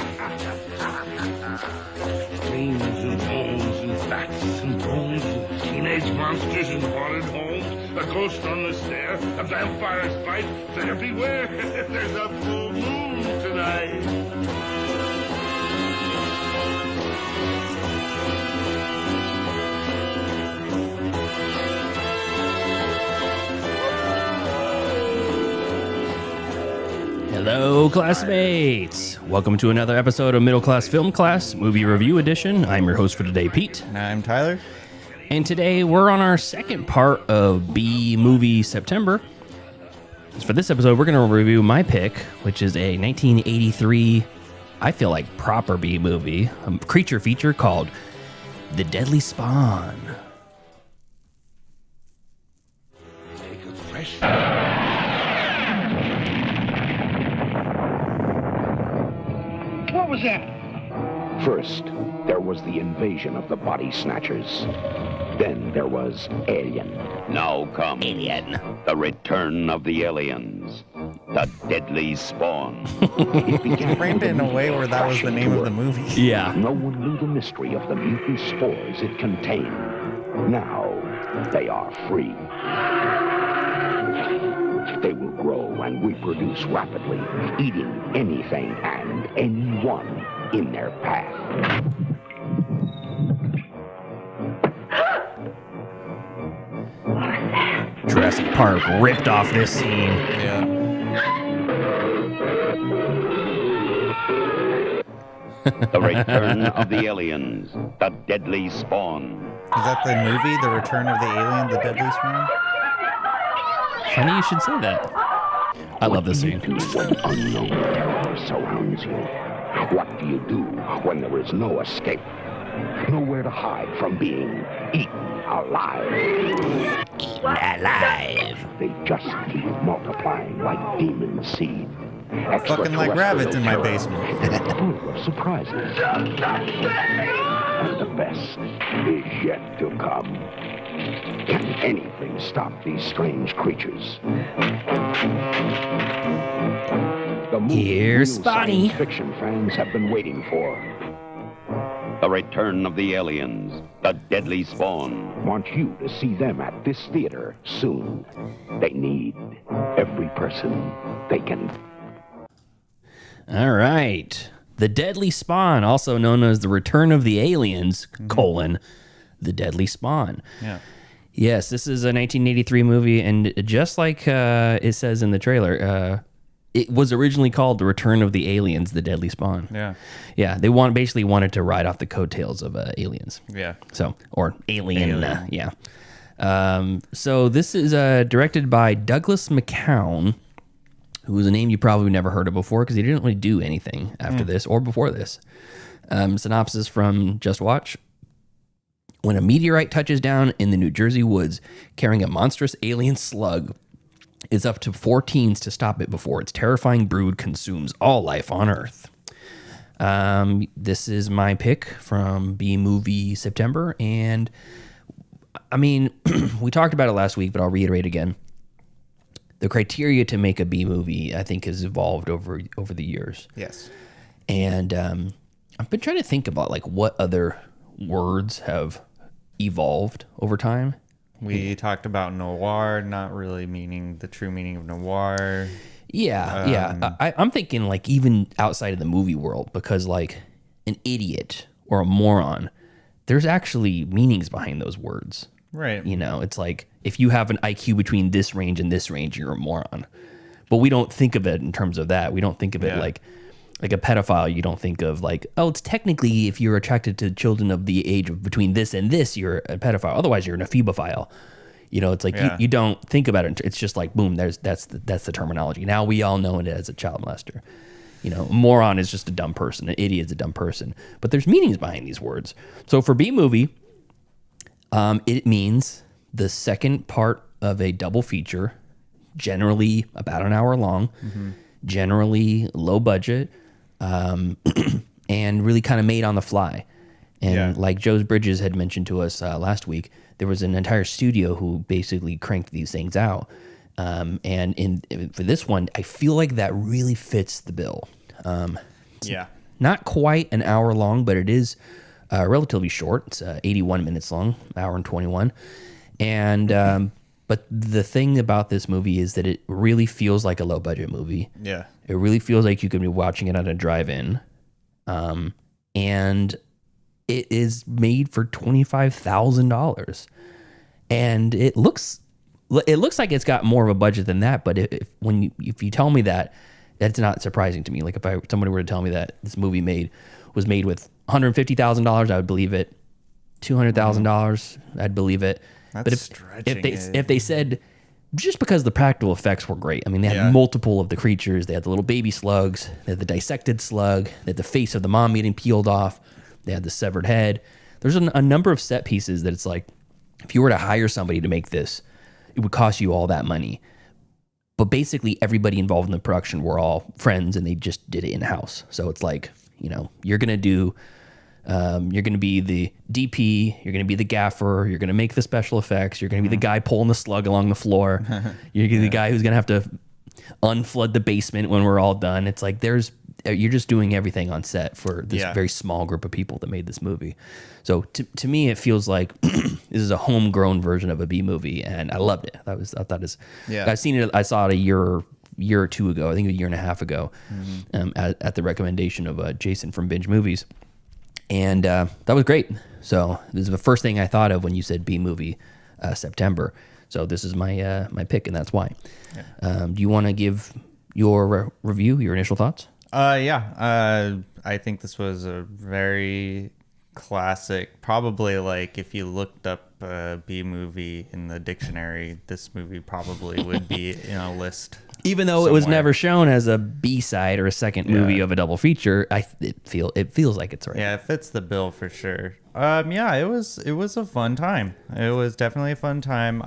Speaker 4: and bones and bats and bones and teenage monsters in haunted homes, a ghost on the stair, a vampire's bite. Better beware, there's a full moon tonight.
Speaker 1: Hello, classmates. Welcome to another episode of Middle Class Film Class Movie Review Edition. I'm your host for today, Pete.
Speaker 7: And I'm Tyler.
Speaker 1: And today we're on our second part of B Movie September. For this episode, we're going to review my pick, which is a 1983, I feel like, proper B movie, a creature feature called The Deadly Spawn.
Speaker 4: Take a fresh. What was that?
Speaker 2: First, there was the invasion of the body snatchers. Then there was Alien.
Speaker 10: Now comes
Speaker 1: Alien.
Speaker 10: the return of the aliens, the deadly spawn.
Speaker 2: It began
Speaker 7: Framed it in a way where that was the name of the movie.
Speaker 1: Yeah.
Speaker 2: No one knew the mystery of the mutant spores it contained. Now, they are free. They will grow and reproduce rapidly, eating anything and anyone in their path.
Speaker 1: Jurassic Park ripped off this scene.
Speaker 7: Yeah.
Speaker 10: The return of the aliens, the deadly spawn.
Speaker 7: Is that the movie, The Return of the Alien, The Deadly Spawn?
Speaker 1: Funny you should say that. I love this scene.
Speaker 2: What do you do when unknown terror surrounds you? What do you do when there is no escape? Nowhere to hide from being eaten alive.
Speaker 1: Eaten alive.
Speaker 2: They just keep multiplying like demon seed.
Speaker 7: Fucking like rabbits in my basement.
Speaker 2: Full of surprises. And the best is yet to come. Can anything stop these strange creatures? The movie
Speaker 1: Here's
Speaker 2: real
Speaker 1: Spotty.
Speaker 2: science fiction fans have been waiting for.
Speaker 10: The return of the aliens, the deadly spawn.
Speaker 2: Want you to see them at this theater soon. They need every person they can.
Speaker 1: All right. The Deadly Spawn, also known as The Return of the Aliens, colon, The Deadly Spawn.
Speaker 7: Yeah.
Speaker 1: Yes, this is a 1983 movie, and just like it says in the trailer, it was originally called The Return of the Aliens, The Deadly Spawn.
Speaker 7: Yeah.
Speaker 1: Yeah, they basically wanted to ride off the coattails of Aliens.
Speaker 7: Yeah.
Speaker 1: So, or Alien. Yeah. So this is directed by Douglas McCown, who is a name you probably never heard of before because he didn't really do anything after this or before this. Synopsis from Just Watch. When a meteorite touches down in the New Jersey woods carrying a monstrous alien slug, it's up to 4 teens to stop it before its terrifying brood consumes all life on Earth. This is my pick from B Movie September, and I mean, we talked about it last week, but I'll reiterate again. The criteria to make a B movie, I think, has evolved over the years.
Speaker 7: Yes.
Speaker 1: And I've been trying to think about like what other words have evolved over time.
Speaker 7: We talked about noir, not really meaning the true meaning of noir.
Speaker 1: Yeah. I'm thinking like even outside of the movie world, because like an idiot or a moron, there's actually meanings behind those words.
Speaker 7: Right.
Speaker 1: You know, it's like if you have an IQ between this range and this range, you're a moron. But we don't think of it in terms of that. We don't think of it like a pedophile. You don't think of like, oh, it's technically if you're attracted to children of the age of between this and this, you're a pedophile. Otherwise, you're an ephebophile. You know, it's like you don't think about it. It's just like, boom, that's the terminology. Now we all know it as a child molester. You know, moron is just a dumb person. An idiot is a dumb person. But there's meanings behind these words. So for B movie, it means the second part of a double feature, generally about an hour long, generally low budget, and really kind of made on the fly. And like Joe Bridges had mentioned to us last week, there was an entire studio who basically cranked these things out. And for this one, I feel like that really fits the bill. not quite an hour long, but it is relatively short. It's 81 minutes long, hour and 21. And but the thing about this movie is that it really feels like a low budget movie.
Speaker 7: Yeah.
Speaker 1: It really feels like you could be watching it at a drive-in. And it is made for $25,000. And it looks like it's got more of a budget than that, but if you tell me that, that's not surprising to me. Like if somebody were to tell me that this movie was made with $150,000, I would believe it. $200,000, I'd believe it.
Speaker 7: That's
Speaker 1: But if they said, just because the practical effects were great, I mean, they had
Speaker 7: Yeah.
Speaker 1: multiple of the creatures. They had the little baby slugs. They had the dissected slug. They had the face of the mom getting peeled off. They had the severed head. There's a number of set pieces that it's like, if you were to hire somebody to make this, it would cost you all that money. But basically, everybody involved in the production were all friends, and they just did it in-house. So it's like, you're going to be the DP, you're going to be the gaffer, you're going to make the special effects, you're going to be the guy pulling the slug along the floor, you're the guy who's going to have to unflood the basement when we're all done. It's like you're just doing everything on set for this very small group of people that made this movie. So to me, it feels like this is a homegrown version of a B movie, and I loved it. I saw it a year or two ago, I think a year and a half ago, at the recommendation of Jason from Binge Movies. And that was great. So this is the first thing I thought of when you said B movie September. So this is my pick, and that's why. Yeah. Do you want to give your review, your initial thoughts?
Speaker 7: I think this was a very classic. Probably like if you looked up a B movie in the dictionary, this movie probably would be in a list.
Speaker 1: Even though it was never shown as a B-side or a second movie of a double feature, it feels like it's right.
Speaker 7: Yeah, it fits the bill for sure. It was a fun time. It was definitely a fun time.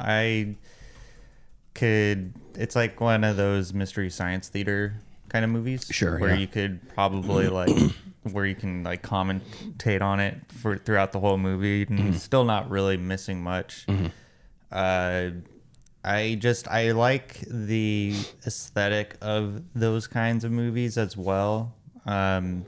Speaker 7: It's like one of those mystery science theater kind of movies.
Speaker 1: Sure.
Speaker 7: Where you could probably where you can like commentate on it throughout the whole movie and still not really missing much. I like the aesthetic of those kinds of movies as well. Kind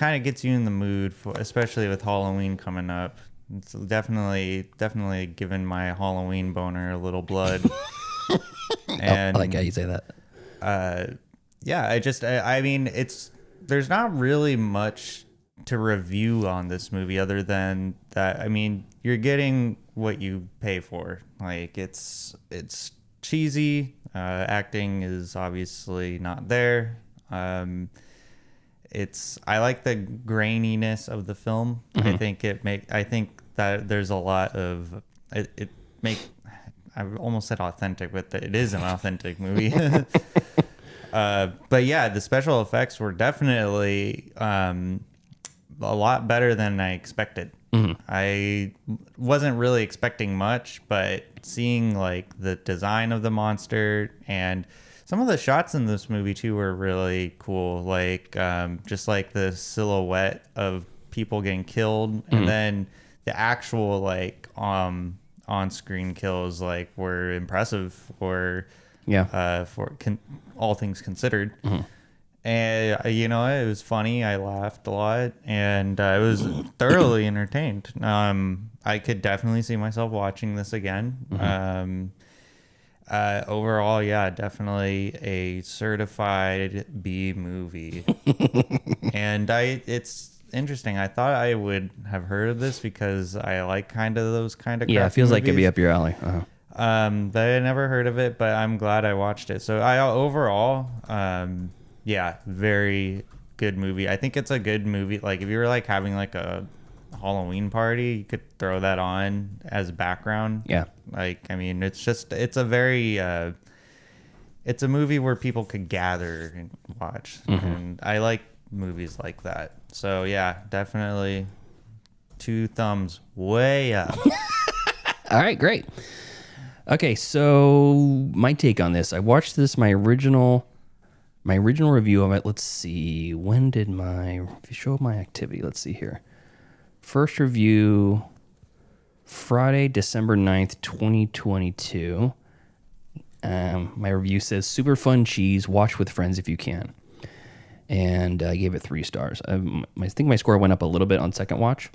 Speaker 7: of gets you in the mood especially with Halloween coming up. It's definitely given my Halloween boner a little blood. And
Speaker 1: I like how you say that.
Speaker 7: There's not really much to review on this movie other than that. I mean, you're getting what you pay for. Like it's cheesy. Acting is obviously not there. I like the graininess of the film. I think that there's a lot of I almost said authentic, but it is an authentic movie. But yeah, the special effects were definitely a lot better than I expected. I wasn't really expecting much, but seeing like the design of the monster and some of the shots in this movie too were really cool. Like just like the silhouette of people getting killed, and then the actual like on-screen kills like were impressive for all things considered. And it was funny. I laughed a lot, and I was thoroughly entertained. I could definitely see myself watching this again. Overall, yeah, definitely a certified B movie. And it's interesting. I thought I would have heard of this because I like kind of those kind of
Speaker 1: it feels like it'd be up your alley.
Speaker 7: But I never heard of it. But I'm glad I watched it. So overall, very good movie. I think it's a good movie. Like if you were like having like a Halloween party, you could throw that on as background. Yeah. Like, I mean, it's a very, it's a movie where people could gather and watch. And I like movies like that. So yeah, definitely 2 thumbs way up.
Speaker 1: All right, great. Okay, so my take on this. I watched this, my original review of it. Let's see. When did show my activity? Let's see here. First review, Friday, December 9th, 2022. My review says, super fun cheese. Watch with friends if you can. and I gave it 3 stars. I think my score went up a little bit on second watch,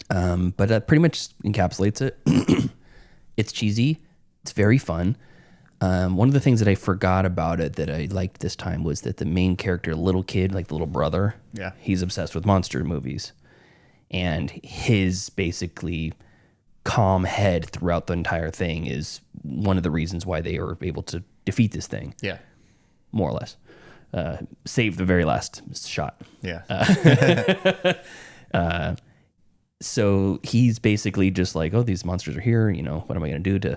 Speaker 1: but that pretty much encapsulates it. It's cheesy. It's very fun. One of the things that I forgot about it that I liked this time was that the main character, little kid, like the little brother, he's obsessed with monster movies. And his basically calm head throughout the entire thing is one of the reasons why they are able to defeat this thing.
Speaker 7: Yeah.
Speaker 1: More or less. Save the very last shot.
Speaker 7: Yeah.
Speaker 1: So he's basically just like, oh, these monsters are here. You know, what am I going to do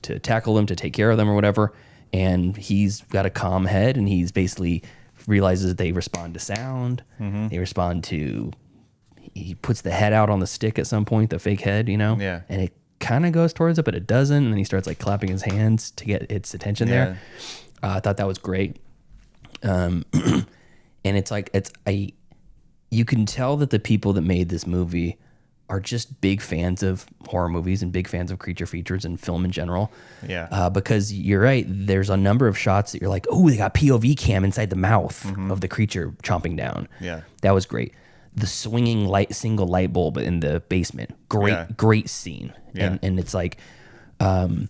Speaker 1: to tackle them, to take care of them or whatever? And he's got a calm head, and he's basically realizes that they respond to sound. They respond to, he puts the head out on the stick at some point, the fake head, you know?
Speaker 7: Yeah.
Speaker 1: And it kind of goes towards it, but it doesn't. And then he starts like clapping his hands to get its attention there. I thought that was great. And it's like, you can tell that the people that made this movie are just big fans of horror movies and big fans of creature features and film in general.
Speaker 7: Yeah.
Speaker 1: Because you're right, there's a number of shots that you're like, oh, they got POV cam inside the mouth of the creature chomping down.
Speaker 7: Yeah.
Speaker 1: That was great. The swinging single light bulb in the basement, great scene.
Speaker 7: Yeah.
Speaker 1: And it's like, I'm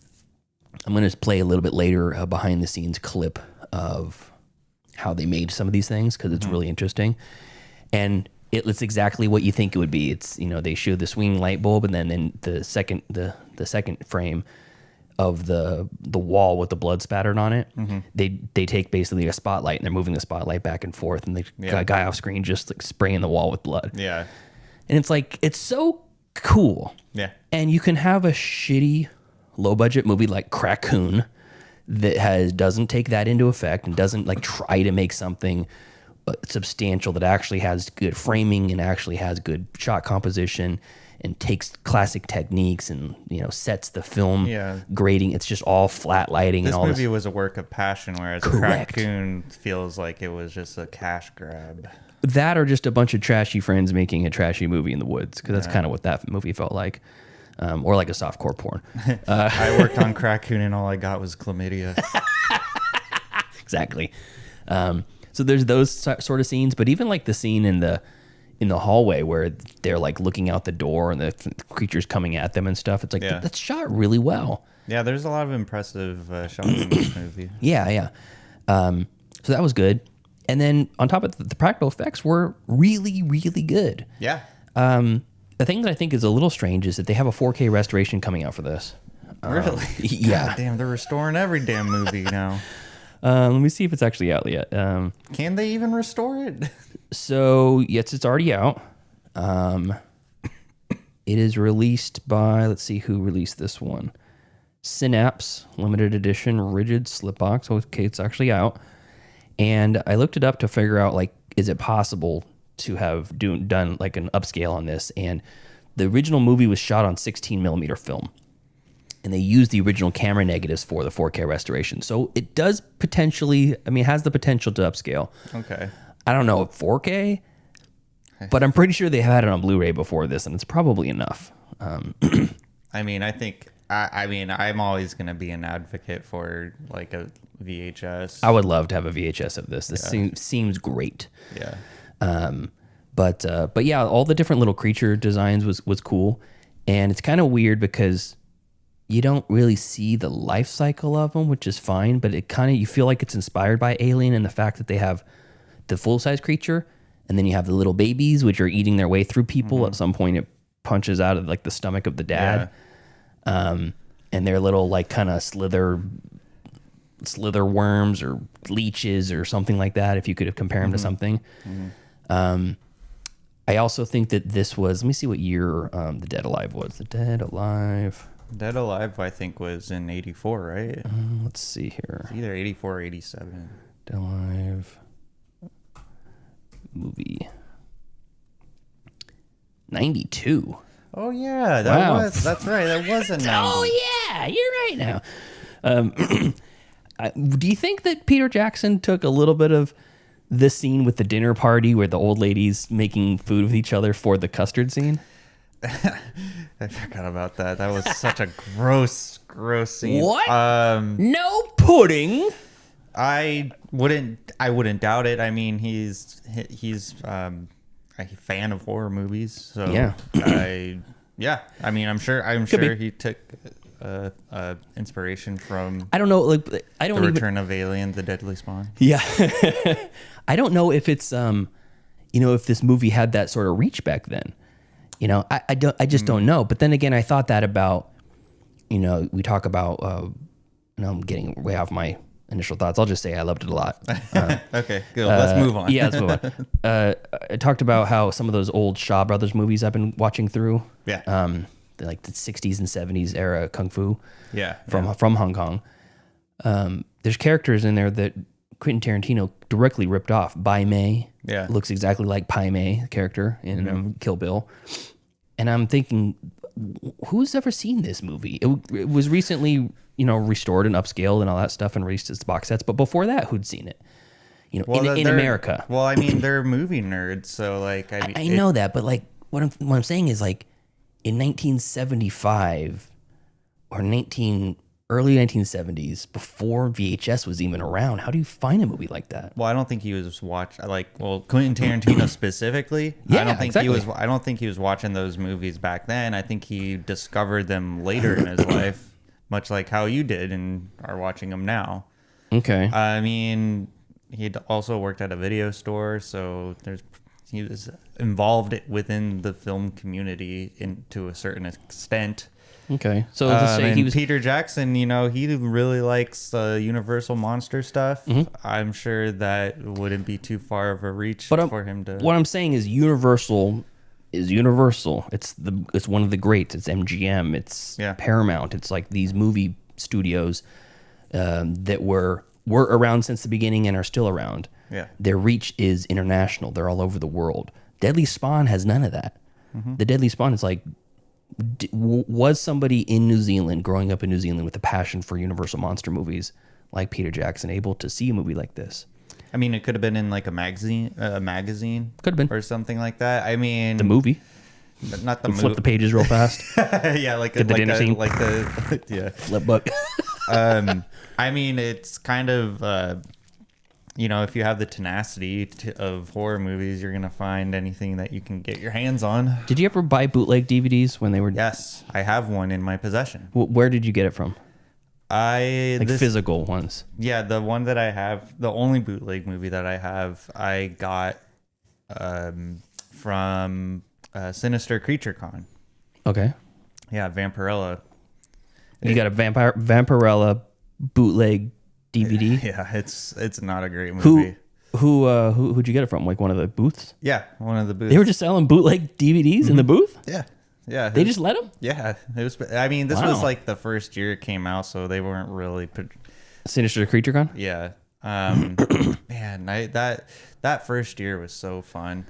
Speaker 1: going to play a little bit later a behind the scenes clip of how they made some of these things, because it's really interesting. And it's exactly what you think it would be. It's, you know, they show the swinging light bulb, and then in the second frame of the wall with the blood spattered on it, they take basically a spotlight, and they're moving the spotlight back and forth, and the guy off screen just like spraying the wall with blood.
Speaker 7: Yeah.
Speaker 1: And it's like, it's so cool.
Speaker 7: Yeah.
Speaker 1: And you can have a shitty low budget movie like Crackoon that doesn't take that into effect and doesn't like try to make something substantial, that actually has good framing and actually has good shot composition and takes classic techniques and, you know, sets the film grading. It's just all flat lighting.
Speaker 7: This
Speaker 1: and all
Speaker 7: movie was a work of passion, whereas Crackoon feels like it was just a cash grab.
Speaker 1: That, or just a bunch of trashy friends making a trashy movie in the woods, because that's kind of what that movie felt like. Or like a softcore porn.
Speaker 7: I worked on Crackoon, and all I got was chlamydia.
Speaker 1: Exactly. So there's those sort of scenes, but even like the scene in the hallway where they're like looking out the door and the creature's coming at them and stuff. It's like, that's shot really well.
Speaker 7: Yeah, there's a lot of impressive shots in this movie.
Speaker 1: Yeah. So that was good. And then on top of the practical effects were really, really good.
Speaker 7: Yeah.
Speaker 1: The thing that I think is a little strange is that they have a 4K restoration coming out for this.
Speaker 7: Really?
Speaker 1: Yeah.
Speaker 7: God damn, they're restoring every damn movie now.
Speaker 1: Let me see if it's actually out yet.
Speaker 7: Can they even restore it?
Speaker 1: So, yes, it's already out. It is released by, let's see who released this one. Synapse, limited edition, rigid slipbox. Okay, it's actually out. And I looked it up to figure out, like, is it possible to have done like an upscale on this? And the original movie was shot on 16 millimeter film. And they used the original camera negatives for the 4K restoration. So it does potentially, it has the potential to upscale.
Speaker 7: Okay.
Speaker 1: I don't know, 4K, but I'm pretty sure they had it on Blu-ray before this, and it's probably enough.
Speaker 7: I think, I'm always going to be an advocate for like a VHS.
Speaker 1: I would love to have a VHS of this. This seems great.
Speaker 7: Yeah.
Speaker 1: But yeah, all the different little creature designs was cool. And it's kind of weird because you don't really see the life cycle of them, which is fine, but it kind of, you feel like it's inspired by Alien and the fact that they have the full-size creature, and then you have the little babies, which are eating their way through people. At some point, it punches out of like the stomach of the dad. And they're little like kind of slither worms or leeches or something like that, if you could compare them to something. I also think that this was, let me see what year The Dead Alive was. The Dead Alive,
Speaker 7: I think, was in 84, right?
Speaker 1: Let's see here.
Speaker 7: It's either 84 or 87.
Speaker 1: Dead Alive movie. 92.
Speaker 7: Oh, yeah. That's right. That was a 90.
Speaker 1: Oh, yeah. You're right now. Do you think that Peter Jackson took a little bit of this scene with the dinner party where the old lady's making food with each other for the custard scene?
Speaker 7: I forgot about that. That was such a gross scene.
Speaker 1: What? No pudding?
Speaker 7: I wouldn't doubt it. I mean, he's a fan of horror movies, so
Speaker 1: Yeah.
Speaker 7: I mean, I'm sure he took inspiration from
Speaker 1: I don't know, like I don't
Speaker 7: The
Speaker 1: even
Speaker 7: Return of Alien, The Deadly Spawn.
Speaker 1: Yeah. I don't know if it's if this movie had that sort of reach back then. I just don't know. But then again, I thought that about, we talk about I'm getting way off my initial thoughts. I'll just say I loved it a lot.
Speaker 7: Okay, good. Let's move on.
Speaker 1: Yeah, let's move on. I talked about how some of those old Shaw Brothers movies I've been watching through.
Speaker 7: Yeah.
Speaker 1: Like the 60s and 70s era kung fu.
Speaker 7: Yeah.
Speaker 1: From Hong Kong. There's characters in there that Quentin Tarantino directly ripped off. Bai Mei looks exactly like Pai Mei, the character in Kill Bill. And I'm thinking, who's ever seen this movie? It was recently, restored and upscaled and all that stuff and released as box sets. But before that, who'd seen it? In America.
Speaker 7: Well, I mean, they're movie nerds, so like
Speaker 1: I know that, but like what I'm saying is like in 1975 or early 1970s, before VHS was even around, how do you find a movie like that?
Speaker 7: Well, I don't think he was Quentin Tarantino specifically.
Speaker 1: Yeah,
Speaker 7: I don't think
Speaker 1: exactly.
Speaker 7: I don't think he was watching those movies back then. I think he discovered them later in his life, much like how you did and are watching them now.
Speaker 1: Okay.
Speaker 7: I mean, he'd also worked at a video store, so he was involved within the film community to a certain extent.
Speaker 1: Okay, so let's say he was
Speaker 7: Peter Jackson. He really likes Universal monster stuff.
Speaker 1: Mm-hmm.
Speaker 7: I'm sure that wouldn't be too far of a reach for him to.
Speaker 1: What I'm saying is Universal is Universal. It's one of the greats. It's MGM. It's Paramount. It's like these movie studios that were around since the beginning and are still around.
Speaker 7: Yeah,
Speaker 1: their reach is international. They're all over the world. Deadly Spawn has none of that.
Speaker 7: Mm-hmm.
Speaker 1: The Deadly Spawn is like. Was somebody in New Zealand, growing up in New Zealand with a passion for Universal monster movies like Peter Jackson, able to see a movie like this?
Speaker 7: I mean, it could have been in like a magazine.
Speaker 1: Could have been.
Speaker 7: Or something like that. I mean,
Speaker 1: the movie.
Speaker 7: Not the movie.
Speaker 1: Flip the pages real fast.
Speaker 7: Yeah, like the
Speaker 1: dinner scene.
Speaker 7: Like the yeah.
Speaker 1: Flip book.
Speaker 7: I mean, it's kind of if you have the tenacity of horror movies, you're gonna find anything that you can get your hands on.
Speaker 1: Did you ever buy bootleg DVDs when they were?
Speaker 7: Yes, I have one in my possession.
Speaker 1: Where did you get it from?
Speaker 7: Physical
Speaker 1: ones.
Speaker 7: Yeah, the one that I have, the only bootleg movie that I have, I got from Sinister Creature Con.
Speaker 1: Okay.
Speaker 7: Yeah, Vampirella.
Speaker 1: You got a Vampirella bootleg DVD?
Speaker 7: Yeah, it's not a great movie.
Speaker 1: Who'd you get it from? Like one of the booths?
Speaker 7: Yeah, one of the booths.
Speaker 1: They were just selling bootleg DVDs in the booth?
Speaker 7: Yeah.
Speaker 1: They just let them?
Speaker 7: Yeah, it was. I mean, this was like the first year it came out, so they weren't really.
Speaker 1: Sinister Creature Con?
Speaker 7: Yeah. Man, that first year was so fun.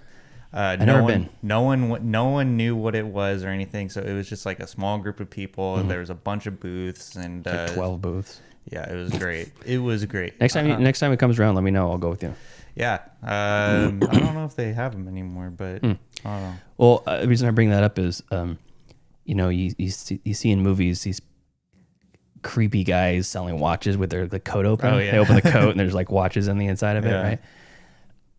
Speaker 1: I've never been.
Speaker 7: No one knew what it was or anything, so it was just like a small group of people, and there was a bunch of booths and
Speaker 1: like 12 booths.
Speaker 7: Yeah, it was great. It was great.
Speaker 1: Next time it comes around, let me know. I'll go with you.
Speaker 7: Yeah. I don't know if they have them anymore, but I don't know.
Speaker 1: Well, the reason I bring that up is, you see in movies these creepy guys selling watches with the coat open.
Speaker 7: Oh, yeah.
Speaker 1: They open the coat and there's like watches on the inside of it, right?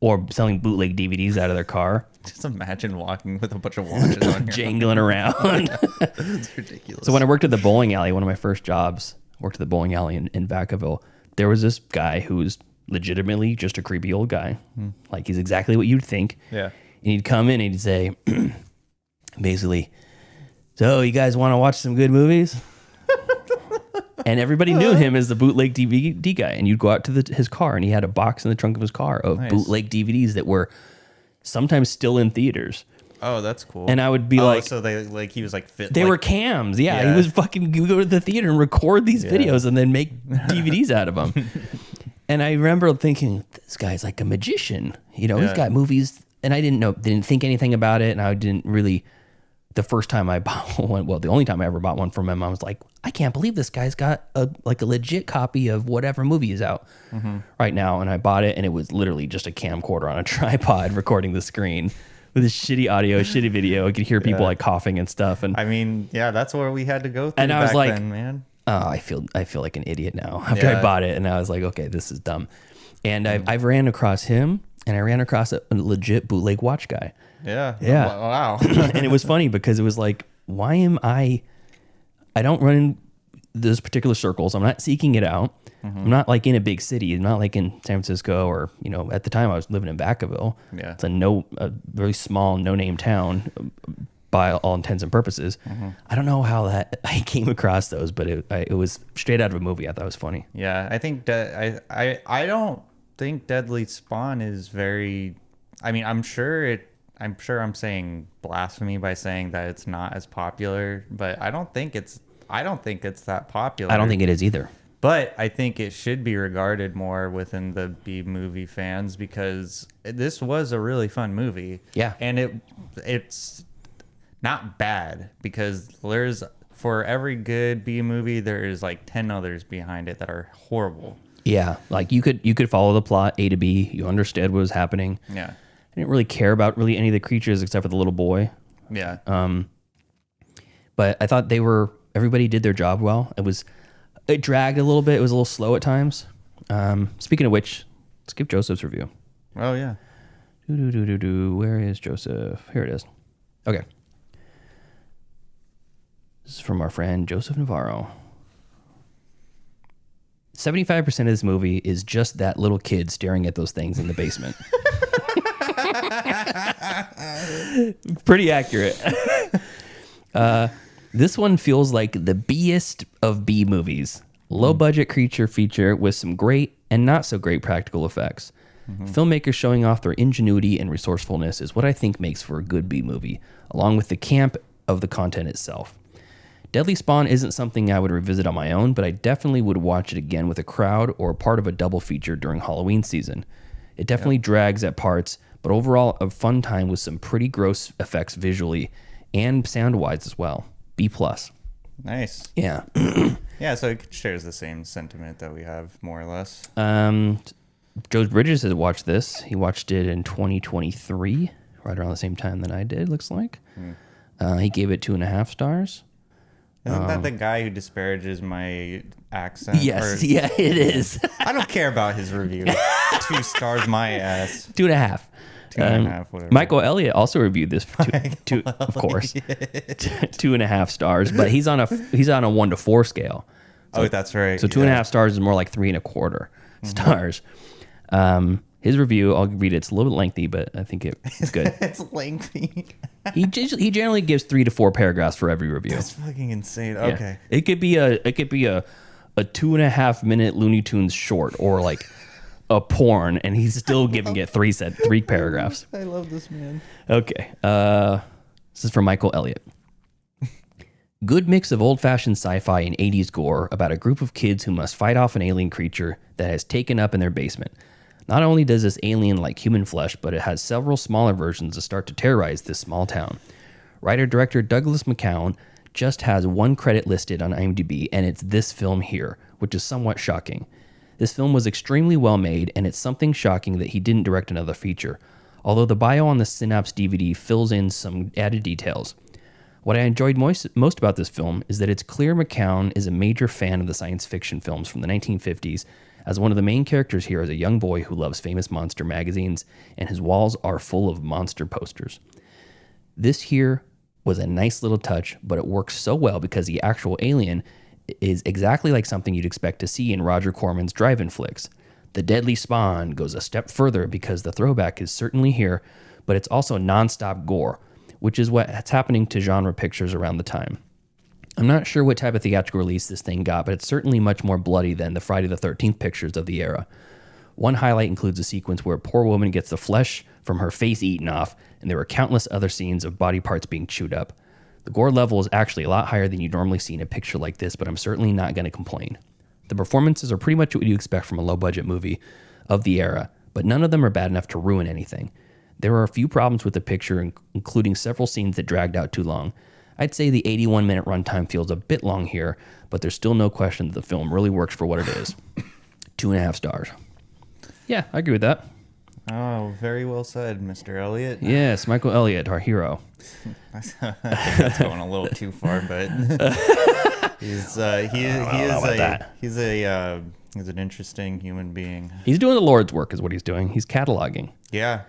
Speaker 1: Or selling bootleg DVDs out of their car.
Speaker 7: Just imagine walking with a bunch of watches on your
Speaker 1: jangling around.
Speaker 7: It's ridiculous.
Speaker 1: So when I worked at the bowling alley, one of my first jobs, worked at the bowling alley in Vacaville, there was this guy who was legitimately just a creepy old guy. Like he's exactly what you'd think.
Speaker 7: Yeah.
Speaker 1: And he'd come in and he'd say, basically, so you guys want to watch some good movies? And everybody knew him as the bootleg DVD guy. And you'd go out to his car and he had a box in the trunk of his car of bootleg DVDs that were sometimes still in theaters.
Speaker 7: Oh, that's cool.
Speaker 1: And I would be like,
Speaker 7: so he was like fit.
Speaker 1: They were cams. Yeah. He was fucking, you go to the theater and record these videos and then make DVDs out of them. And I remember thinking, this guy's like a magician. He's got movies, and I didn't think anything about it. And I didn't really, the first time I bought one, well, the only time I ever bought one from him, I was like, I can't believe this guy's got a legit copy of whatever movie is out right now. And I bought it, and it was literally just a camcorder on a tripod recording the screen with this shitty audio, shitty video. I could hear people like coughing and stuff. And
Speaker 7: I mean, yeah, that's where we had to go through.
Speaker 1: And I was
Speaker 7: back
Speaker 1: like,
Speaker 7: then, man.
Speaker 1: I feel like an idiot now after I bought it, and I was like, okay, this is dumb. And I've ran across him, and I ran across a legit bootleg watch guy.
Speaker 7: Yeah.
Speaker 1: Wow. And it was funny because it was like, why am I don't run in those particular circles. I'm not seeking it out. I'm not like in a big city. I'm not like in San Francisco or, at the time I was living in Vacaville. Yeah. It's a very small, no-name town by all intents and purposes. I don't know how I came across those, but it was straight out of a movie. I thought it was funny.
Speaker 7: Yeah, I think I don't think Deadly Spawn is very. I mean, I'm sure I'm saying blasphemy by saying that it's not as popular, but I don't think it's that popular.
Speaker 1: I don't think it is either.
Speaker 7: But I think it should be regarded more within the B movie fans because this was a really fun movie.
Speaker 1: Yeah,
Speaker 7: and it's not bad because for every good B movie there is like 10 others behind it that are horrible.
Speaker 1: Yeah, like you could follow the plot A to B. You understood what was happening.
Speaker 7: Yeah,
Speaker 1: I didn't really care about really any of the creatures except for the little boy.
Speaker 7: Yeah.
Speaker 1: But I thought everybody did their job well. It dragged a little bit. It was a little slow at times. Speaking of which, let's give Joseph's review.
Speaker 7: Oh yeah.
Speaker 1: Where is Joseph? Here it is. Okay. This is from our friend Joseph Navarro. 75% of this movie is just that little kid staring at those things in the basement. Pretty accurate. This one feels like the B-est of B movies. Low budget creature feature with some great and not so great practical effects. Filmmakers showing off their ingenuity and resourcefulness is what I think makes for a good B movie, along with the camp of the content itself. Deadly Spawn isn't something I would revisit on my own, but I definitely would watch it again with a crowd or part of a double feature during Halloween season. It definitely drags at parts, but overall a fun time with some pretty gross effects visually and sound-wise as well. B+.
Speaker 7: Nice.
Speaker 1: Yeah.
Speaker 7: Yeah, so it shares the same sentiment that we have, more or less.
Speaker 1: Joe Bridges has watched this. He watched it in 2023, right around the same time that I did, looks like. He gave it 2.5 stars.
Speaker 7: Isn't that the guy who disparages my accent?
Speaker 1: Yes, yeah, it is.
Speaker 7: I don't care about his review. 2 stars my ass.
Speaker 1: 2.5.
Speaker 7: 2.5, whatever.
Speaker 1: Michael Elliott also reviewed this for two, of course, 2.5 stars, but he's on a 1 to 4 scale. So,
Speaker 7: that's right.
Speaker 1: So 2.5 stars is more like 3.25 stars. His review, I'll read it. It's a little bit lengthy, but I think it's good.
Speaker 7: It's lengthy.
Speaker 1: He generally gives 3 to 4 paragraphs for every review.
Speaker 7: That's fucking insane. Okay.
Speaker 1: Yeah. It could be a 2.5 minute Looney Tunes short or like a porn, and he's still giving it 3 paragraphs.
Speaker 7: I love this man.
Speaker 1: Okay. This is from Michael Elliott. Good mix of old-fashioned sci-fi and 80s gore about a group of kids who must fight off an alien creature that has taken up in their basement. Not only does this alien like human flesh, but it has several smaller versions that start to terrorize this small town. Writer-director Douglas McCown just has 1 credit listed on IMDb, and it's this film here, which is somewhat shocking. This film was extremely well made, and it's something shocking that he didn't direct another feature, although the bio on the Synapse DVD fills in some added details. What I enjoyed most about this film is that it's clear McCown is a major fan of the science fiction films from the 1950s, as one of the main characters here is a young boy who loves famous monster magazines, and his walls are full of monster posters. This here was a nice little touch, but it works so well because the actual alien is exactly like something you'd expect to see in Roger Corman's drive-in flicks. The Deadly Spawn goes a step further because the throwback is certainly here, but it's also nonstop gore, which is what's happening to genre pictures around the time. I'm not sure what type of theatrical release this thing got, but it's certainly much more bloody than the Friday the 13th pictures of the era. One highlight includes a sequence where a poor woman gets the flesh from her face eaten off, and there were countless other scenes of body parts being chewed up. The gore level is actually a lot higher than you normally see in a picture like this, but I'm certainly not going to complain. The performances are pretty much what you expect from a low-budget movie of the era, but none of them are bad enough to ruin anything. There are a few problems with the picture, including several scenes that dragged out too long. I'd say the 81-minute runtime feels a bit long here, but there's still no question that the film really works for what it is. 2.5 stars. Yeah, I agree with that.
Speaker 7: Oh, very well said, Mr. Elliott.
Speaker 1: Yes, Michael Elliott, our hero.
Speaker 7: I think that's going a little too far, but He's an interesting human being.
Speaker 1: He's doing the Lord's work, is what he's doing. He's cataloging.
Speaker 7: Yeah,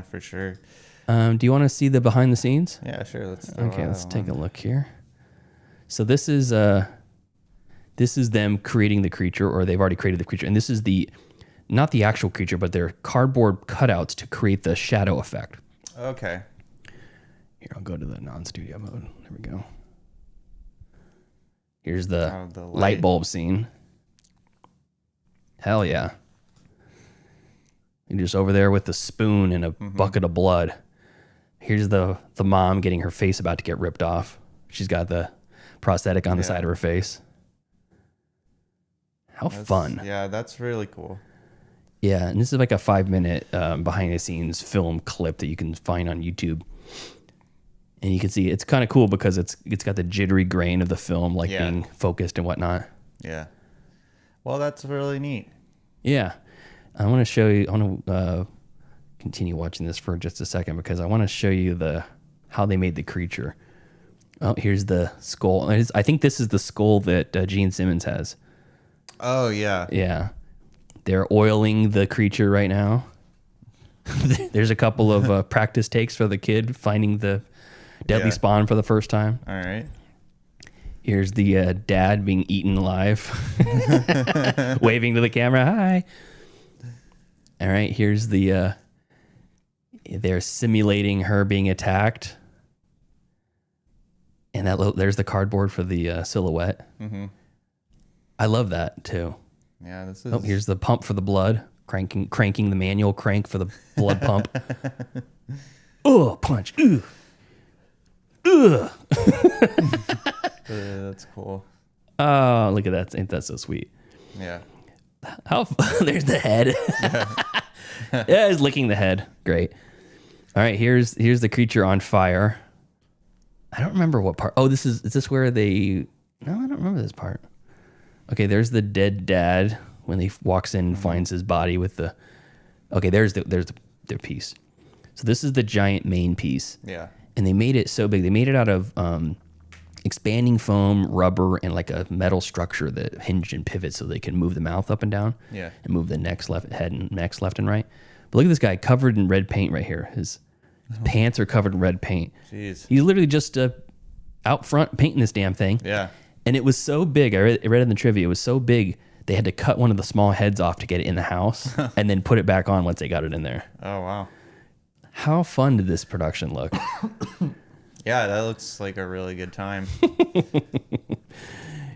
Speaker 7: for sure.
Speaker 1: Do you want to see the behind the scenes?
Speaker 7: Yeah, sure. Let's
Speaker 1: take a look here. So this is them creating the creature, or they've already created the creature, and this is not the actual creature, but they're cardboard cutouts to create the shadow effect.
Speaker 7: Okay.
Speaker 1: Here, I'll go to the non-studio mode. There we go. Here's the light bulb scene. Hell yeah. You're just over there with the spoon and a bucket of blood. Here's the mom getting her face about to get ripped off. She's got the prosthetic on the side of her face. That's fun.
Speaker 7: Yeah, that's really cool.
Speaker 1: Yeah, and this is like a 5-minute behind the scenes film clip that you can find on YouTube. And you can see it's kind of cool because it's got the jittery grain of the film being focused and whatnot.
Speaker 7: Yeah. Well, that's really neat.
Speaker 1: Yeah. I want to show you, I want to continue watching this for just a second because I want to show you how they made the creature. Oh, here's the skull. I think this is the skull that Gene Simmons has.
Speaker 7: Oh, yeah.
Speaker 1: Yeah. They're oiling the creature right now. There's a couple of practice takes for the kid finding the deadly spawn for the first time.
Speaker 7: All right.
Speaker 1: Here's the dad being eaten alive, waving to the camera. Hi. All right. Here's they're simulating her being attacked. And there's the cardboard for the silhouette. Mm-hmm. I love that too.
Speaker 7: Yeah, this is.
Speaker 1: Oh, here's the pump for the blood. Cranking the manual crank for the blood pump. Oh, punch. Ugh.
Speaker 7: That's cool.
Speaker 1: Oh, look at that. Ain't that so sweet?
Speaker 7: Yeah.
Speaker 1: There's the head. Yeah, he's licking the head. Great. All right, here's the creature on fire. I don't remember what part. Oh, is this where they... No, I don't remember this part. Okay, there's the dead dad when he walks in and finds his body with the... Okay, there's their piece. So this is the giant main piece.
Speaker 7: Yeah.
Speaker 1: And they made it so big. They made it out of expanding foam, rubber, and like a metal structure that hinged and pivots so they can move the mouth up and down.
Speaker 7: Yeah.
Speaker 1: And move the head and necks left and right. But look at this guy covered in red paint right here. His pants are covered in red paint.
Speaker 7: Jeez.
Speaker 1: He's literally just out front painting this damn thing.
Speaker 7: Yeah.
Speaker 1: And it was so big. I read in the trivia. It was so big they had to cut one of the small heads off to get it in the house and then put it back on once they got it in there.
Speaker 7: Oh, wow.
Speaker 1: How fun did this production look?
Speaker 7: Yeah, that looks like a really good time.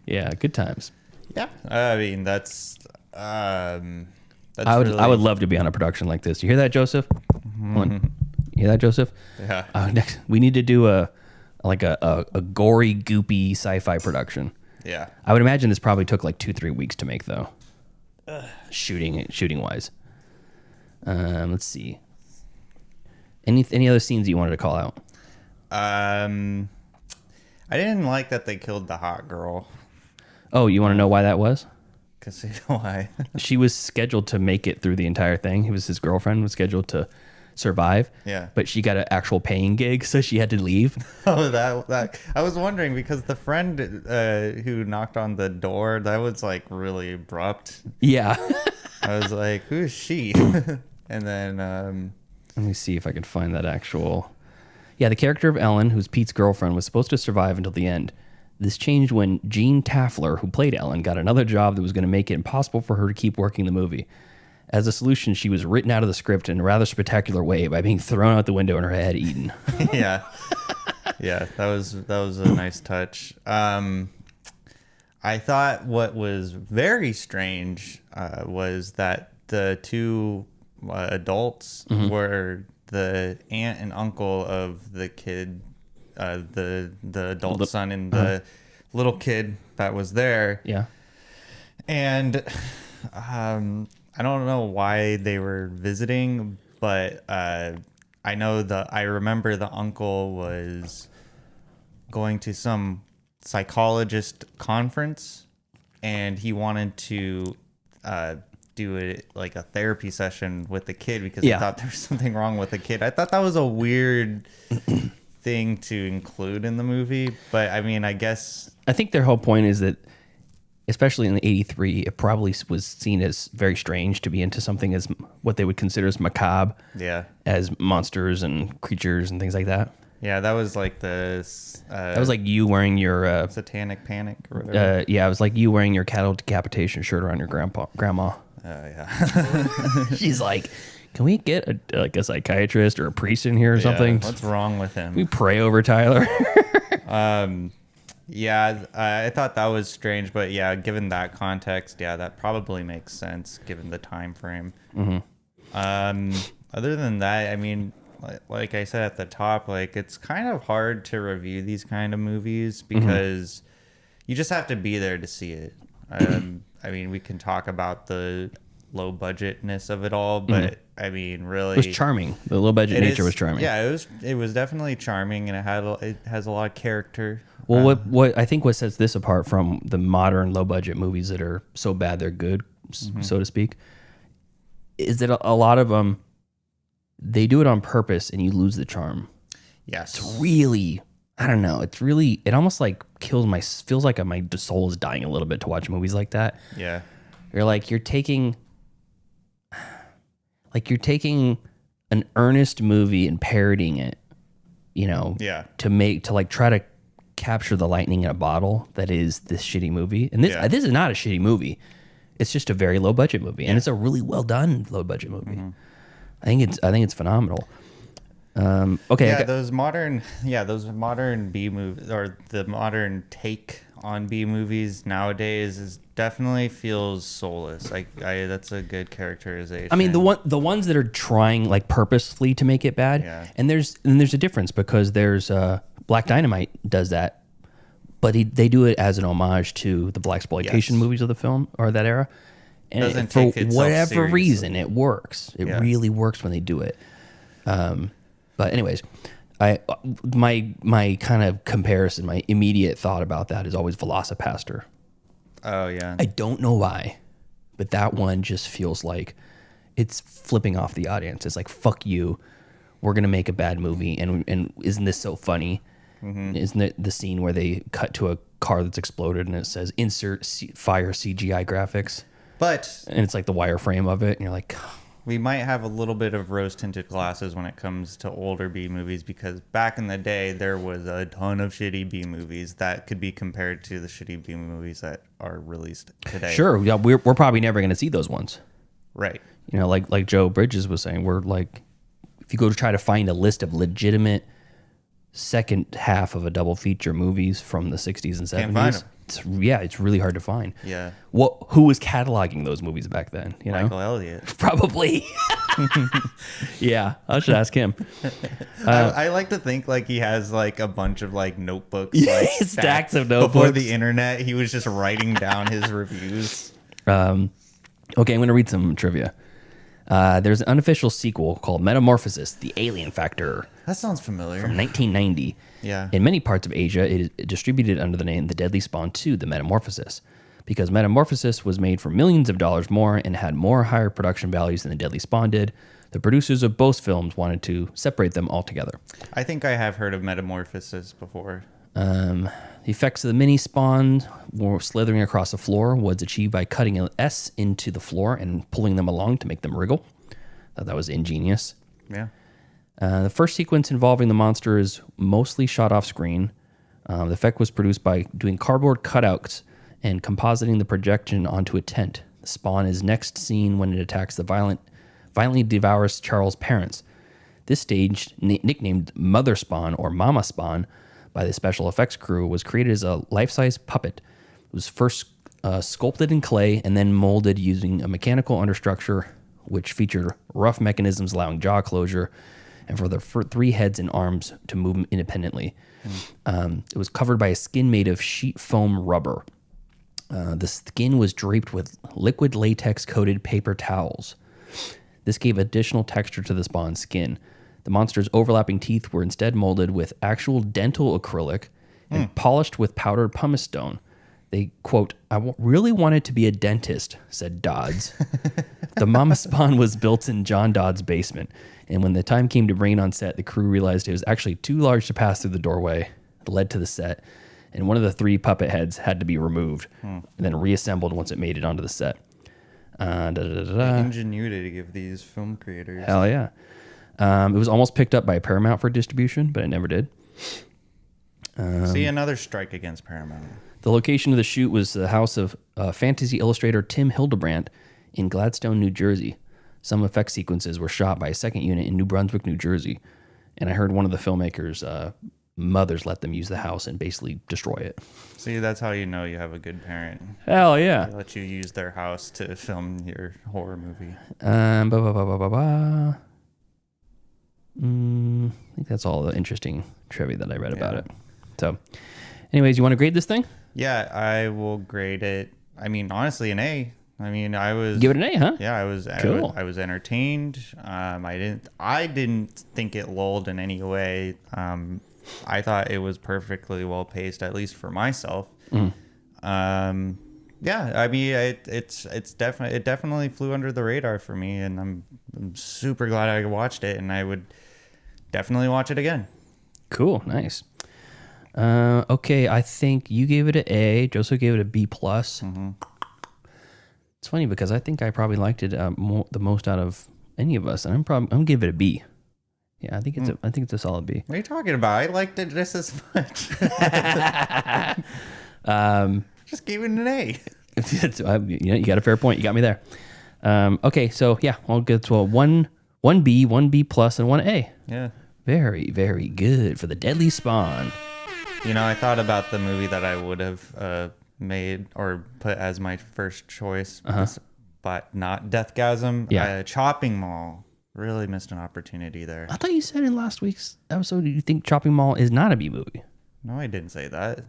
Speaker 1: Yeah, good times.
Speaker 7: Yeah. I mean, that's
Speaker 1: I would love to be on a production like this. You hear that, Joseph? You hear that, Joseph?
Speaker 7: Yeah.
Speaker 1: Next, we need to do a gory, goopy sci-fi production.
Speaker 7: Yeah.
Speaker 1: I would imagine this probably took like 2-3 weeks to make, though. Shooting wise. Let's see. Any other scenes you wanted to call out?
Speaker 7: I didn't like that they killed the hot girl.
Speaker 1: Oh, you want to know why that was?
Speaker 7: Because you know why?
Speaker 1: She was scheduled to make it through the entire thing. His girlfriend was scheduled to survive.
Speaker 7: Yeah.
Speaker 1: But she got an actual paying gig, so she had to leave.
Speaker 7: Oh, that I was wondering because the friend who knocked on the door, that was like really abrupt.
Speaker 1: Yeah.
Speaker 7: I was like, who is she? And then
Speaker 1: let me see if I can find that actual. Yeah, the character of Ellen, who's Pete's girlfriend, was supposed to survive until the end. This changed when Jean Taffler, who played Ellen, got another job that was going to make it impossible for her to keep working the movie. As a solution, she was written out of the script in a rather spectacular way by being thrown out the window and her head eaten.
Speaker 7: Yeah. Yeah, that was a nice touch. I thought what was very strange was that the two adults were the aunt and uncle of the kid, the adult son and the little kid that was there.
Speaker 1: Yeah.
Speaker 7: And I don't know why they were visiting, but I remember the uncle was going to some psychologist conference and he wanted to do it like a therapy session with the kid because he thought there was something wrong with the kid. I thought that was a weird thing to include in the movie, but I mean, I guess
Speaker 1: I think their whole point is that, especially in the '83, it probably was seen as very strange to be into something as what they would consider as macabre, as monsters and creatures and things like that.
Speaker 7: Yeah, that was like the.
Speaker 1: That was like you wearing your
Speaker 7: satanic panic or whatever.
Speaker 1: Yeah, it was like you wearing your cattle decapitation shirt around your grandma.
Speaker 7: Yeah.
Speaker 1: She's like, can we get a psychiatrist or a priest in here or something?
Speaker 7: What's wrong with him?
Speaker 1: Can we pray over Tyler?
Speaker 7: Yeah, I thought that was strange, but yeah, given that context, yeah, that probably makes sense given the time frame. Other than that, I mean, like I said at the top, like it's kind of hard to review these kind of movies because you just have to be there to see it. I mean, we can talk about the low budgetness of it all, but I mean, really,
Speaker 1: it was charming. The low budget nature was charming.
Speaker 7: Yeah, it was definitely charming, and it has a lot of character.
Speaker 1: Well, what I think what sets this apart from the modern low budget movies that are so bad they're good, so to speak, is that a lot of them, they do it on purpose and you lose the charm.
Speaker 7: Yes.
Speaker 1: It's really, I don't know. It's really, it almost like feels like my soul is dying a little bit to watch movies like that.
Speaker 7: Yeah.
Speaker 1: You're taking an earnest movie and parodying it, to try to capture the lightning in a bottle that is this shitty movie. And this is not a shitty movie. It's just a very low budget movie, and it's a really well done low budget movie. I think it's phenomenal. Okay.
Speaker 7: Yeah, those modern B movies, or the modern take on B movies nowadays definitely feels soulless. That's a good characterization.
Speaker 1: I mean, the ones that are trying like purposefully to make it bad, and there's a difference because there's Black Dynamite does that, but they do it as an homage to the blaxploitation movies of the film or that era. And for whatever reason, it works. It really works when they do it. But anyways, my kind of comparison, my immediate thought about that is always Velocipaster.
Speaker 7: Oh yeah.
Speaker 1: I don't know why, but that one just feels like it's flipping off the audience. It's like, fuck you, we're gonna make a bad movie, and isn't this so funny? Isn't it the scene where they cut to a car that's exploded and it says insert fire CGI graphics? And it's like the wireframe of it, and you're like,
Speaker 7: we might have a little bit of rose-tinted glasses when it comes to older B movies, because back in the day there was a ton of shitty B movies that could be compared to the shitty B movies that are released today.
Speaker 1: Sure, yeah, we're probably never going to see those ones,
Speaker 7: right?
Speaker 1: Like Joe Bridges was saying, we're like, if you go to try to find a list of legitimate second half of a double feature movies from the 60s and 70s,
Speaker 7: can't find them.
Speaker 1: It's really hard to find.
Speaker 7: Yeah.
Speaker 1: Who was cataloging those movies back then?
Speaker 7: Michael Elliott.
Speaker 1: Probably. Yeah, I should ask him.
Speaker 7: I like to think like he has like a bunch of like notebooks,
Speaker 1: stacks of notebooks.
Speaker 7: Before the internet, he was just writing down his reviews.
Speaker 1: Okay, I'm going to read some trivia. There's an unofficial sequel called Metamorphosis: The Alien Factor.
Speaker 7: That sounds familiar.
Speaker 1: From 1990.
Speaker 7: Yeah.
Speaker 1: In many parts of Asia, it is distributed under the name The Deadly Spawn 2: The Metamorphosis, because Metamorphosis was made for millions of dollars more and had higher production values than The Deadly Spawn did. The producers of both films wanted to separate them altogether.
Speaker 7: I think I have heard of Metamorphosis before.
Speaker 1: The effects of the mini spawn were slithering across the floor was achieved by cutting an S into the floor and pulling them along to make them wriggle. Thought that was ingenious.
Speaker 7: Yeah.
Speaker 1: The first sequence involving the monster is mostly shot off screen. The effect was produced by doing cardboard cutouts and compositing the projection onto a tent. The spawn is next seen when it attacks violently devours Charles' parents. This stage, nicknamed Mother Spawn or Mama Spawn by the special effects crew, was created as a life-size puppet. It was first sculpted in clay and then molded using a mechanical understructure which featured rough mechanisms allowing jaw closure and for the three heads and arms to move independently. It was covered by a skin made of sheet foam rubber. The skin was draped with liquid latex-coated paper towels. This gave additional texture to the spawn's skin. The monster's overlapping teeth were instead molded with actual dental acrylic and polished with powdered pumice stone. They, quote, really wanted to be a dentist, said Dodds. The Mama Spawn was built in John Dodds' basement, and when the time came to bring it on set, the crew realized it was actually too large to pass through the doorway that led to the set, and one of the 3 puppet heads had to be removed and then reassembled once it made it onto the set.
Speaker 7: The ingenuity of these film creators.
Speaker 1: Hell yeah. It was almost picked up by Paramount for distribution, but it never did.
Speaker 7: See, another strike against Paramount.
Speaker 1: The location of the shoot was the house of fantasy illustrator Tim Hildebrandt in Gladstone, New Jersey. Some effect sequences were shot by a second unit in New Brunswick, New Jersey. And I heard one of the filmmakers' mothers let them use the house and basically destroy it.
Speaker 7: See, that's how you know you have a good parent.
Speaker 1: Hell yeah.
Speaker 7: They let you use their house to film your horror movie.
Speaker 1: I think that's all the interesting trivia that I read about it. So, anyways, you want to grade this thing?
Speaker 7: Yeah, I will grade it. I mean, honestly, an A. I mean, I was
Speaker 1: give it an A, huh?
Speaker 7: Yeah, I was.
Speaker 1: Cool.
Speaker 7: I was entertained. I didn't think it lulled in any way. I thought it was perfectly well paced, at least for myself. Yeah, I mean, it definitely flew under the radar for me, and I'm super glad I watched it, and I would definitely watch it again.
Speaker 1: Cool, nice. Okay, I think you gave it an A. Joseph gave it a B plus. It's funny because I think I probably liked it the most out of any of us, and I'm gonna give it a B. Yeah, I think it's a solid B.
Speaker 7: What are you talking about? I liked it just as much. Just gave it an A.
Speaker 1: You got a fair point. You got me there. Okay, so yeah, I'll get to a 1B, 1B plus, and 1A.
Speaker 7: Yeah.
Speaker 1: Very, very good for the Deadly Spawn.
Speaker 7: You know, I thought about the movie that I would have made or put as my first choice, but not Deathgasm.
Speaker 1: Yeah.
Speaker 7: Chopping Mall. Really missed an opportunity there.
Speaker 1: I thought you said in last week's episode you think Chopping Mall is not a B movie.
Speaker 7: No, I didn't say that.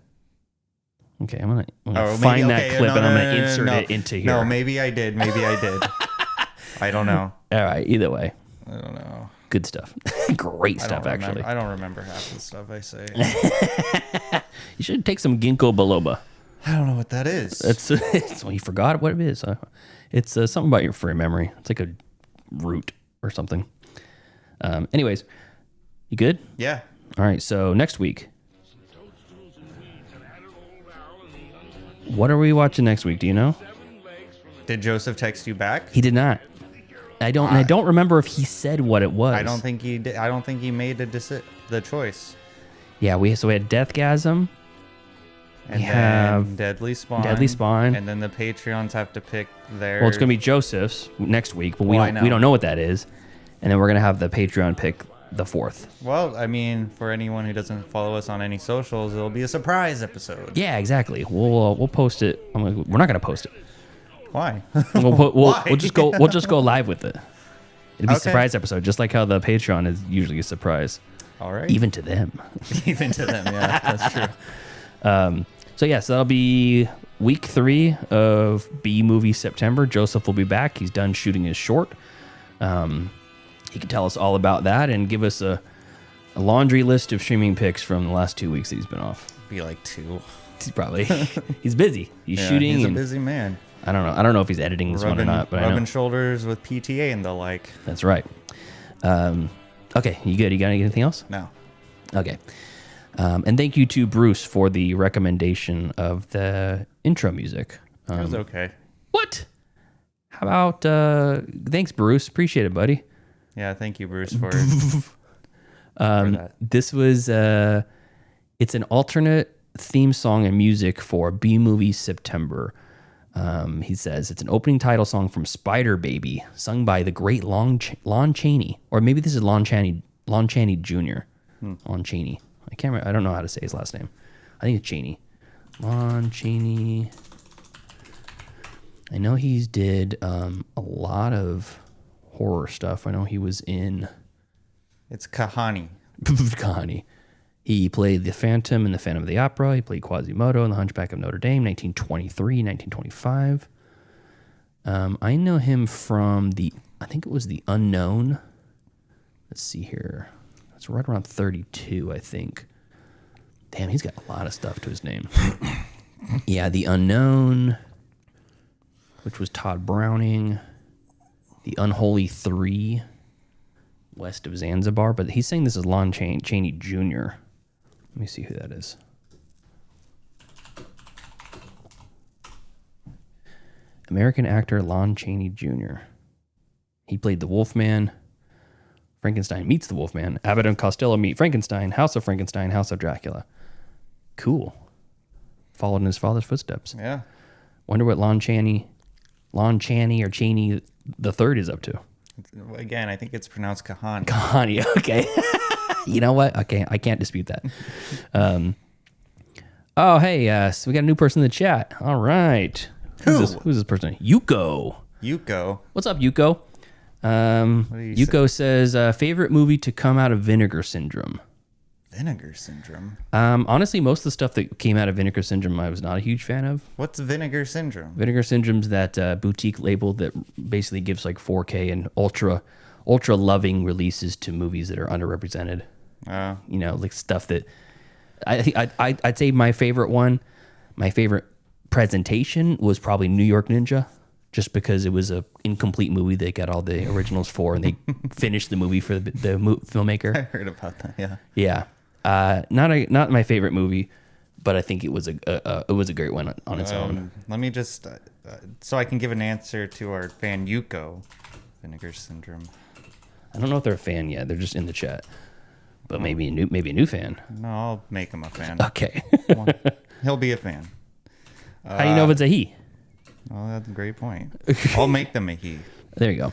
Speaker 1: Okay, I'm gonna find that clip and I'm gonna insert it into here.
Speaker 7: No, maybe I did. I don't know.
Speaker 1: All right, either way.
Speaker 7: I don't know.
Speaker 1: Good stuff. Great stuff, actually.
Speaker 7: I don't remember half the stuff I say.
Speaker 1: You should take some ginkgo biloba.
Speaker 7: I don't know what that is.
Speaker 1: It's well, you forgot what it is. It's something about your free memory. It's like a root or something. Anyways, you good?
Speaker 7: Yeah.
Speaker 1: All right, so next week. What are we watching next week? Do you know?
Speaker 7: Did Joseph text you back?
Speaker 1: He did not. I don't remember if he said what it was.
Speaker 7: I don't think he did. I don't think he made the choice.
Speaker 1: Yeah, we had Deathgasm.
Speaker 7: And then Deadly Spawn. And then the Patreons have to pick their...
Speaker 1: Well, it's going to be Joseph's next week, but we don't know what that is. And then we're going to have the Patreon pick the 4th.
Speaker 7: Well, I mean, for anyone who doesn't follow us on any socials, it'll be a surprise episode.
Speaker 1: Yeah, exactly. We'll post it. We're not going to post it.
Speaker 7: Why?
Speaker 1: We'll just go live with it. It'll be a surprise episode, just like how the Patreon is usually a surprise.
Speaker 7: All right.
Speaker 1: Even to them.
Speaker 7: Even to them, yeah, that's true.
Speaker 1: So that'll be week 3 of B Movie September. Joseph will be back. He's done shooting his short. He can tell us all about that and give us a laundry list of streaming picks from the last 2 weeks that he's been off.
Speaker 7: Be like 2.
Speaker 1: He's probably he's busy. He's shooting.
Speaker 7: He's a busy man.
Speaker 1: I don't know if he's editing this one or not. But
Speaker 7: rubbing shoulders with PTA and the like.
Speaker 1: That's right. Okay, you good? You got anything else?
Speaker 7: No.
Speaker 1: Okay. And thank you to Bruce for the recommendation of the intro music.
Speaker 7: It was okay.
Speaker 1: What? How about thanks, Bruce. Appreciate it, buddy.
Speaker 7: Yeah, thank you, Bruce, for that.
Speaker 1: This was it's an alternate theme song and music for B Movie September. He says it's an opening title song from Spider Baby, sung by the great Lon Chaney, or maybe this is Lon Chaney Jr. Lon Chaney. I can't remember. I don't know how to say his last name. I think it's Chaney. Lon Chaney. I know he's did a lot of horror stuff. I know he was in...
Speaker 7: It's Kahani.
Speaker 1: Kahani. He played the Phantom in the Phantom of the Opera. He played Quasimodo in The Hunchback of Notre Dame, 1923, 1925. I know him from I think it was The Unknown. Let's see here. It's right around 32, I think. Damn, he's got a lot of stuff to his name. Yeah, The Unknown, which was Todd Browning. The Unholy Three, West of Zanzibar. But he's saying this is Lon Chaney Jr. Let me see who that is. American actor Lon Chaney Jr. He played the Wolfman. Frankenstein meets the Wolfman. Abbott and Costello meet Frankenstein. House of Frankenstein. House of Dracula. Cool. Followed in his father's footsteps.
Speaker 7: Yeah.
Speaker 1: Wonder what Lon Chaney or Chaney the Third is up to.
Speaker 7: Again, I think it's pronounced Kahani.
Speaker 1: Kahani, okay. You know what? Okay, I can't dispute that. Oh, hey, so we got a new person in the chat. All right. Who's this person? Yuko. What's up, Yuko? Yuko says, favorite movie to come out of Vinegar Syndrome.
Speaker 7: Vinegar Syndrome?
Speaker 1: Honestly, most of the stuff that came out of Vinegar Syndrome I was not a huge fan of.
Speaker 7: What's Vinegar Syndrome?
Speaker 1: Vinegar Syndrome's that boutique label that basically gives like 4K and ultra loving releases to movies that are underrepresented. You know, like stuff that I think I'd say my favorite presentation was probably New York Ninja, just because it was a incomplete movie they got all the originals for, and they finished the movie for the filmmaker.
Speaker 7: I heard about that. Yeah.
Speaker 1: Yeah. Not my favorite movie, but I think it was a great one on its own.
Speaker 7: Let me just so I can give an answer to our fan Yuko. Vinegar Syndrome.
Speaker 1: I don't know if they're a fan yet. They're just in the chat, but maybe a new fan.
Speaker 7: No, I'll make him a fan.
Speaker 1: Okay.
Speaker 7: He'll be a fan.
Speaker 1: How do you know if it's a he?
Speaker 7: Well, that's a great point. I'll make them a he.
Speaker 1: There you go.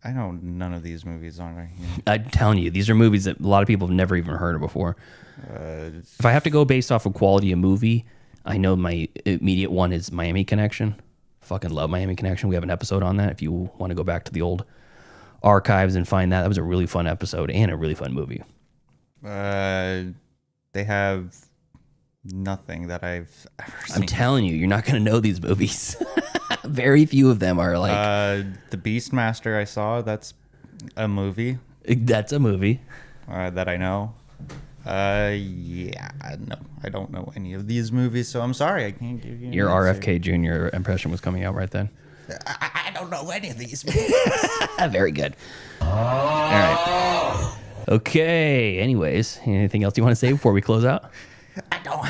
Speaker 7: I know none of these movies on right here.
Speaker 1: I'm telling you, these are movies that a lot of people have never even heard of before. If I have to go based off of quality of movie, I know my immediate one is Miami Connection. Fucking love Miami Connection. We have an episode on that if you want to go back to the old archives and find that. That was a really fun episode and a really fun movie.
Speaker 7: They have nothing that I've ever seen.
Speaker 1: I'm telling you, you're not going to know these movies. Very few of them are like...
Speaker 7: The Beastmaster I saw, that's a movie.
Speaker 1: That's a movie.
Speaker 7: That I know. Yeah, no, I don't know any of these movies, so I'm sorry, I can't give you
Speaker 1: Your RFK Jr. impression was coming out right then.
Speaker 7: I don't know any of these movies.
Speaker 1: Very good. All right. Okay, anyways, anything else you want to say before we close out?
Speaker 7: I don't...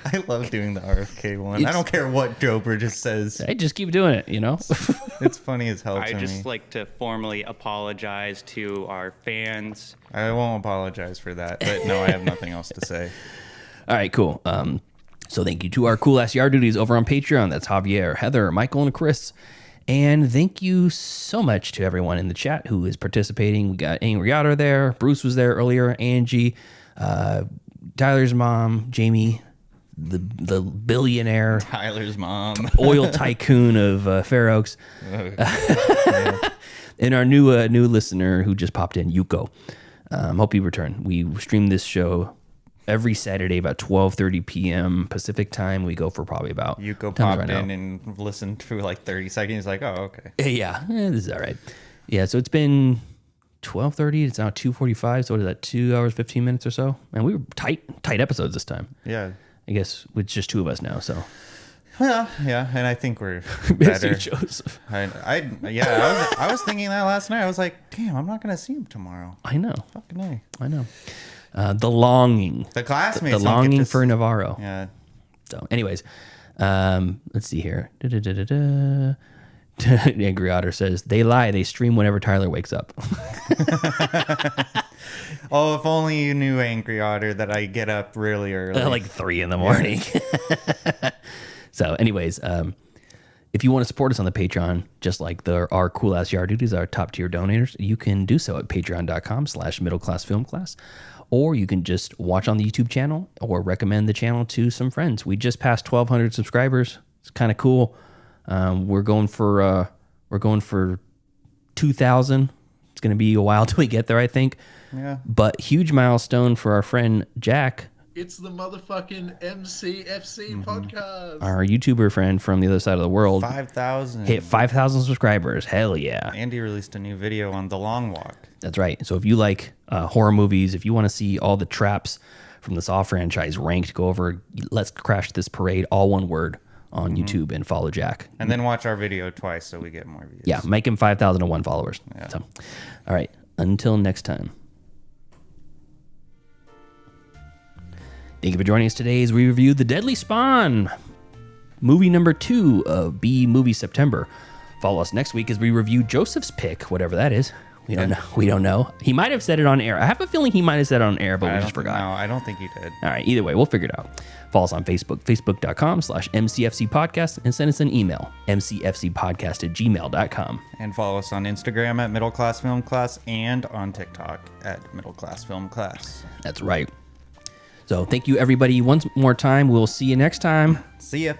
Speaker 7: I love doing the RFK one. I don't care what Joe Bridges says.
Speaker 1: I just keep doing it, you know?
Speaker 7: It's funny as hell to me.
Speaker 11: I just like to formally apologize to our fans.
Speaker 7: I won't apologize for that, but no, I have nothing else to say.
Speaker 1: All right, cool. So thank you to our cool-ass yard duties over on Patreon. That's Javier, Heather, Michael, and Chris. And thank you so much to everyone in the chat who is participating. We got Angry Otter there. Bruce was there earlier. Angie, Tyler's mom, Jamie, the billionaire,
Speaker 7: Tyler's mom,
Speaker 1: oil tycoon of Fair Oaks, and our new listener who just popped in, Yuko. Hope you return. We stream this show every Saturday about 12:30 p.m. Pacific time. We go for probably about...
Speaker 7: Yuko popped in and listened to like 30 seconds. He's like, oh, okay.
Speaker 1: Yeah, this is all right. Yeah, so it's been 12:30. It's now 2:45. So what is that? 2 hours, 15 minutes or so? And we were tight episodes this time.
Speaker 7: Yeah.
Speaker 1: I guess with just two of us now, so.
Speaker 7: Yeah, and I think we're better.
Speaker 1: Joseph.
Speaker 7: I was thinking that last night. I was like, damn, I'm not gonna see him tomorrow.
Speaker 1: I know.
Speaker 7: Fucking A.
Speaker 1: I know. The longing.
Speaker 7: The classmates.
Speaker 1: The longing for Navarro.
Speaker 7: Yeah.
Speaker 1: So, anyways, let's see here. Angry Otter says, they lie. They stream whenever Tyler wakes up.
Speaker 7: Oh, if only you knew, Angry Otter, that I get up really early.
Speaker 1: Like 3 in the morning. Yeah. So anyways, if you want to support us on the Patreon, just like our cool ass yard duties, our top tier donators, you can do so at patreon.com/middleclassfilmclass, or you can just watch on the YouTube channel or recommend the channel to some friends. We just passed 1,200 subscribers. It's kind of cool. We're going for 2,000. It's going to be a while till we get there, I think.
Speaker 7: Yeah.
Speaker 1: But huge milestone for our friend Jack.
Speaker 12: It's the motherfucking MCFC podcast.
Speaker 1: Our YouTuber friend from the other side of the world.
Speaker 7: 5,000.
Speaker 1: Hit 5,000 subscribers. Hell yeah.
Speaker 7: Andy released a new video on The Long Walk.
Speaker 1: That's right. So if you like horror movies, if you want to see all the traps from the Saw franchise ranked. Go over Let's Crash This Parade, all one word, on YouTube, and follow Jack.
Speaker 7: And then watch our video twice so we get more views.
Speaker 1: Yeah, make him 5,001 followers. Yeah. So, all right, until next time. Thank you for joining us today as we review The Deadly Spawn, movie number 2 of B Movie September. Follow us next week as we review Joseph's pick, whatever that is. We don't know. We don't know. He might have said it on air. I have a feeling he might have said it on air, but we just forgot.
Speaker 7: No, I don't think he did.
Speaker 1: All right. Either way, we'll figure it out. Follow us on Facebook, facebook.com/MCFC podcast, and send us an email, mcfcpodcast@gmail.com.
Speaker 7: And follow us on Instagram at Middle Class Film Class and on TikTok at Middle Class Film Class.
Speaker 1: That's right. So thank you, everybody, once more time. We'll see you next time.
Speaker 7: See ya.